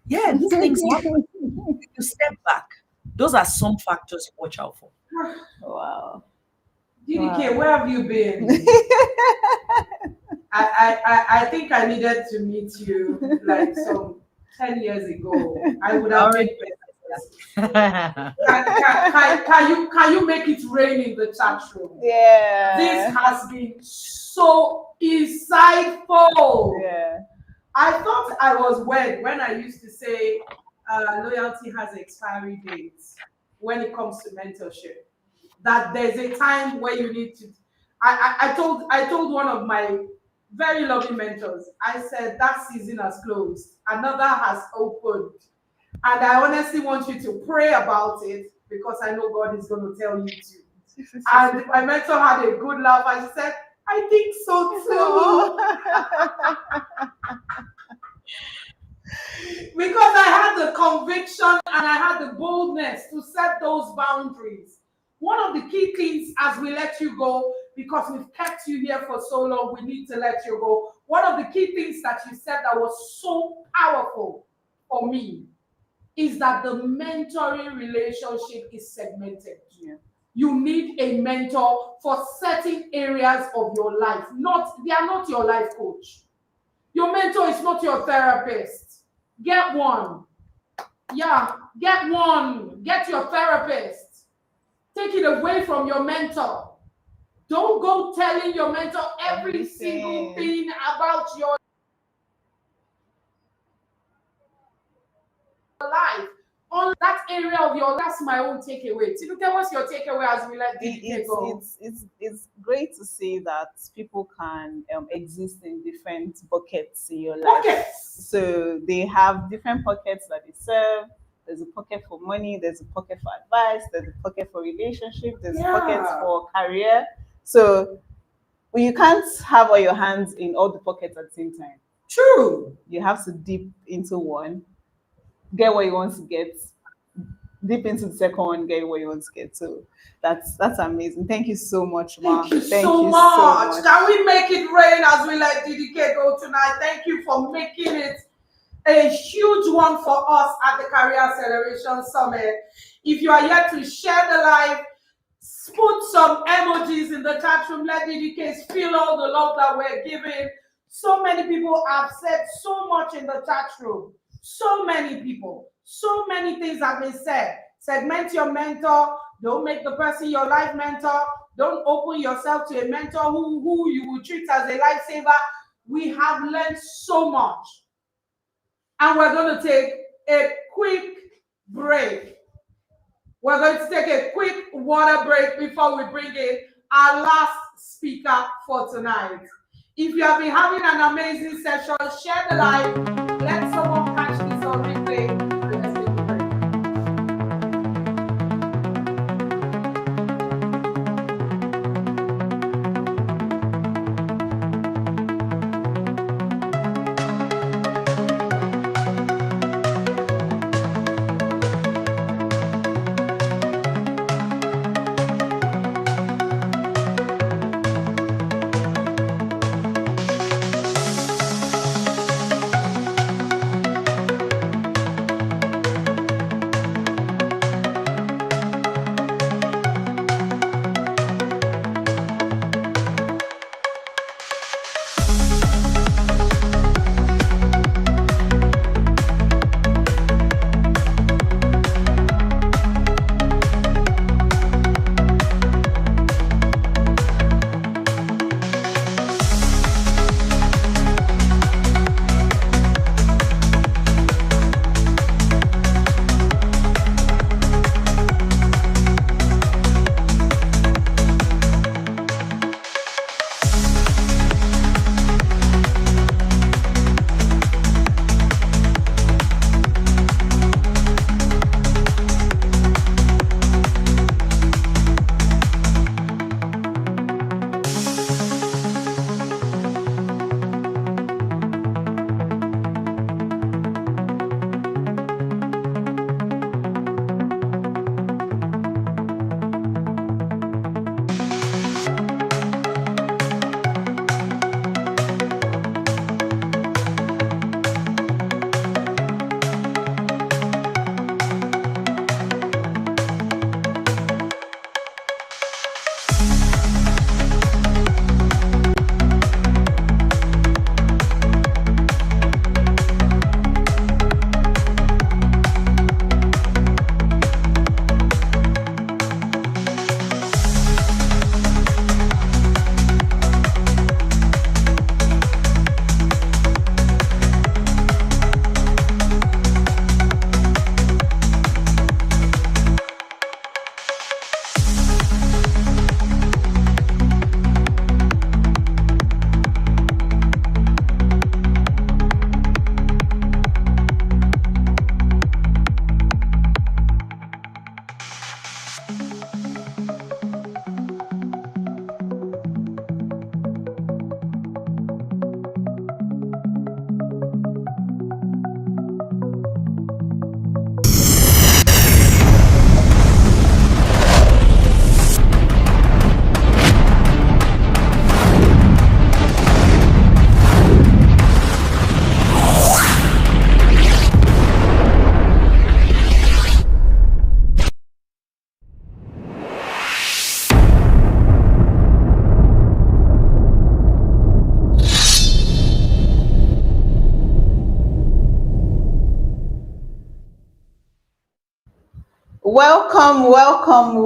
Yeah, these things happen. You step back. Those are some factors to watch out for. Wow. DDK, where have you been? I think I needed to meet you like some 10 years ago. I would have made better. Can you make it rain in the chat room? Yeah. This has been so insightful. Yeah. I thought I was weird when I used to say loyalty has expiry dates when it comes to mentorship. That there's a time where you need to. I told one of my very loving mentors, I said that season has closed, another has opened. And I honestly want you to pray about it because I know God is going to tell you to. And my mentor had a good laugh and she said, I think so too. Because I had the conviction and I had the boldness to set those boundaries. One of the key things as we let you go, because we've kept you here for so long, we need to let you go. One of the key things that you said that was so powerful for me is that the mentoring relationship is segmented. Yeah. You need a mentor for certain areas of your life. They are not your life coach. Your mentor is not your therapist. Get one. Yeah, get one. Get your therapist. Take it away from your mentor. Don't go telling your mentor every single thing about your life. On that area of your, that's my own takeaway. Tinuke, what's your takeaway as we let DDK go? It's great to see that people can exist in different buckets in your life. Buckets. So they have different pockets that they serve. There's a pocket for money, there's a pocket for advice, there's a pocket for relationship, there's a pocket for career. So you can't have all your hands in all the pockets at the same time. True. You have to dip into one, get what you want to get, dip into the second one, get what you want to get. So that's amazing. Thank you so much, Ma. Thank you so much. Can we make it rain as we let DDK go tonight? Thank you for making it a huge one for us at the Career Acceleration Summit. If you are yet to share the live, put some some emojis in the chat room. Let DDKs feel all the love that we're giving. So many people have said so much in the chat room. So many people. So many things have been said. Segment your mentor. Don't make the person your life mentor. Don't open yourself to a mentor who you will treat as a lifesaver. We have learned so much. And we're going to take a quick break. We're going to take a quick water break before we bring in our last speaker for tonight. If you have been having an amazing session, share the live. Let someone catch this on replay. Let's take a break.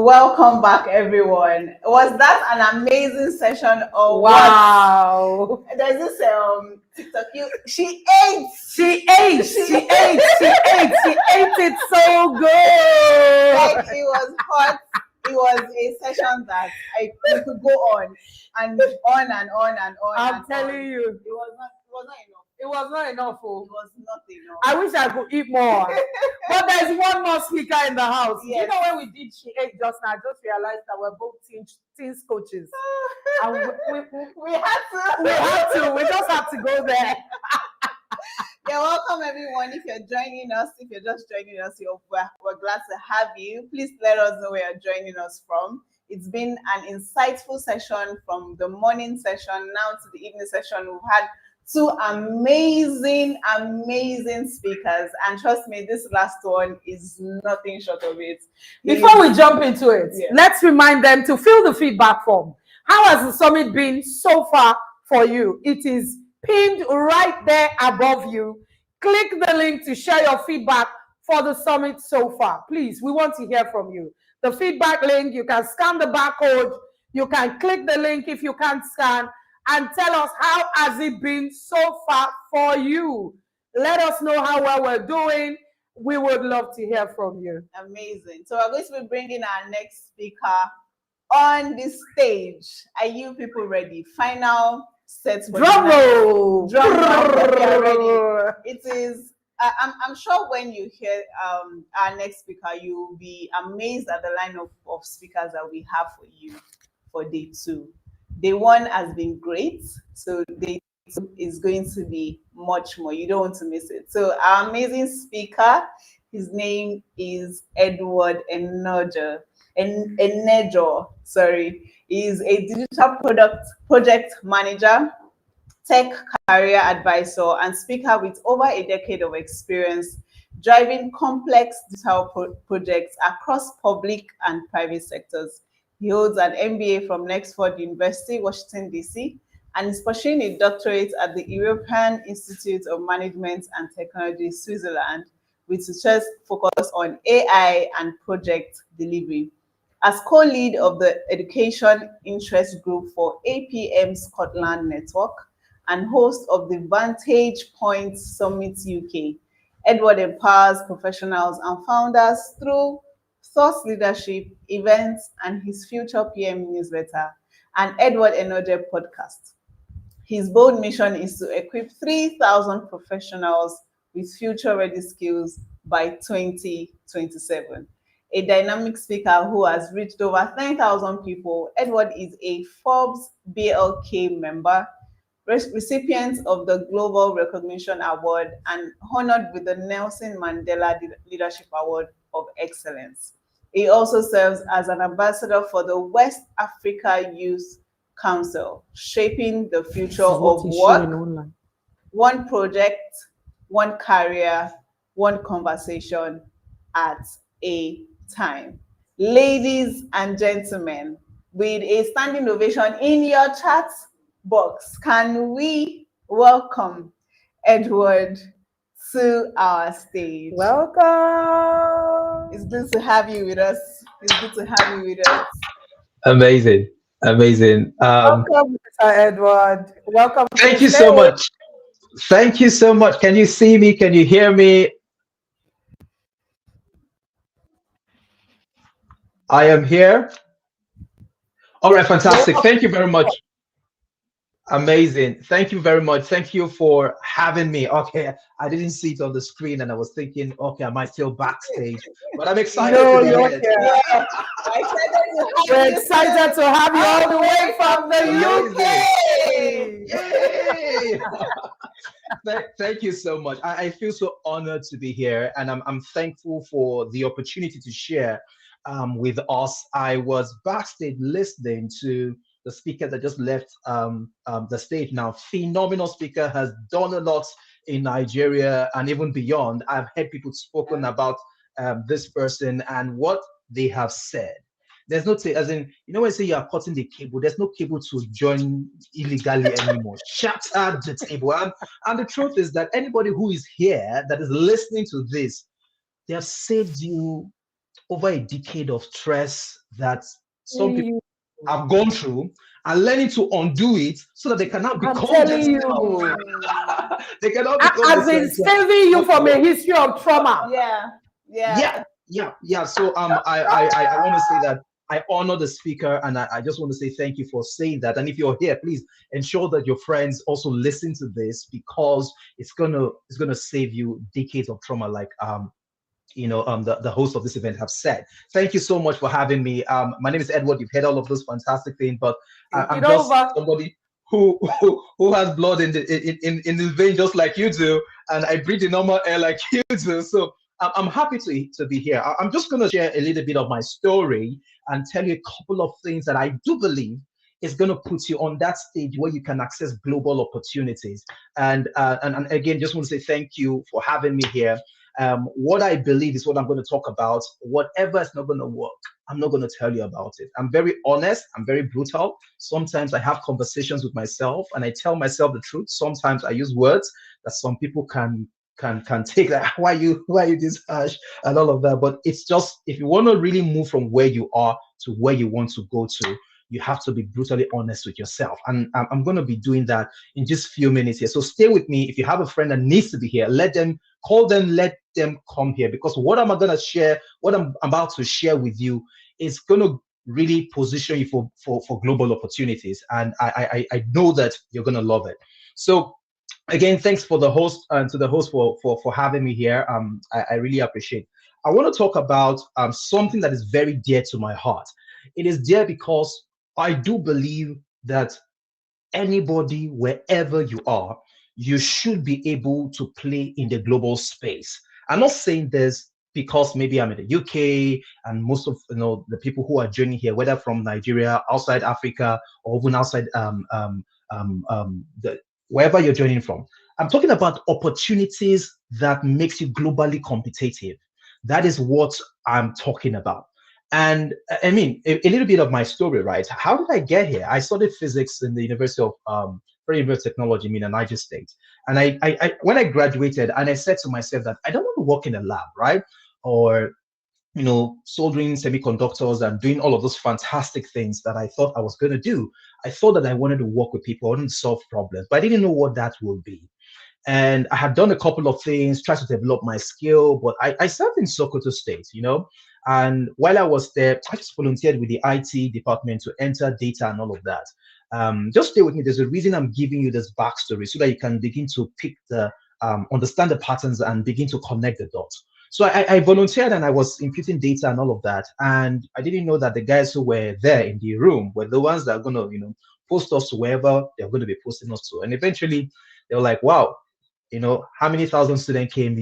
Welcome back, everyone. Was that an amazing session or Wow. what? There's this TikTok. She ate it so good. Like, it was hot. It was a session that we could go on and on and on and on. I'm telling you, it was not enough. it was not enough. It was not enough. I wish I could eat more. But there's one more speaker in the house. Yes. You know, when we did She Ate just now, I just realized that we're both teens coaches. And we had to. We just had to go there. Yeah, welcome everyone. If you're joining us, if you're just joining us, we're glad to have you. Please let us know where you're joining us from. It's been an insightful session from the morning session now to the evening session. We've had Two amazing, amazing speakers. And trust me, this last one is nothing short of it. Before we jump into it, Yeah. let's remind them to fill the feedback form. How has the summit been so far for you? It is pinned right there above you. Click the link to share your feedback for the summit so far. Please, we want to hear from you. The feedback link, you can scan the barcode, you can click the link if you can't scan, and tell us how has it been so far for you. Let us know how well we're doing. We would love to hear from you. Amazing. So we're going to be bringing our next speaker on the stage. Are you people ready? Final sets for Drum the night. roll. Drum roll. We are ready. It is. I'm sure when you hear our next speaker, you will be amazed at the lineup of speakers that we have for you for day 2. Day 1 has been great, so day 2 is going to be much more. You don't want to miss it. So our amazing speaker, his name is Edward Enejo. Sorry, he's a digital project manager, tech career advisor, and speaker with over a decade of experience driving complex digital projects across public and private sectors. He holds an MBA from Oxford University, Washington, D.C., and is pursuing a doctorate at the European Institute of Management and Technology, Switzerland, with research focus on AI and project delivery. As co-lead of the Education Interest Group for APM Scotland Network and host of the Vantage Point Summit UK, Edward empowers professionals and founders through thought leadership, events, and his Future PM newsletter and Edward Enejo podcast. His bold mission is to equip 3,000 professionals with future-ready skills by 2027. A dynamic speaker who has reached over 10,000 people, Edward is a Forbes BLK member, recipient of the Global Recognition Award, and honored with the Nelson Mandela Leadership Award of Excellence. He also serves as an ambassador for the West Africa Youth Council, shaping the future of work, one project, one career, one conversation at a time. Ladies and gentlemen, with a standing ovation in your chat box, can we welcome Edward to our stage? Welcome. It's good to have you with us. It's good to have you with us. Amazing. Welcome, Mr. Edward. Welcome. Thank you so much. Thank you so much. Can you see me? Can you hear me? I am here. All right, fantastic. Thank you very much. Amazing. Thank you very much. Thank you for having me. Okay, I didn't see it on the screen and I was thinking, okay, I might feel backstage, but I'm excited No, to be you're here. here. We're excited to have you all the way from the UK. Yay! Thank you so much. I feel so honored to be here, and I'm thankful for the opportunity to share with us. I was backstage listening to the speaker that just left the stage now. Phenomenal speaker, has done a lot in Nigeria and even beyond. I've heard people spoken about this person and what they have said. There's no, as in, you know, when I say you are cutting the cable, there's no cable to join illegally anymore. Shatter the table. And the truth is that anybody who is here that is listening to this, they have saved you over a decade of stress that some people have gone through, and learning to undo it so that they cannot become themselves. They cannot become As in saving you from a history of trauma. Yeah. So I want to say that I honor the speaker, and I just want to say thank you for saying that. And if you're here, please ensure that your friends also listen to this, because it's gonna save you decades of trauma, like the host of this event have said. Thank you so much for having me. My name is Edward. You've heard all of those fantastic things, but I'm just somebody who has blood in the vein just like you do, and I breathe the normal air like you do. So I'm happy to be here. I'm just going to share a little bit of my story and tell you a couple of things that I do believe is going to put you on that stage where you can access global opportunities. And again, just want to say thank you for having me here. What I believe is what I'm going to talk about. Whatever is not going to work, I'm not going to tell you about it. I'm very honest. I'm very brutal. Sometimes I have conversations with myself and I tell myself the truth. Sometimes I use words that some people can take, like, why you this harsh and all of that. But it's just, if you want to really move from where you are to where you want to go to, you have to be brutally honest with yourself. And I'm going to be doing that in just a few minutes here. So stay with me. If you have a friend that needs to be here, let them come here, because what I'm going to share, what I'm about to share with you is going to really position you for global opportunities. And I know that you're going to love it. So again, thanks for the host and to the host for having me here. I really appreciate. I want to talk about something that is very dear to my heart. It is dear because I do believe that anybody, wherever you are, you should be able to play in the global space. I'm not saying this because maybe I'm in the UK and most of the people who are joining here, whether from Nigeria, outside Africa, or even outside wherever you're joining from. I'm talking about opportunities that makes you globally competitive. That is what I'm talking about. And I mean, a little bit of my story, right? How did I get here? I studied physics in the University of Federal University of Technology, in Niger State. And I when I graduated, and I said to myself that I don't want to work in a lab, right? Or soldering semiconductors and doing all of those fantastic things that I thought I was going to do. I thought that I wanted to work with people, I wanted to solve problems, but I didn't know what that would be. And I had done a couple of things, tried to develop my skill, but I served in Sokoto State, and while I was there, I just volunteered with the IT department to enter data and all of that. Just stay with me. There's a reason I'm giving you this backstory so that you can begin to understand the patterns and begin to connect the dots. So I volunteered and I was imputing data and all of that. And I didn't know that the guys who were there in the room were the ones that are going to, post us to wherever they're going to be posting us to. And eventually they were like, wow, how many thousand students came?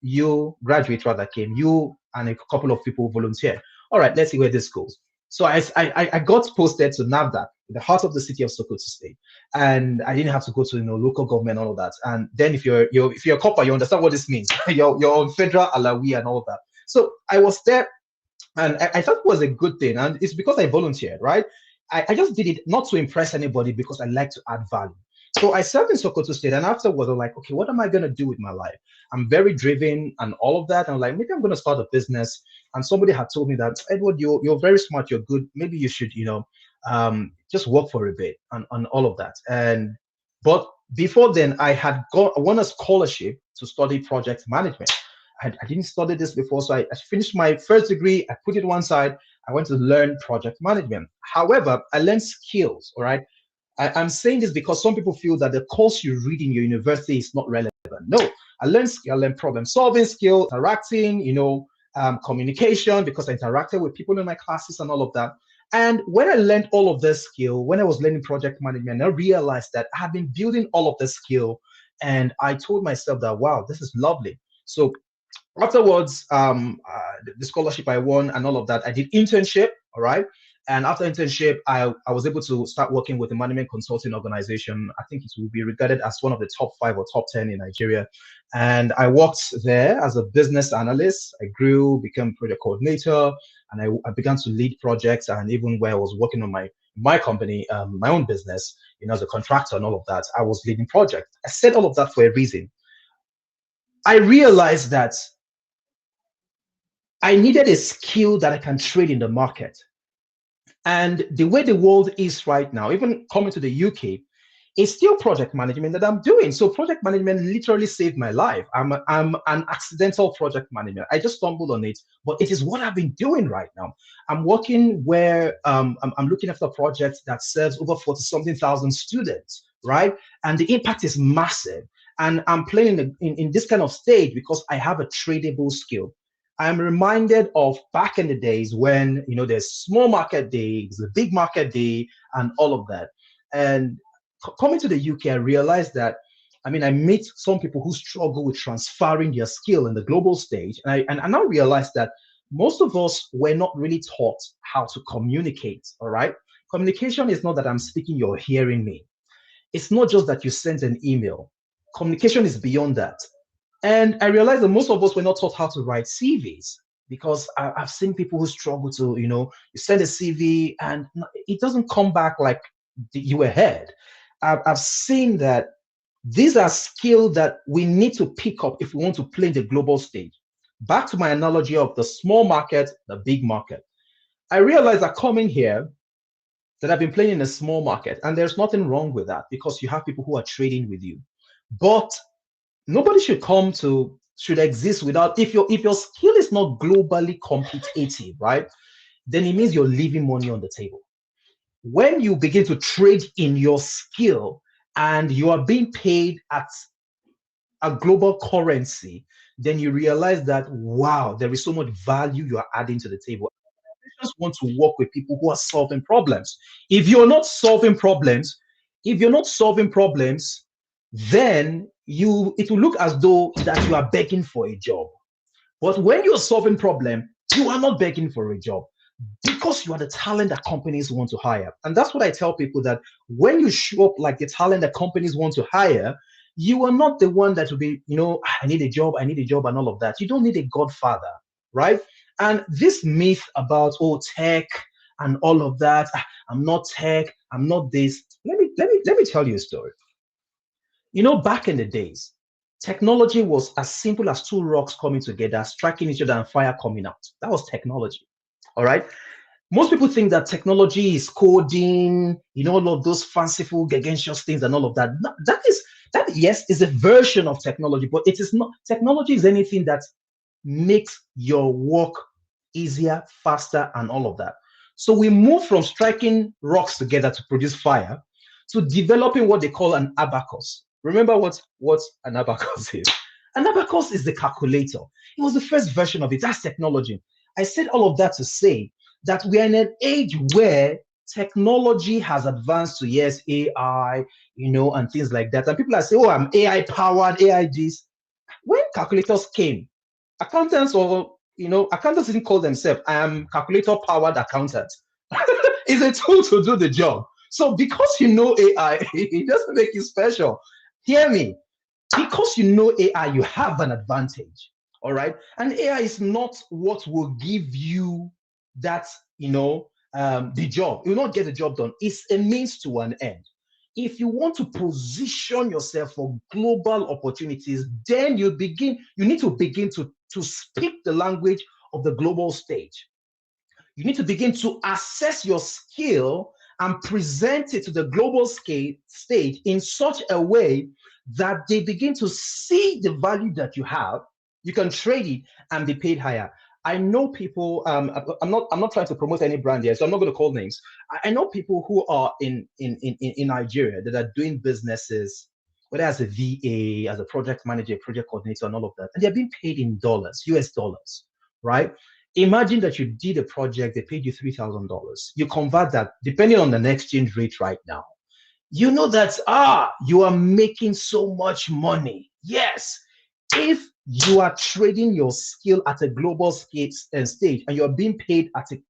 You graduate rather came, you and a couple of people volunteered. All right, let's see where this goes. So I got posted to NAFDAC, the heart of the city of Sokoto State, and I didn't have to go to local government, all of that. And then if you're a copper, you understand what this means. you're on federal alawi and all of that. So I was there, and I thought it was a good thing, and it's because I volunteered, right? I just did it not to impress anybody, because I like to add value. So I served in Sokoto State, and afterwards I'm like, okay, what am I going to do with my life? I'm very driven and all of that. And I'm like, maybe I'm going to start a business. And somebody had told me that, Edward, you're very smart, you're good. Maybe you should, just work for a bit and all of that. But before then, I won a scholarship to study project management. I didn't study this before, so I finished my first degree. I put it one side. I went to learn project management. However, I learned skills, all right? I'm saying this because some people feel that the course you read in your university is not relevant. No, I learned problem solving skill, interacting, communication, because I interacted with people in my classes and all of that. And when I learned all of this skill, when I was learning project management, I realized that I have been building all of this skill, and I told myself that, wow, this is lovely. So afterwards, the scholarship I won and all of that, I did internship, all right? And after internship, I was able to start working with a management consulting organization. I think it will be regarded as one of the top 5 or top 10 in Nigeria. And I worked there as a business analyst. I grew, became project coordinator, and I began to lead projects. And even where I was working on my company, my own business, as a contractor and all of that, I was leading projects. I said all of that for a reason. I realized that I needed a skill that I can trade in the market. And the way the world is right now, even coming to the UK, it's still project management that I'm doing. So project management literally saved my life. I'm an accidental project manager. I just stumbled on it, but it is what I've been doing right now. I'm working where I'm looking after projects that serves over 40-something thousand students, right? And the impact is massive. And I'm playing in this kind of stage because I have a tradable skill. I'm reminded of back in the days when, there's small market days, the big market day, and all of that. And coming to the UK, I realized that, I meet some people who struggle with transferring their skill in the global stage. And I now realized that most of us were not really taught how to communicate, all right? Communication is not that I'm speaking, you're hearing me. It's not just that you sent an email. Communication is beyond that. And I realized that most of us were not taught how to write CVs, because I've seen people who struggle to, you send a CV and it doesn't come back like you were ahead. I've seen that these are skills that we need to pick up if we want to play the global stage. Back to my analogy of the small market, the big market. I realized that coming here, that I've been playing in a small market, and there's nothing wrong with that because you have people who are trading with you. But nobody should exist without, if your skill is not globally competitive, right? Then it means you're leaving money on the table. When you begin to trade in your skill and you are being paid at a global currency, then you realize that, wow, there is so much value you are adding to the table. I just want to work with people who are solving problems. If you're not solving problems, then it will look as though that you are begging for a job. But when you're solving problem, you are not begging for a job, because you are the talent that companies want to hire. And that's what I tell people, that when you show up like the talent that companies want to hire, you are not the one that will be, I need a job and all of that. You don't need a godfather, right? And this myth about, tech and all of that, I'm not tech, I'm not this. Let me tell you a story. Back in the days, technology was as simple as two rocks coming together, striking each other, and fire coming out. That was technology. All right. Most people think that technology is coding, all of those fanciful, gargantuous things and all of that. That yes, is a version of technology, but it is not. Technology is anything that makes your work easier, faster, and all of that. So we move from striking rocks together to produce fire to developing what they call an abacus. Remember what an abacus is? An abacus is the calculator. It was the first version of it. That's technology. I said all of that to say that we are in an age where technology has advanced to, yes, AI, and things like that. And people are saying, I'm AI powered, AI this. When calculators came, accountants didn't call themselves, I am calculator powered accountant. It's a tool to do the job. So because AI, it doesn't make you special. Hear me. Because AI, you have an advantage. All right. And AI is not what will give you that, the job. You will not get the job done. It's a means to an end. If you want to position yourself for global opportunities, then you need to begin to speak the language of the global stage. You need to begin to assess your skill and present it to the global stage in such a way that they begin to see the value that you have. You can trade it and be paid higher. I know people. I'm not trying to promote any brand here, so I'm not going to call names. I know people who are in Nigeria that are doing businesses, whether as a VA, as a project manager, project coordinator, and all of that, and they're being paid in dollars, US dollars, right? Imagine that you did a project, they paid you $3,000. You convert that, depending on the exchange rate right now. You know that you are making so much money. Yes, if you are trading your skill at a global stage and you're being paid at a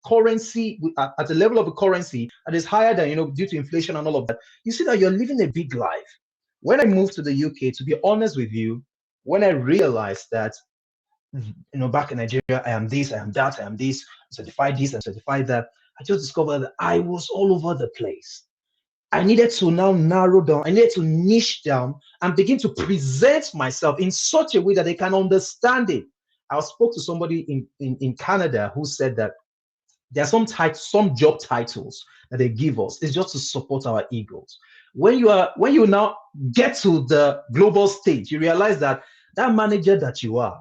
currency, at a level of a currency that is higher than, due to inflation and all of that, you see that you're living a big life. When I moved to the UK, to be honest with you, when I realized that, back in Nigeria, I am this, I am that, I am this, certified this and certified that, I just discovered that I was all over the place. I needed to now narrow down, I needed to niche down and begin to present myself in such a way that they can understand it. I spoke to somebody in Canada who said that there are some job titles that they give us. It's just to support our egos. When you now get to the global stage, you realize that manager that you are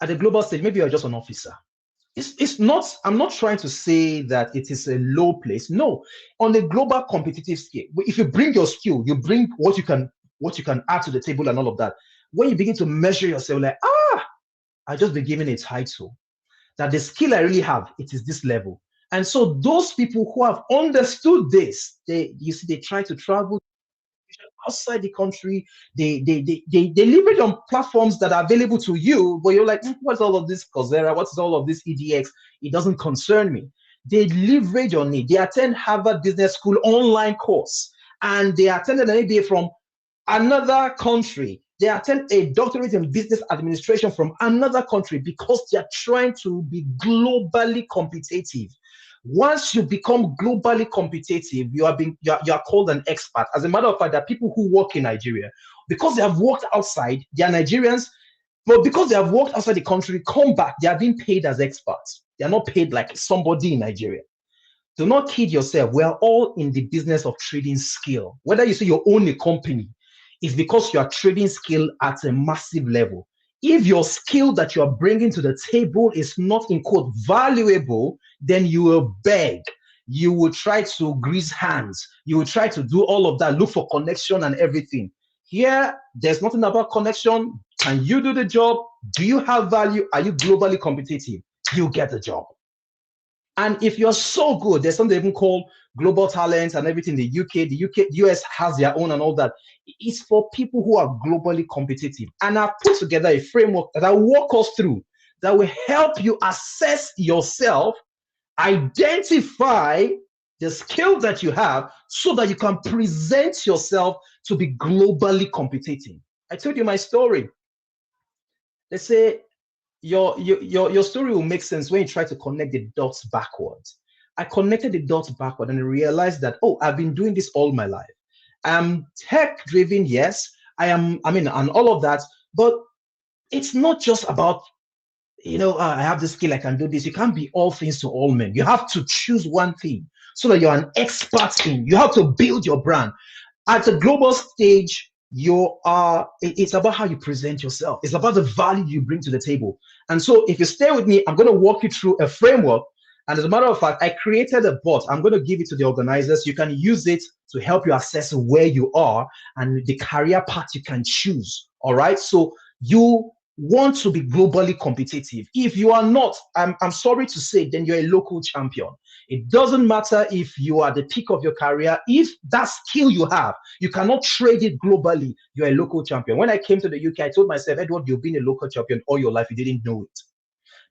at the global stage, maybe you're just an officer. It's not, I'm not trying to say that it is a low place. No, on the global competitive scale, if you bring your skill, you bring what you can add to the table and all of that. When you begin to measure yourself, like, I just been given a title, that the skill I really have, it is this level. And so those people who have understood this, they try to travel outside the country, they leverage on platforms that are available to you, but you're like, what's all of this Coursera? What's all of this EDX? It doesn't concern me. they leverage on it. They attend Harvard Business School online course, and they attended an MBA from another country. They attend a doctorate in business administration from another country because they are trying to be globally competitive. Once you become globally competitive, you are called an expert. As a matter of fact, there are people who work in Nigeria because they have worked outside. They are Nigerians, but because they have worked outside the country, come back, they are being paid as experts. They are not paid like somebody in Nigeria. Do not kid yourself. We are all in the business of trading skill. Whether you say you own a company, it's because you are trading skill at a massive level. If your skill that you are bringing to the table is not, in quote, valuable, then you will beg. You will try to grease hands. You will try to do all of that, look for connection and everything. Here, there's nothing about connection. Can you do the job? Do you have value? Are you globally competitive? You get the job. And if you're so good, there's something even called global talents and everything. The US has their own and all that. It's for people who are globally competitive. And I've put together a framework that I walk us through that will help you assess yourself, identify the skill that you have so that you can present yourself to be globally competitive. I told you my story. Let's say your story will make sense when you try to connect the dots backwards. I connected the dots backward and I realized that, oh, I've been doing this all my life. I'm tech driven, yes, and all of that, but it's not just about, I have the skill, I can do this. You can't be all things to all men. You have to choose one thing so that you're an expert in. You have to build your brand. At the global stage, it's about how you present yourself. It's about the value you bring to the table. And so if you stay with me, I'm going to walk you through a framework. And as a matter of fact, I created a bot. I'm going to give it to the organizers. You can use it to help you assess where you are and the career path you can choose. All right. So you want to be globally competitive. If you are not, I'm sorry to say, then you're a local champion. It doesn't matter if you are the peak of your career. If that skill you have, you cannot trade it globally, you're a local champion. When I came to the UK, I told myself, Edward, you've been a local champion all your life. You didn't know it.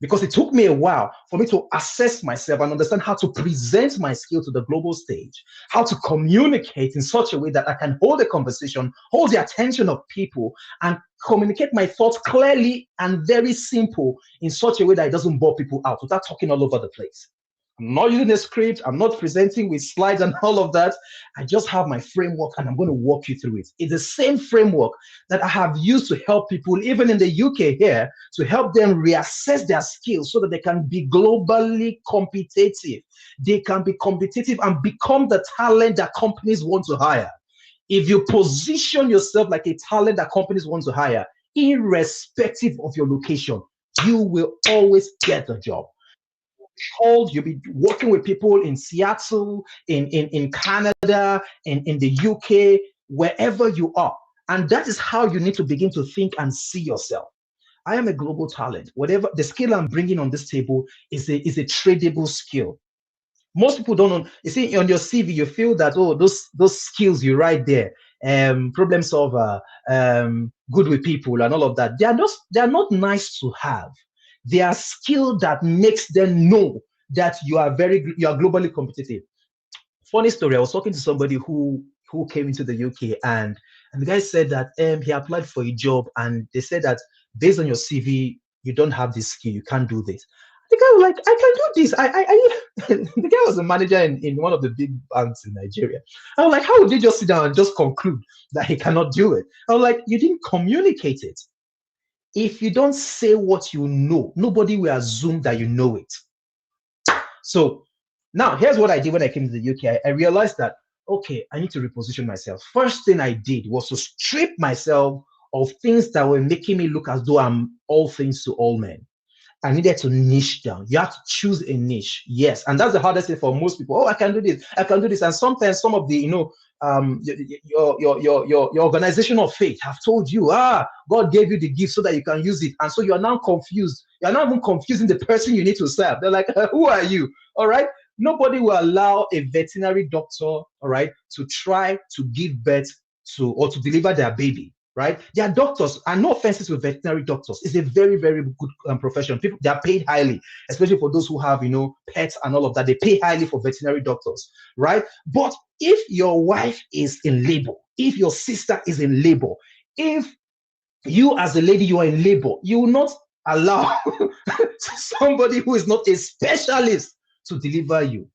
Because it took me a while for me to assess myself and understand how to present my skill to the global stage, how to communicate in such a way that I can hold a conversation, hold the attention of people, and communicate my thoughts clearly and very simple in such a way that it doesn't bore people out without talking all over the place. I'm not using a script. I'm not presenting with slides and all of that. I just have my framework and I'm going to walk you through it. It's the same framework that I have used to help people, even in the UK here, to help them reassess their skills so that they can be globally competitive. They can be competitive and become the talent that companies want to hire. If you position yourself like a talent that companies want to hire, irrespective of your location, you will always get the job. You'll be working with people in Seattle, in Canada, in the UK, wherever you are. And that is how you need to begin to think and see yourself. I am a global talent. Whatever the skill I'm bringing on this table is a tradable skill. Most people don't know. You see, on your CV, you feel that, oh, those skills you write there, problem solver, good with people, and all of that. They are not nice to have. They are skill that makes them know that you are globally competitive. Funny story. I was talking to somebody who came into the UK, and the guy said that he applied for a job, and they said that based on your CV, you don't have this skill. You can't do this. The guy was like, I can do this. The guy was a manager in one of the big banks in Nigeria. I was like, how would you just sit down and just conclude that he cannot do it? I was like, you didn't communicate it. If you don't say what you know, nobody will assume that you know it. So now here's what I did when I came to the UK. I realized that, okay, I need to reposition myself. First thing I did was to strip myself of things that were making me look as though I'm all things to all men. I needed to niche down. You have to choose a niche. Yes. And that's the hardest thing for most people. Oh, I can do this. I can do this. And sometimes some of the, your organizational faith have told you, God gave you the gift so that you can use it. And so you are now confused. You're not even confusing the person you need to serve. They're like, who are you? All right. Nobody will allow a veterinary doctor, all right, to try to give birth to or to deliver their baby. right? They are doctors, and no offenses to veterinary doctors. It's a very, very good profession. People, they are paid highly, especially for those who have, pets and all of that. They pay highly for veterinary doctors, right? But if your wife is in labor, if your sister is in labor, if you as a lady, you are in labor, you will not allow somebody who is not a specialist to deliver you,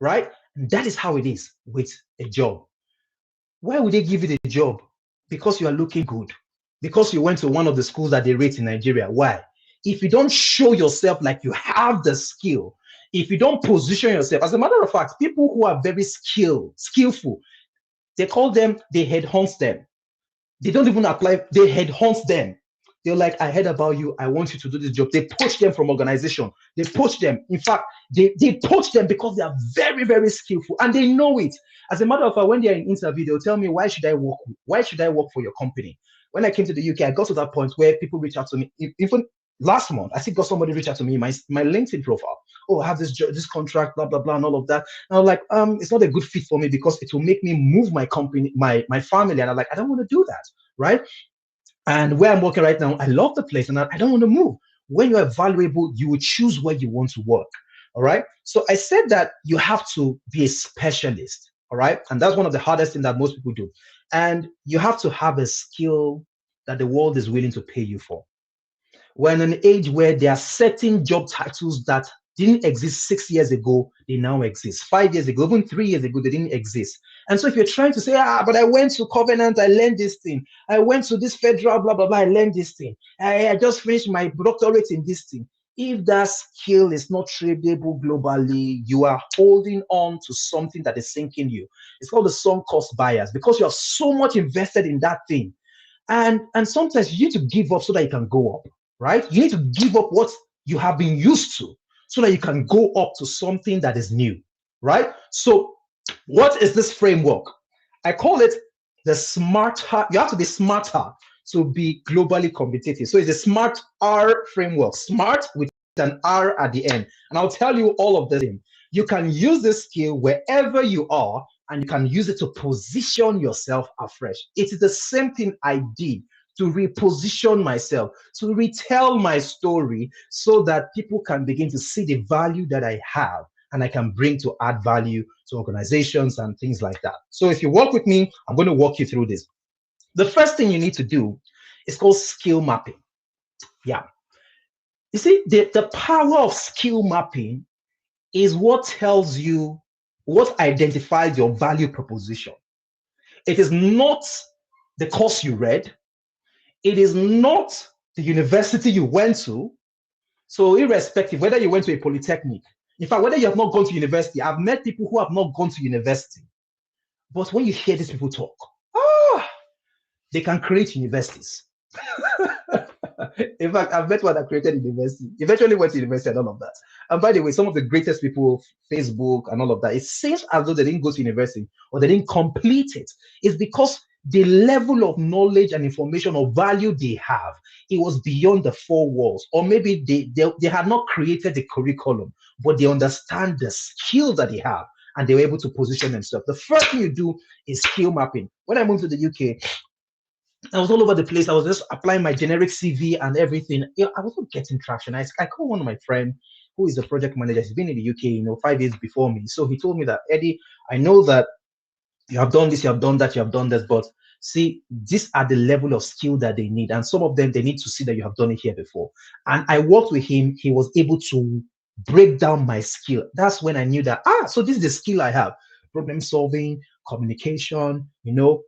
right? And that is how it is with a job. Why would they give you the job? Because you are looking good, because you went to one of the schools that they rate in Nigeria. Why? If you don't show yourself like you have the skill, if you don't position yourself, as a matter of fact, people who are very skillful, they call them, they headhunt them. They don't even apply, they headhunt them. They're like, I heard about you, I want you to do this job. They poach them from organization. They poach them. In fact, they poach them because they are very, very skillful and they know it. As a matter of fact, when they're in interview, they'll tell me, why should I work for your company? When I came to the UK, I got to that point where people reach out to me. Even last month, I still got somebody reach out to me, my LinkedIn profile. Oh, I have this contract, blah, blah, blah, and all of that. And I'm like, it's not a good fit for me because it will make me move my company, my family. And I'm like, I don't want to do that, right? And where I'm working right now, I love the place and I don't want to move. When you are valuable, you will choose where you want to work. All right. So I said that you have to be a specialist. All right. And that's one of the hardest things that most people do. And you have to have a skill that the world is willing to pay you for. We're in an age where there are certain job titles that didn't exist 6 years ago, they now exist. 5 years ago, even 3 years ago, they didn't exist. And so if you're trying to say, but I went to Covenant, I learned this thing. I went to this federal, blah, blah, blah, I learned this thing. I just finished my doctorate in this thing. If that skill is not tradable globally, you are holding on to something that is sinking you. It's called the sunk cost bias because you are so much invested in that thing. And sometimes you need to give up so that you can go up, right? You need to give up what you have been used to so that you can go up to something that is new, right? So what is this framework? I call it the smarter. You have to be smarter to be globally competitive. So it's a smart R framework, smart with an R at the end. And I'll tell you all of this. You can use this skill wherever you are, and you can use it to position yourself afresh. It is the same thing I did to reposition myself, to retell my story so that people can begin to see the value that I have and I can bring to add value to organizations and things like that. So if you work with me, I'm going to walk you through this. The first thing you need to do is called skill mapping. Yeah. You see, the power of skill mapping is what tells you, what identifies your value proposition. It is not the course you read. It is not the university you went to. So irrespective, whether you went to a polytechnic, in fact, whether you have not gone to university, I've met people who have not gone to university. But when you hear these people talk, they can create universities. In fact, I've met one that created university, eventually went to university and all of that. And by the way, some of the greatest people, Facebook and all of that, it seems as though they didn't go to university or they didn't complete it. It's because the level of knowledge and information or value they have, it was beyond the four walls. Or maybe they had not created the curriculum, but they understand the skill that they have and they were able to position themselves. The first thing you do is skill mapping. When I moved to the UK, I was all over the place. I was just applying my generic CV and everything. I wasn't getting traction. I called one of my friends who is a project manager. He's been in the UK, 5 years before me. So he told me that, Eddie, I know that you have done this, you have done that, you have done this, but see, these are the level of skill that they need. And some of them, they need to see that you have done it here before. And I worked with him. He was able to break down my skill. That's when I knew that, so this is the skill I have. Problem solving, communication, your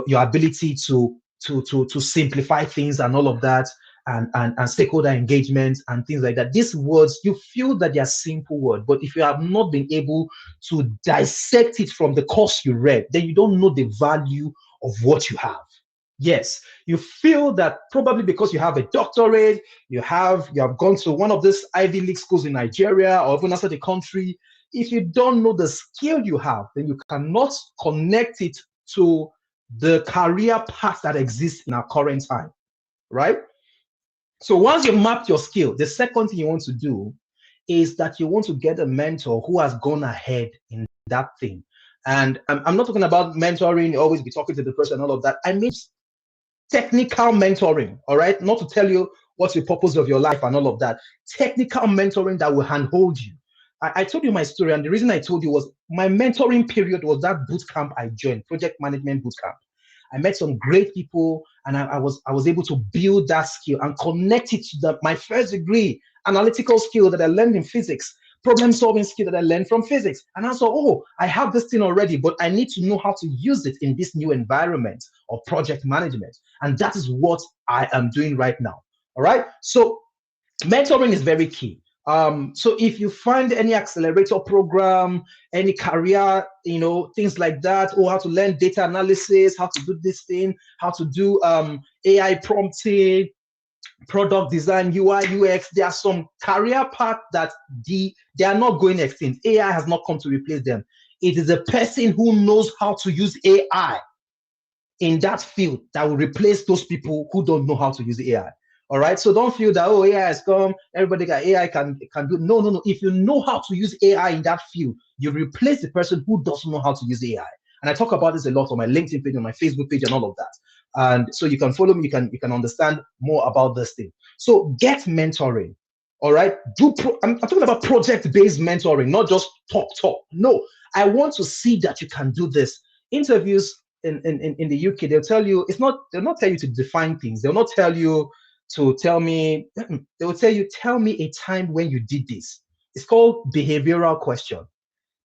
ability to simplify things and all of that, and stakeholder engagement and things like that. These words, you feel that they are simple words, but if you have not been able to dissect it from the course you read, then you don't know the value of what you have. Yes, you feel that probably because you have a doctorate, you have gone to one of these Ivy League schools in Nigeria or even outside the country. If you don't know the skill you have, then you cannot connect it to the career path that exists in our current time, right? So once you've mapped your skill, the second thing you want to do is that you want to get a mentor who has gone ahead in that thing. And I'm not talking about mentoring, always be talking to the person, all of that. I mean technical mentoring, all right? Not to tell you what's the purpose of your life and all of that. Technical mentoring that will handhold you. I told you my story, and the reason I told you was my mentoring period was that boot camp I joined, project management boot camp. I met some great people, and I was able to build that skill and connect it to my first degree, analytical skill that I learned in physics, problem solving skill that I learned from physics. And I thought, oh, I have this thing already, but I need to know how to use it in this new environment of project management. And that is what I am doing right now. All right. So mentoring is very key. So if you find any accelerator program, any career, things like that, or how to learn data analysis, how to do this thing, how to do AI prompting, product design, UI, UX, there are some career paths that they are not going extinct. AI has not come to replace them. It is a person who knows how to use AI in that field that will replace those people who don't know how to use AI. All right. So don't feel that, oh, AI has come, everybody got AI can do. No. If you know how to use AI in that field, you replace the person who doesn't know how to use AI. And I talk about this a lot on my LinkedIn page, on my Facebook page, and all of that. And so you can follow me, you can understand more about this thing. So get mentoring. All right. I'm talking about project-based mentoring, not just talk. No, I want to see that you can do this. Interviews in the UK, they'll not tell you to define things. They'll not tell you to tell me, they will tell you, tell me a time when you did this. It's called behavioral question.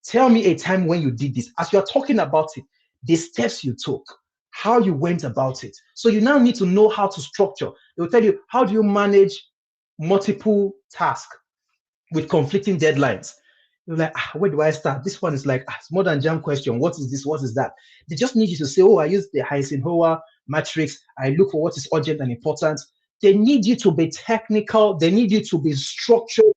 Tell me a time when you did this. As you're talking about it, the steps you took, how you went about it. So you now need to know how to structure. They will tell you, how do you manage multiple tasks with conflicting deadlines? You're like, where do I start? This one is like, it's more than jam question. What is this? What is that? They just need you to say, oh, I use the Eisenhower matrix. I look for what is urgent and important. They need you to be technical. They need you to be structured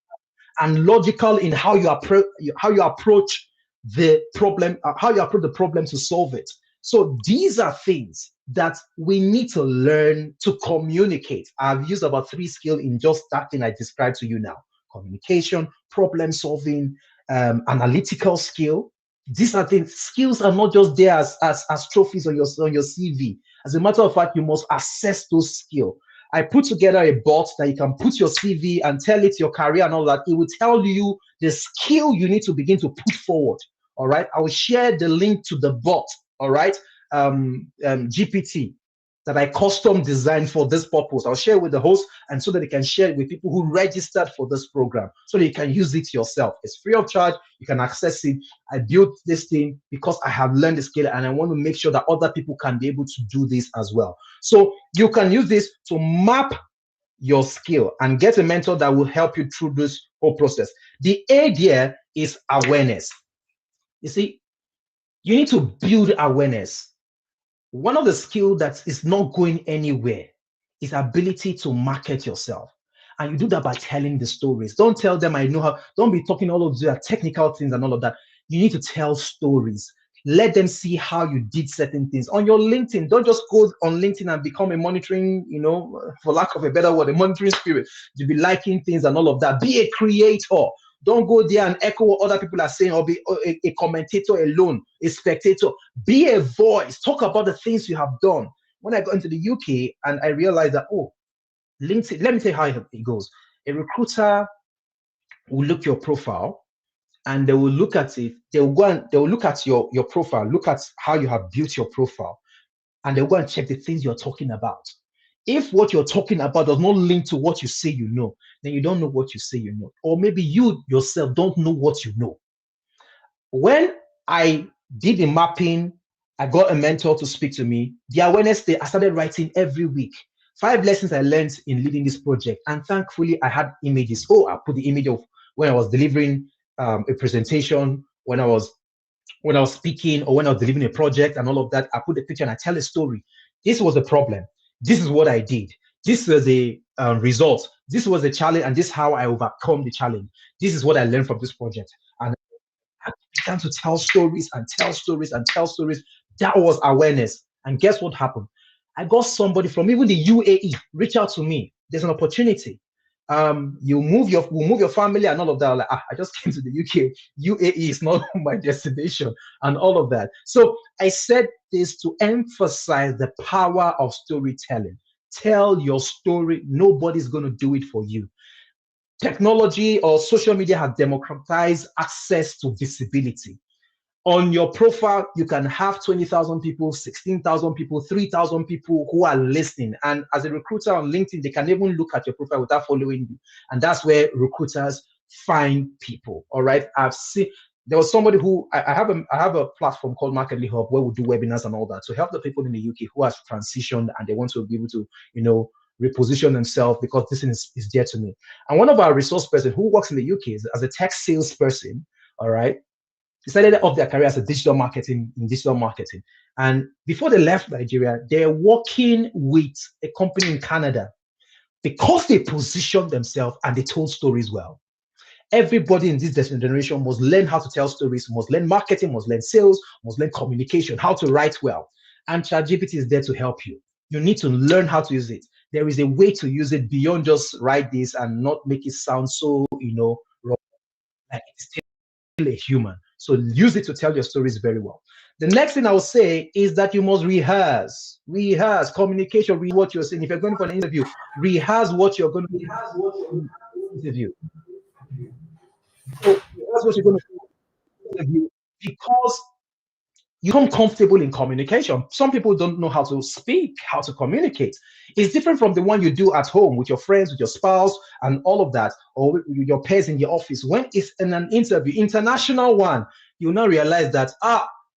and logical in how you approach the problem, to solve it. So these are things that we need to learn to communicate. I've used about 3 skills in just that thing I described to you now: communication, problem solving, analytical skill. These are things. Skills are not just there as trophies on your CV. As a matter of fact, you must assess those skills. I put together a bot that you can put your CV and tell it your career and all that. It will tell you the skill you need to begin to put forward. All right. I will share the link to the bot. All right. GPT that I custom designed for this purpose. I'll share with the host, and so that they can share it with people who registered for this program, so that you can use it yourself. It's free of charge. You can access it. I built this thing because I have learned the skill, and I want to make sure that other people can be able to do this as well. So you can use this to map your skill and get a mentor that will help you through this whole process. The idea is awareness. You see, you need to build awareness. One of the skills that is not going anywhere is ability to market yourself. And you do that by telling the stories. Don't tell them I know how. Don't be talking all of the technical things and all of that. You need to tell stories. Let them see how you did certain things. On your LinkedIn, don't just go on LinkedIn and become a monitoring, for lack of a better word, a monitoring spirit. To be liking things and all of that. Be a creator. Don't go there and echo what other people are saying, or be a commentator alone, a spectator. Be a voice. Talk about the things you have done. When I got into the UK and I realized that, LinkedIn, let me tell you how it goes. A recruiter will look your profile, and they will look at it. They will look at your profile, look at how you have built your profile, and they'll go and check the things you're talking about. If what you're talking about does not link to what you say you know, then you don't know what you say you know. Or maybe you yourself don't know what you know. When I did the mapping, I got a mentor to speak to me. The awareness day, I started writing every week. 5 lessons I learned in leading this project. And thankfully, I had images. I put the image of when I was delivering a presentation, when I was speaking, or when I was delivering a project and all of that. I put the picture and I tell a story. This was the problem. This is what I did. This was the result. This was the challenge, and this is how I overcome the challenge. This is what I learned from this project. And I began to tell stories and tell stories and tell stories. That was awareness. And guess what happened? I got somebody from even the UAE reach out to me. There's an opportunity. we'll move your family and all of that. Like, I just came to the UK. UAE is not my destination and all of that. So I said this to emphasize the power of storytelling. Tell your story. Nobody's going to do it for you. Technology or social media has democratized access to visibility. On your profile, you can have 20,000 people, 16,000 people, 3,000 people who are listening. And as a recruiter on LinkedIn, they can even look at your profile without following you. And that's where recruiters find people. All right. I've seen, there was somebody who, I have a platform called Marketly Hub where we do webinars and all that to help the people in the UK who has transitioned and they want to be able to, reposition themselves because this is dear to me. And one of our resource person who works in the UK as a tech salesperson, all right, decided off their career as a digital marketing. And before they left Nigeria, they're working with a company in Canada because they positioned themselves and they told stories well. Everybody in this generation must learn how to tell stories, must learn marketing, must learn sales, must learn communication, how to write well. And ChatGPT is there to help you. You need to learn how to use it. There is a way to use it beyond just write this and not make it sound so, wrong. Like it's still a human. So use it to tell your stories very well. The next thing I will say is that you must rehearse communication, read what you're saying. If you're going for an interview, rehearse what you're going to do in the interview. So that's what you're going to do in the interview because you become comfortable in communication. Some people don't know how to speak, how to communicate. It's different from the one you do at home with your friends, with your spouse, and all of that, or with your peers in the office. When it's in an interview, international one, you now realize that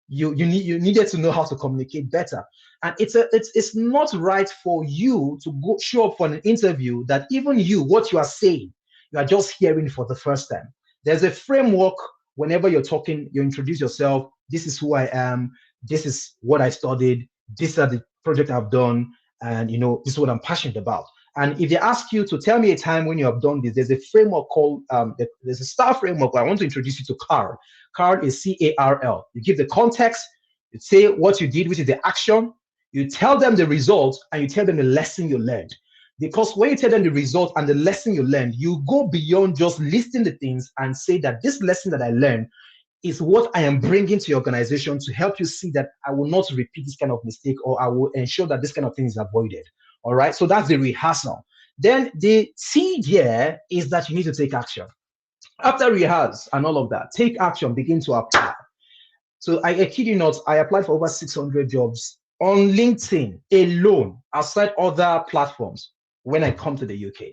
you needed to know how to communicate better. And it's not right for you to go show up for an interview that even what you are saying, you are just hearing for the first time. There's a framework. Whenever you're talking, you introduce yourself. This is who I am. This is what I studied. These are the projects I've done. And, this is what I'm passionate about. And if they ask you to tell me a time when you have done this, there's a framework called, there's a STAR framework. I want to introduce you to CARL. CARL is CARL. You give the context, you say what you did, which is the action. You tell them the results, and you tell them the lesson you learned. Because when you tell them the result and the lesson you learned, you go beyond just listing the things and say that this lesson that I learned is what I am bringing to your organization to help you see that I will not repeat this kind of mistake, or I will ensure that this kind of thing is avoided. All right. So that's the rehearsal. Then the C here is that you need to take action. After rehearse and all of that, take action, begin to apply. So I kid you not, I applied for over 600 jobs on LinkedIn alone, outside other platforms, when I come to the UK.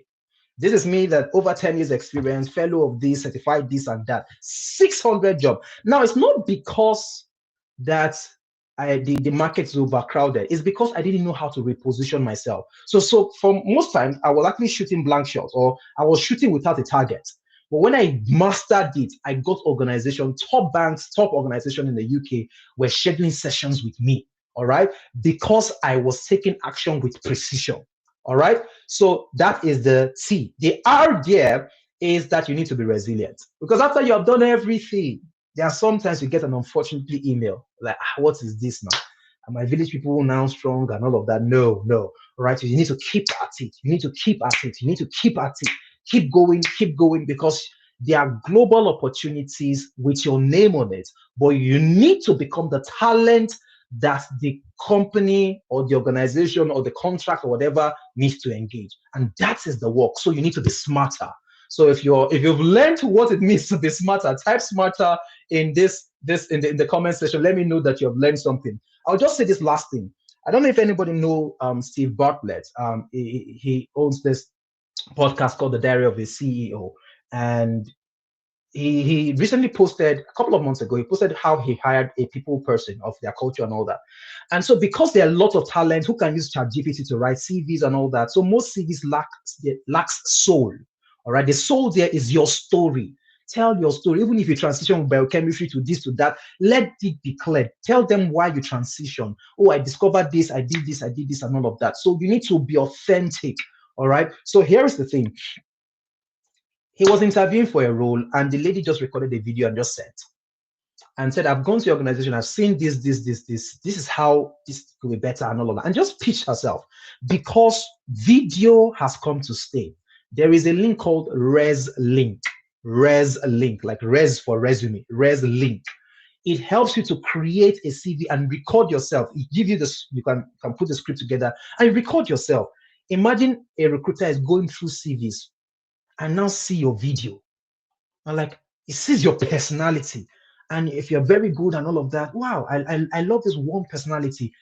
This is me that over 10 years experience, fellow of this, certified this and that, 600 jobs. Now, it's not because that the market's overcrowded. It's because I didn't know how to reposition myself. So for most times, I was actually shooting blank shots, or I was shooting without a target. But when I mastered it, I got organization, top banks, top organization in the UK were scheduling sessions with me, all right? Because I was taking action with precision. All right. So that is the C. The R there is that you need to be resilient, because after you have done everything, there are sometimes you get an unfortunately email like, what is this now? Are my village people now strong and all of that? No. All right. You need to keep at it. You need to keep at it. You need to keep at it. Keep going, because there are global opportunities with your name on it, but you need to become the talent that the company or the organization or the contract or whatever needs to engage. And that is the work. So you need to be smarter. So if you've learned what it means to be smarter, type smarter in in the comment section. Let me know that you have learned something. I'll just say this last thing. I don't know if anybody know Steve Bartlett. He owns this podcast called The Diary of a CEO. And he recently posted, a couple of months ago, he posted how he hired a people person of their culture and all that. And so because there are a lot of talent who can use ChatGPT to write CVs and all that, so most CVs lacks soul. All right, the soul there is your story. Tell your story. Even if you transition from biochemistry to this, to that, let it be clear. Tell them why you transition. Oh, I discovered this, I did this, and all of that. So you need to be authentic. All right. So here's the thing. He was interviewing for a role, and the lady just recorded a video and just said, I've gone to your organization, I've seen this. This is how this could be better and all of that. And just pitch herself, because video has come to stay. there is a link called ResLink. ResLink, like res for resume, ResLink. It helps you to create a CV and record yourself. It gives you this, you can put the script together and record yourself. Imagine a recruiter is going through CVs and now see your video. And like, it sees your personality. And if you're very good and all of that, wow, I love this warm personality.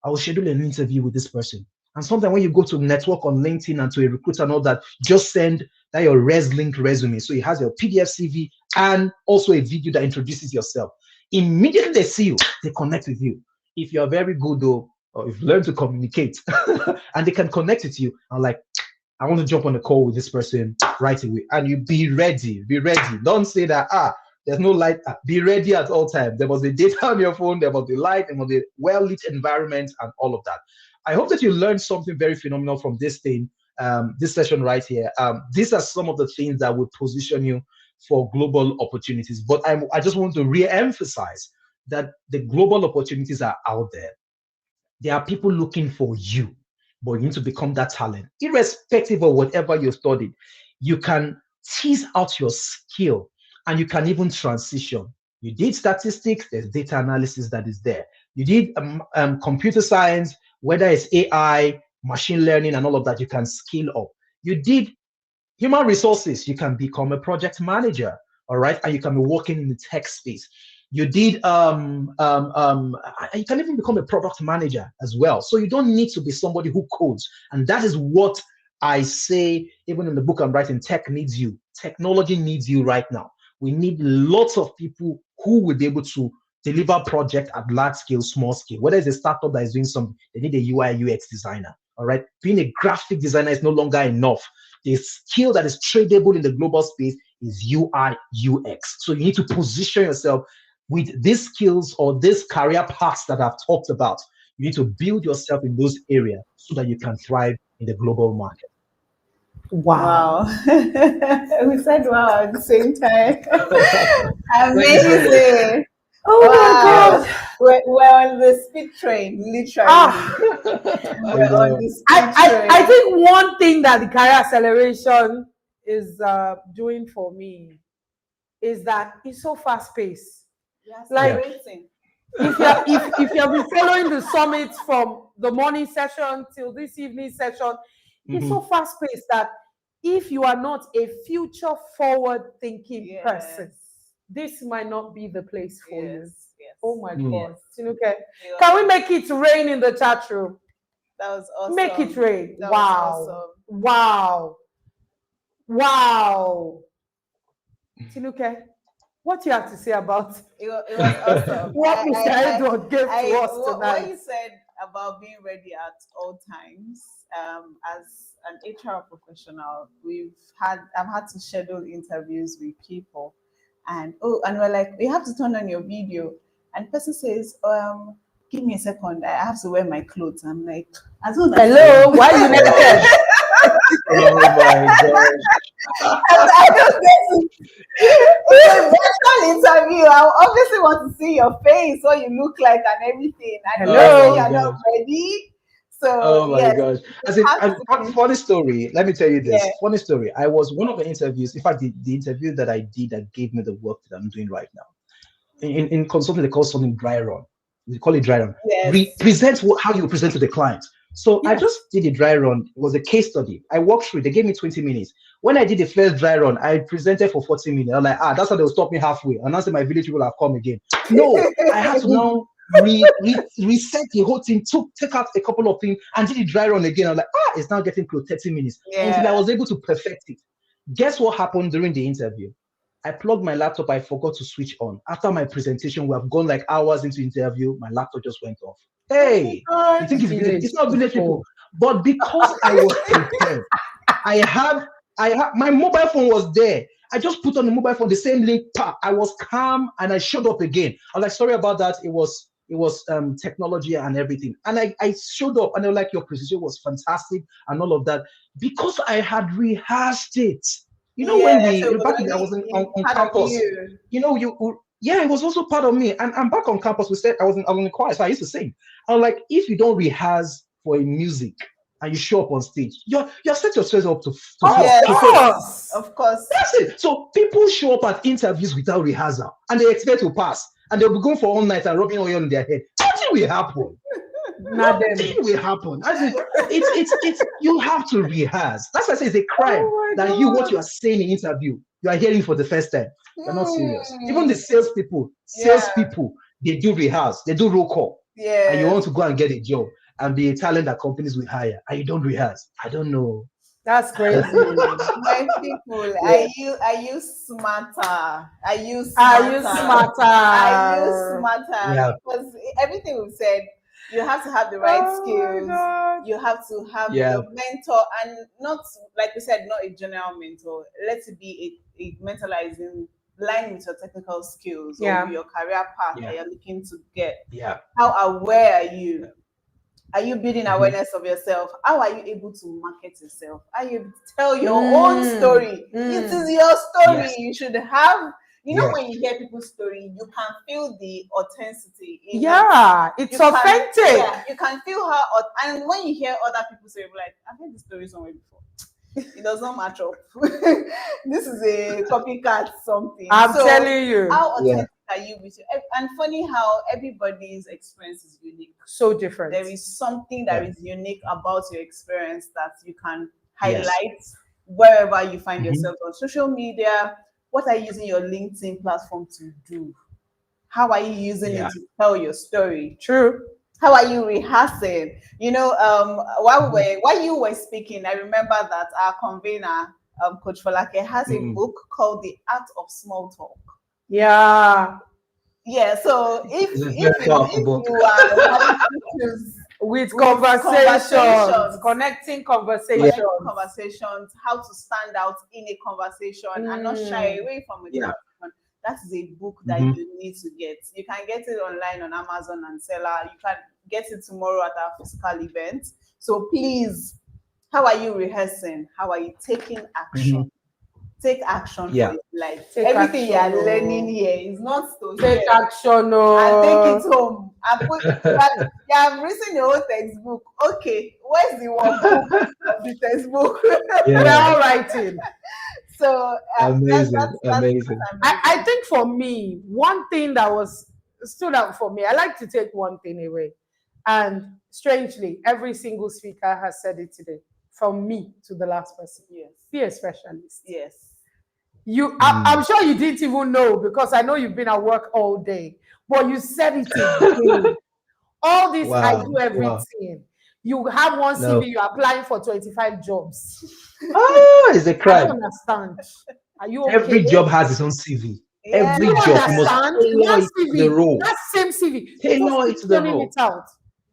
I will schedule an interview with this person. And sometimes when you go to network on LinkedIn and to a recruiter and all that, just send that your ResLink resume. So it has your PDF CV and also a video that introduces yourself. Immediately they see you, they connect with you. If you're very good though, or if you learn to communicate and they can connect with you, I'm like, I want to jump on a call with this person right away. And you be ready, be ready. Don't say that, there's no light. Be ready at all times. There must be data on your phone, there must be light, there must be well-lit environment and all of that. I hope that you learned something very phenomenal from this thing, this session right here. These are some of the things that will position you for global opportunities. But I just want to re-emphasize that the global opportunities are out there. There are people looking for you, but you need to become that talent. Irrespective of whatever you studied, you can tease out your skill and you can even transition. You did statistics, there's data analysis that is there. You did computer science, whether it's AI, machine learning, and all of that, you can scale up. You did human resources, you can become a project manager, all right? And you can be working in the tech space. You did, you can even become a product manager as well. So you don't need to be somebody who codes. And that is what I say, even in the book I'm writing, tech needs you. Technology needs you right now. We need lots of people who will be able to deliver project at large scale, small scale. Whether it's a startup that is doing something, they need a UI UX designer, all right? Being a graphic designer is no longer enough. The skill that is tradable in the global space is UI UX. So you need to position yourself with these skills or these career paths that I've talked about. You need to build yourself in those areas so that you can thrive in the global market. Wow. We said wow at the same time. Amazing. Oh my God. We're on the speed train, literally. We're on the speed train. I think one thing that the career acceleration is doing for me is that it's so fast paced. Yes, Like if you've been following the summits from the morning session till this evening session, it's so fast paced that if you are not a future forward thinking person, this might not be the place for you. Yes. Oh my God. Tinuke, can we make it rain in the chat room? That was awesome. Make it rain. That Wow. was awesome. Wow. Tinuke, what do you have to say about it was awesome. what Mr. Edward gave to us tonight? What you said about being ready at all times, as an HR professional, I've had to schedule interviews with people, and we're like, we have to turn on your video, and the person says, give me a second, I have to wear my clothes. I'm like, hello, why are you naked? Oh my gosh. I don't get it. It's a virtual interview. I obviously want to see your face, what you look like, and everything. And you're not ready. So, oh my gosh. As in, funny story. Let me tell you this. Funny story. I was one of the interviews. In fact, the interview that I did that gave me the work that I'm doing right now. In consulting, they call something dry run. We call it dry run. Present how you present to the client. So I just did a dry run. It was a case study. I walked through. They gave me 20 minutes. When I did the first dry run, I presented for 40 minutes. I'm like, that's how they'll stop me halfway. And now say my village people have come again. No, I had to now reset the whole thing, take out a couple of things, and did the dry run again. I'm like, it's now getting close, 30 minutes. Until I was able to perfect it. Guess what happened during the interview? I plugged my laptop. I forgot to switch on. After my presentation, we have gone like hours into interview. My laptop just went off. Hey, you think it's village? It's not village people. But because I was prepared, I had my mobile phone was there. I just put on the mobile phone, the same link. I was calm and I showed up again. I was like, sorry about that. It was technology and everything. And I showed up and they were like, your presentation was fantastic and all of that because I had rehearsed it. You know, when back when I was on campus, it was also part of me. And I'm back on campus. I was in the choir, so I used to sing. I was like, if you don't rehearse for a music and you show up on stage, you're set yourself up to Yes. to fail. course. Of course. That's it. So people show up at interviews without rehearsal and they expect to pass, and they'll be going for all night and rubbing oil on their head. Nothing will happen. Not them. Nothing will happen. I think it's you have to rehearse. That's why I say it's a crime Oh my that God. what you are saying in interview, you are hearing for the first time. You're not serious. Even the salespeople, they do rehearse, they do roll call, and you want to go and get a job and be a talent that companies will hire, and you don't rehearse. I don't know. That's crazy. My people, are you smarter? Are you smarter? Are you smarter? Are you smarter? Yeah. Because everything we've said, you have to have the right Oh my skills. God. You have to have Yeah. your mentor, and not, like we said, not a general mentor. Let it be a mentor that is in line with your technical skills Yeah. or your career path Yeah. that you're looking to get. Yeah. How aware are you? Are you building Mhm. awareness of yourself? How are you able to market yourself? Are you able to tell your own story? It is your story. Yes. You should have, Yes. when you hear people's story, you can feel the authenticity in it. Yeah, it's You can- authentic. Yeah, you can feel how, and when you hear other people say, like, I've heard this story somewhere before. It does not match up. This is a copycat something. I'm So, telling you, how authentic are you with your, and funny how everybody's experience is unique. so different. There is something that is unique about your experience that you can highlight Yes. wherever you find Mhm. yourself on social media. What are you using your LinkedIn platform to do? How are you using Yeah. it to tell your story? True. How are you rehearsing? While you were speaking, I remember that our convener, Coach Folake, has a book called The Art of Small Talk. Yeah. Yeah, so if It's a very powerful book. you are having issues With With conversations, connecting conversations. conversations, how to stand out in a conversation and not shy away from a Yeah. conversation. That is a book that Mhm. you need to get. You can get it online on Amazon and Seller. You can get it tomorrow at our physical event. So please, how are you rehearsing? How are you taking action? Take action Yeah. for your life. Take Everything action, you are oh. learning here is not to Take hear action. Oh. and take it home and put that you have written your own textbook. Okay, where's the one book of the textbook? We're all writing. So Amazing, that's amazing. I think for me, one thing that stood out for me, I like to take one thing away. And strangely, every single speaker has said it today, from me to the last person. Yes. Be a specialist. Yes. I'm sure you didn't even know, because I know you've been at work all day, but you said it again. All this, I Wow, do everything. You have one No. CV, you're applying for 25 jobs. It's a I don't crime. understand. Are you okay? Every job has its own CV. Every You job, you must understand? tailor That it to the role. that same CV. Tailor Just it to the filling role. it out.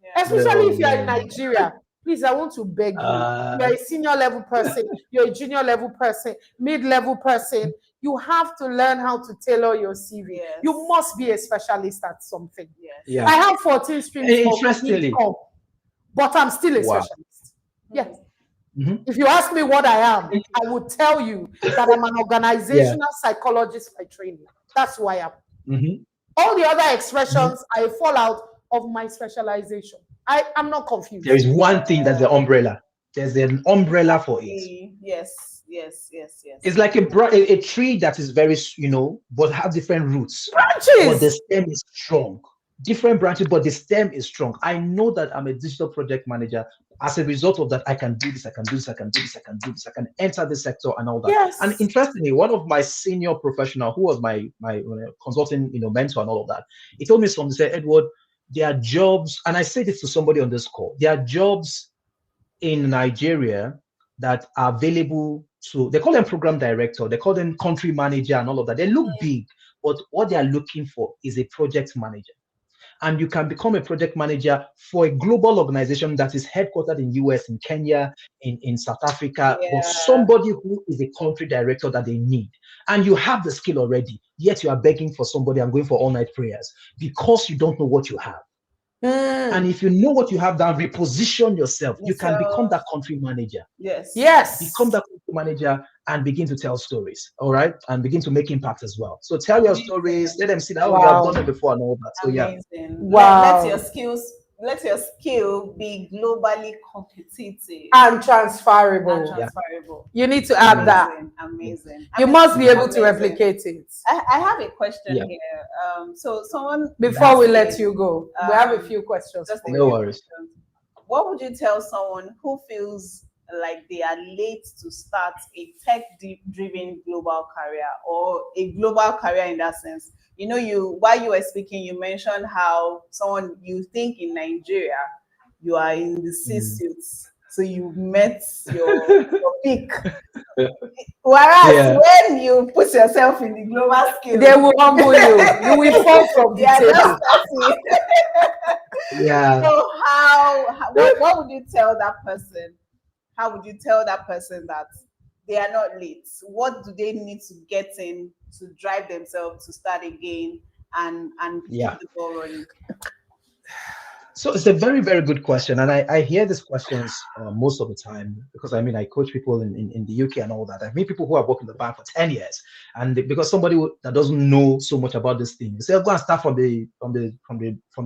Yeah. Especially if you are in No. Nigeria. Please, I want to beg you. Uh, You're a senior level person, you're a junior level person, mid-level person. You have to learn how to tailor your CV. Yes. You must be a specialist at something. Yes. Yeah. I have 14 streams of Interestingly. income, but I'm still a Wow. specialist. Yes. Mhm. If you ask me what I am, I would tell you that I'm an organizational psychologist by training. That's who I am. Mhm. All the other expressions are a fallout of my specialization. I'm not confused. There is one thing that's the umbrella. There's an umbrella for it. Yes. It's like a tree that is very, but have different roots. But the Branches. stem is strong. Different branches, but the stem is strong. I know that I'm a digital project manager. As a result of that, I can do this, I can do this, I can do this, I can do this, I can enter the sector and all that. Yes. And interestingly, one of my senior professional, who was my consulting, mentor and all of that, he told me something. He said, Edward, there are jobs, and I say this to somebody on this call, there are jobs in Nigeria that are available to, they call them program director, they call them country manager and all of that. They look big, but what they are looking for is a project manager. And you can become a project manager for a global organization that is headquartered in US, in Kenya, in South Africa, but somebody who is a country director that they need. And you have the skill already, yet you are begging for somebody and going for all-night prayers because you don't know what you have. And if you know what you have done, reposition yourself. You can become that country manager. Yes. Become that country manager and begin to tell stories, all right? And begin to make impact as well. So tell your stories, let them see that you have done it before and all that. So Amazing. Wow. Let your skills, let your skill be globally competitive And transferable. and transferable. You need to add that. Amazing. You must be able to Amazing. replicate it. I have a question Yeah. here. So someone Before we let asked you go, we have a um, few questions. just a for No you. few worries. questions. What would you tell someone who feels like they are late to start a tech-driven global career or a global career in that sense? You know, while you were speaking, you mentioned how someone you think in Nigeria, you are in the C-suits, so you met your peak. Whereas Yeah. when you put yourself in the global scale, They will humble you. You will fall from the yeah, table. that's passing. Yeah. So what would you tell that person? How would you tell that person that they are not late? What do they need to get in to drive themselves to start again and Yeah. keep the ball running? So it's a very, very good question. And I hear these questions most of the time because I mean, I coach people in the UK and all that. I meet people who have worked in the bank for 10 years. And because somebody that doesn't know so much about this thing, they say, go and start from the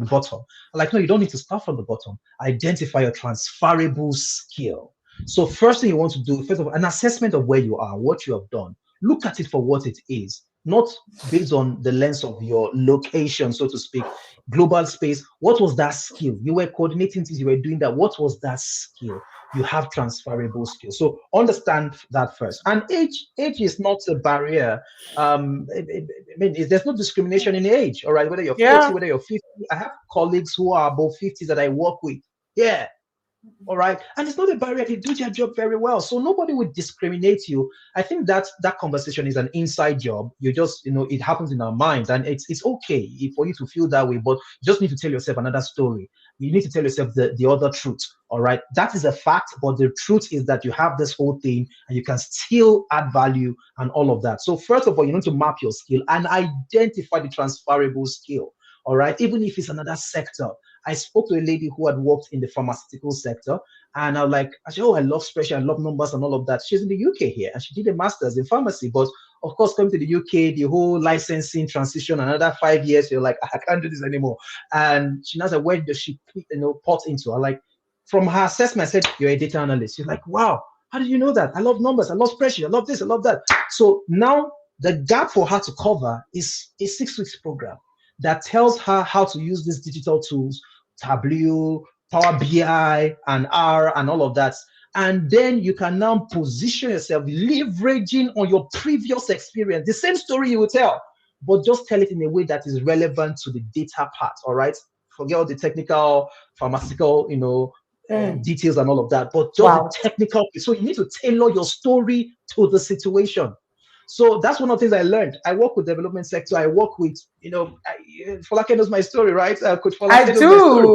bottom. I'm like, no, you don't need to start from the bottom. Identify your transferable skill. So first thing you want to do, first of all, an assessment of where you are, what you have done. Look at it for what it is, not based on the lens of your location, so to speak. Global space. What was that skill? You were coordinating things, you were doing that. What was that skill? You have transferable skills. So understand that first. And age is not a barrier. I mean, there's no discrimination in age, all right? Whether you're 40, whether you're 50. I have colleagues who are above 50 that I work with. Yeah. All right. And it's not a barrier. They do their job very well. So nobody would discriminate you. I think that conversation is an inside job. You just, it happens in our minds. And it's okay for you to feel that way, but you just need to tell yourself another story. You need to tell yourself the other truth. All right. That is a fact. But the truth is that you have this whole thing and you can still add value and all of that. So first of all, you need to map your skill and identify the transferable skill. All right. Even if it's another sector. I spoke to a lady who had worked in the pharmaceutical sector, and I was like, I said, oh, I love spreadsheet, I love numbers and all of that. She's in the UK here, and she did a master's in pharmacy. But of course, coming to the UK, the whole licensing transition, another 5 years, you're like, I can't do this anymore. And she now said, where does she port into? I like, from her assessment, I said, you're a data analyst. She's like, wow, how did you know that? I love numbers, I love spreadsheet, I love this, I love that. So now the gap for her to cover is a 6 weeks program that tells her how to use these digital tools, Tableau, Power BI, and R, and all of that. And then you can now position yourself, leveraging on your previous experience. The same story you will tell, but just tell it in a way that is relevant to the data part, all right? Forget all the technical, pharmaceutical, details and all of that, but just the technical. So you need to tailor your story to the situation. So that's one of the things I learned. I work with development sector. I work with, Folake knows my story, right? Coach Folake knows my story.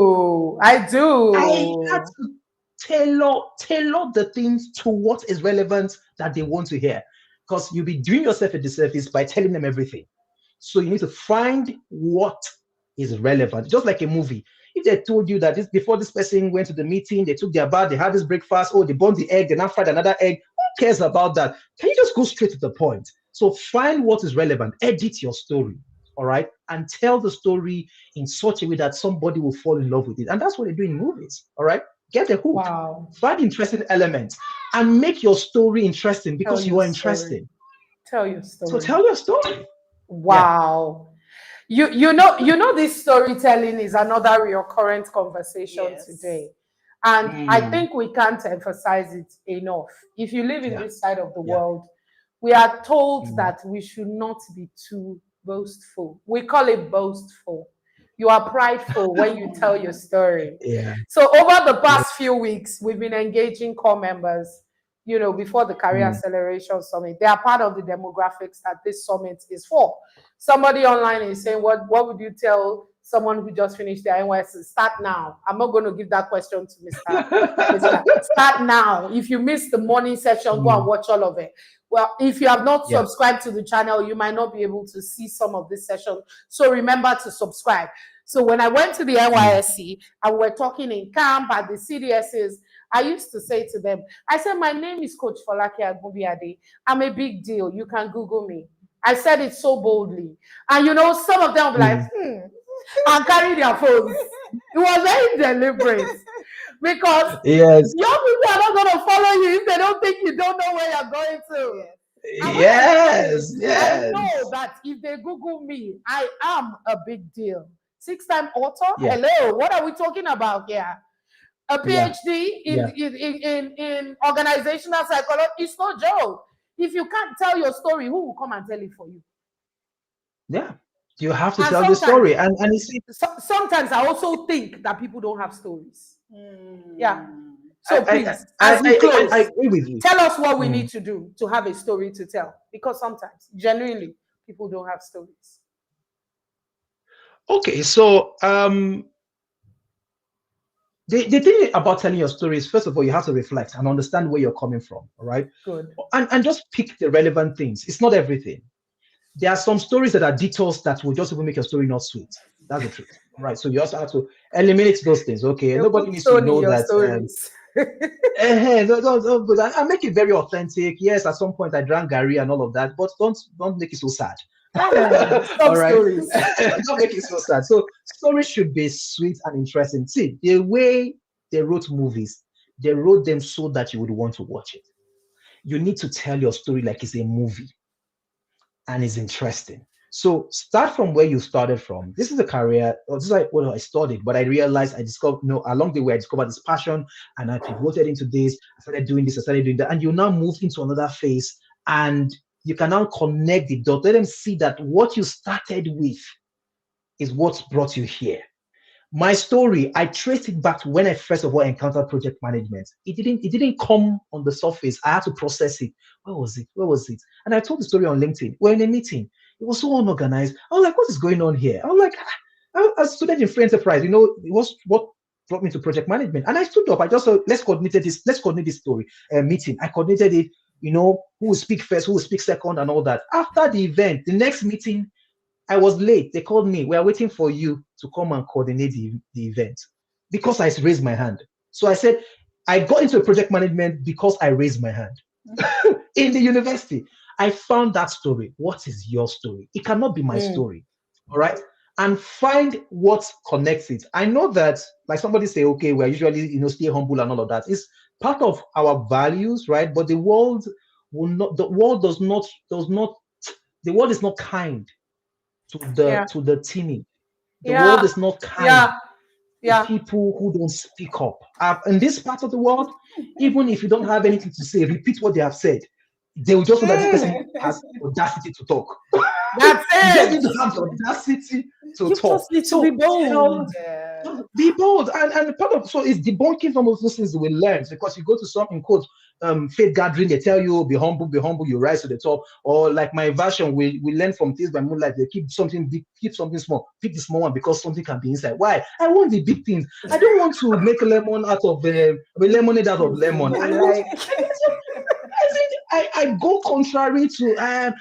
I do. I had to tailor the things to what is relevant that they want to hear. Because you'll be doing yourself a disservice by telling them everything. So you need to find what is relevant. Just like a movie. If they told you that before this person went to the meeting, they took their bath, they had this breakfast, they burned the egg, they now fried another egg. Who cares about that? Can you just go straight to the point? So find what is relevant, edit your story, all right? And tell the story in such a way that somebody will fall in love with it. And that's what they do in movies, all right? Get a hook, find interesting elements, and make your story interesting because you are interesting. Tell your story. So tell your story. Wow. Yeah. You know this storytelling is another recurrent conversation today. And I think we can't emphasize it enough. If you live in this side of the world, we are told that we should not be too boastful. We call it boastful. You are prideful when you tell your story. Yeah. So over the past few weeks, we've been engaging core members, before the Career Acceleration Summit. They are part of the demographics that this summit is for. Somebody online is saying, what would you tell someone who just finished their NYSC? Start now. I'm not going to give that question to Mr. Start now. If you missed the morning session, go and watch all of it. Well, if you have not subscribed to the channel, you might not be able to see some of this session. So remember to subscribe. So when I went to the NYSC and we're talking in camp at the CDSs, I used to say to them, I said, my name is Coach Folake Agunbíadé. I'm a big deal. You can Google me. I said it so boldly. And some of them will be like, and carry their phones. It was very deliberate because Yes. young people are not going to follow you if they don't think you don't know where you're going to. And when I Yes. say, I Yes. know that if they Google me, I am a big deal. 6-time author. Yeah. Hello, what are we talking about here? A Yeah. PhD Yeah. in organizational psychology. It's no joke. If you can't tell your story, who will come and tell it for you? Yeah. You have to And tell the sometimes- story. And you see, Sometimes I also think that people don't have stories. Mm. Yeah. So I- please, as we close, I agree with you. tell us what we Mm. need to do to have a story to tell. Because sometimes, genuinely, people don't have stories. Okay, so the thing about telling your story is, first of all, you have to reflect and understand where you're coming from, all right? Good. And just pick the relevant things. It's not everything. There are some stories that are details that will just even make your story not sweet. That's the truth, right? So you also have to eliminate those things. Okay, You nobody put needs tone to in know your that. stories. No, but I make it very authentic. Yes, at some point I drank Gary and all of that, but don't make it so sad. All right, stories. don't make it so sad. So stories should be sweet and interesting. See, the way they wrote movies, they wrote them so that you would want to watch it. You need to tell your story like it's a movie and it's interesting. So start from where you started from. This is a career, or this is like what I studied, but I realized I discovered, along the way, I discovered this passion and I pivoted into this. I started doing this, I started doing that. And you now move into another phase and you can now connect the dots. Let them see that what you started with is what brought you here. My story, I traced it back to when I first of all encountered project management. It didn't come on the surface. I had to process it. Where was it? And I told the story on LinkedIn. We're in a meeting. It was so unorganized. I was like, what is going on here? I was like, I studied in free enterprise. It was what brought me to project management. And I stood up. I just said, let's coordinate this story meeting. I coordinated it, who will speak first, who will speak second, and all that. After the event, the next meeting, I was late. They called me. We are waiting for you to come and coordinate the event because I raised my hand. So I said, I got into project management because I raised my hand. In the university, I found that story. What is your story? It cannot be my story. All right. And find what connects it. I know that, like somebody say, okay, we're usually, stay humble and all of that. It's part of our values, right? But the world is not kind to the timid. The world is not kind to people who don't speak up. In this part of the world, even if you don't have anything to say, repeat what they have said. They will just know that this person has audacity to talk. That's You it. just need to have the audacity to You talk. just need to be bold. Be bold, and part of it's debunking some of those things we learn, because you go to some, in quote, faith gathering, they tell you be humble, you rise to the top. Or like my version, we learn from Things by Moonlight, they keep something big, keep something small, pick the small one because something can be inside. Why? I want the big things. I don't want to make a lemon out of lemonade out of lemon. I go contrary to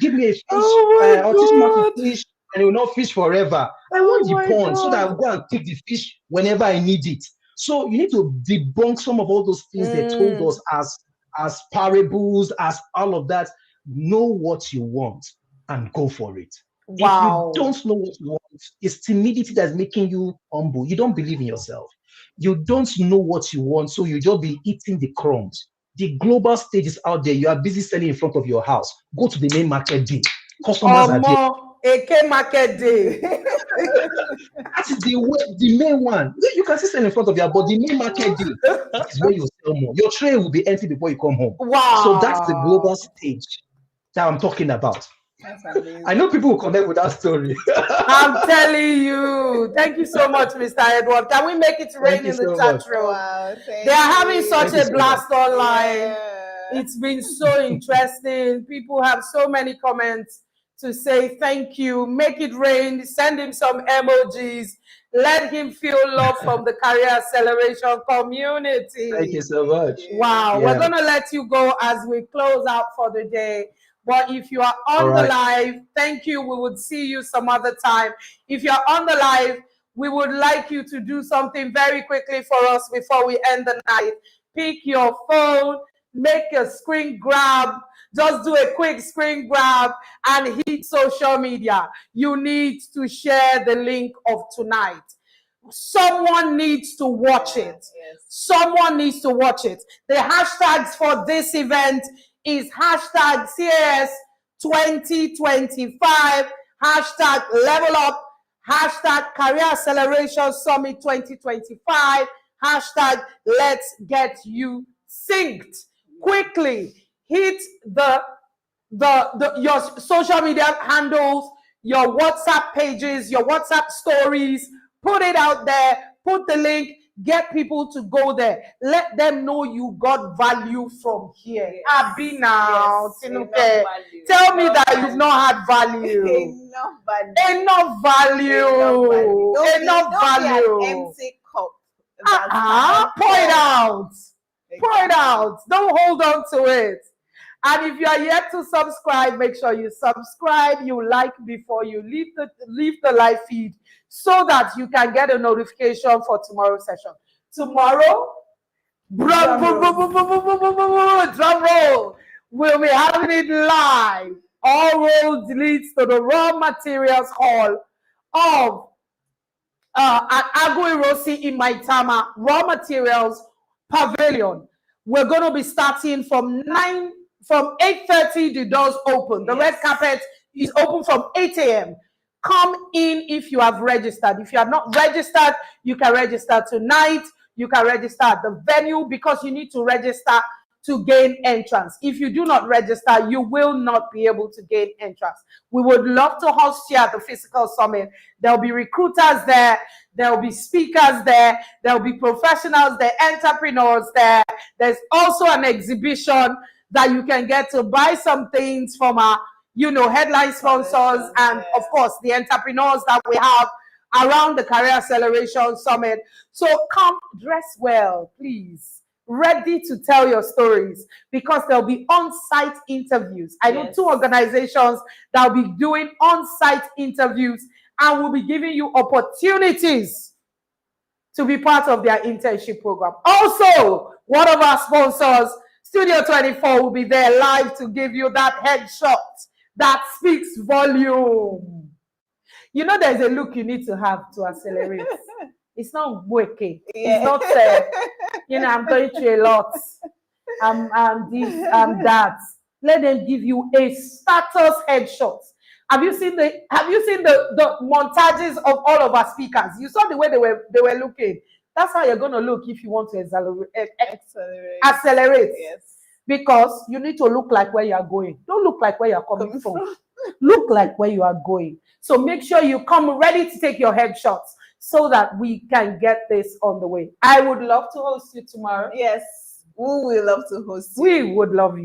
give me a fish, I'll teach you how to fish, and it will not fish forever. I want the pond so that I'll go and pick the fish whenever I need it. So you need to debunk some of all those things they told us as parables, as all of that. Know what you want and go for it. Wow. If you don't know what you want, it's timidity that's making you humble. You don't believe in yourself. You don't know what you want, so you just be eating the crumbs. The global stage is out there. You are busy selling in front of your house. Go to the main market day. Customers are there. AK market day. That is the main one. You can still sell in front of your, but the main market day is where you sell more. Your tray will be empty before you come home. Wow. So that's the global stage that I'm talking about. I know people will connect with that story. I'm telling you. Thank you so much, Mr. Edward. Can we make it rain in the chat room? Wow, They are having such a blast online. Yeah. It's been so interesting. People have so many comments to say thank you. Make it rain. Send him some emojis. Let him feel love from the Career Acceleration community. Thank you so much. Wow. Yeah. We're going to let you go as we close out for the day. But if you are on the live, thank you. We would see you some other time. If you're on the live, we would like you to do something very quickly for us before we end the night. Pick your phone, make a screen grab. Just do a quick screen grab and hit social media. You need to share the link of tonight. Someone needs to watch it. Yes. Someone needs to watch it. The hashtags for this event is hashtag CAS 2025, hashtag level up, hashtag career acceleration summit 2025, hashtag let's get you synced. Quickly hit your social media handles, your WhatsApp pages, your WhatsApp stories, put it out there, put the link, get people to go there. Let them know you got value from here. Yes. Abi now, Yes, Tinuke. enough value. Tell me Enough that value. you've not had value. Enough value. Enough value. Enough value. Don't be an empty cup. That's Pour it out. Exactly. Pour it out. Don't hold on to it. And if you are yet to subscribe, make sure you subscribe, you like before you leave the live feed so that you can get a notification for tomorrow's session. Tomorrow, drum roll, we'll be having it live. All roads leads to the raw materials hall of at Agui Rossi in Maitama, raw materials pavilion. We're going to be starting from 8:30, the doors open. The red carpet is open from 8 a.m. Come in if you have registered. If you have not registered, you can register tonight. You can register at the venue because you need to register to gain entrance. If you do not register, you will not be able to gain entrance. We would love to host you at the physical summit. There'll be recruiters there. There'll be speakers there. There'll be professionals there, entrepreneurs there. There's also an exhibition that you can get to buy some things from our, headline sponsors and of course the entrepreneurs that we have around the Career Acceleration Summit. So come dress well, please. Ready to tell your stories because there'll be on-site interviews. I know 2 organizations that will be doing on-site interviews and will be giving you opportunities to be part of their internship program. Also, one of our sponsors, Studio 24, will be there live to give you that headshot that speaks volume. There's a look you need to have to accelerate. It's not working. It's not I'm going through a lot. I'm this, I'm that. Let them give you a status headshot. Have you seen the montages of all of our speakers? You saw the way they were looking. That's how you're going to look if you want to accelerate. Yes. Because you need to look like where you are going. Don't look like where you are coming from. Look like where you are going. So make sure you come ready to take your headshots so that we can get this on the way. I would love to host you tomorrow. Yes, we will love to host you. We would love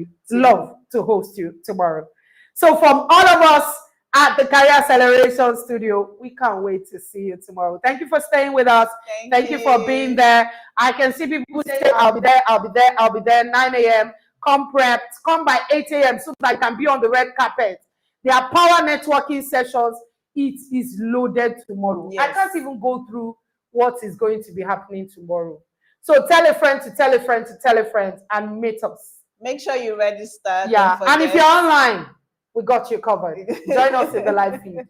to host you tomorrow. So from all of us at the Career Acceleration Studio, we can't wait to see you tomorrow. Thank you for staying with us. Thank you for being there. I can see people say, I'll be there, 9 a.m. Come prepped, come by 8 a.m. so that I can be on the red carpet. There are power networking sessions. It is loaded tomorrow. Yes. I can't even go through what is going to be happening tomorrow. So tell a friend to tell a friend to tell a friend and meet us. Make sure you register. Yeah, and if you're online, we got you covered. Join us in the live feed.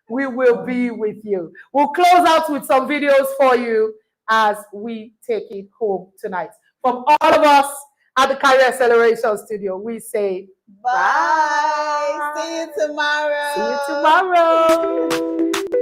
We will be with you. We'll close out with some videos for you as we take it home tonight. From all of us at the Career Acceleration Studio, we say bye. See you tomorrow. See you tomorrow.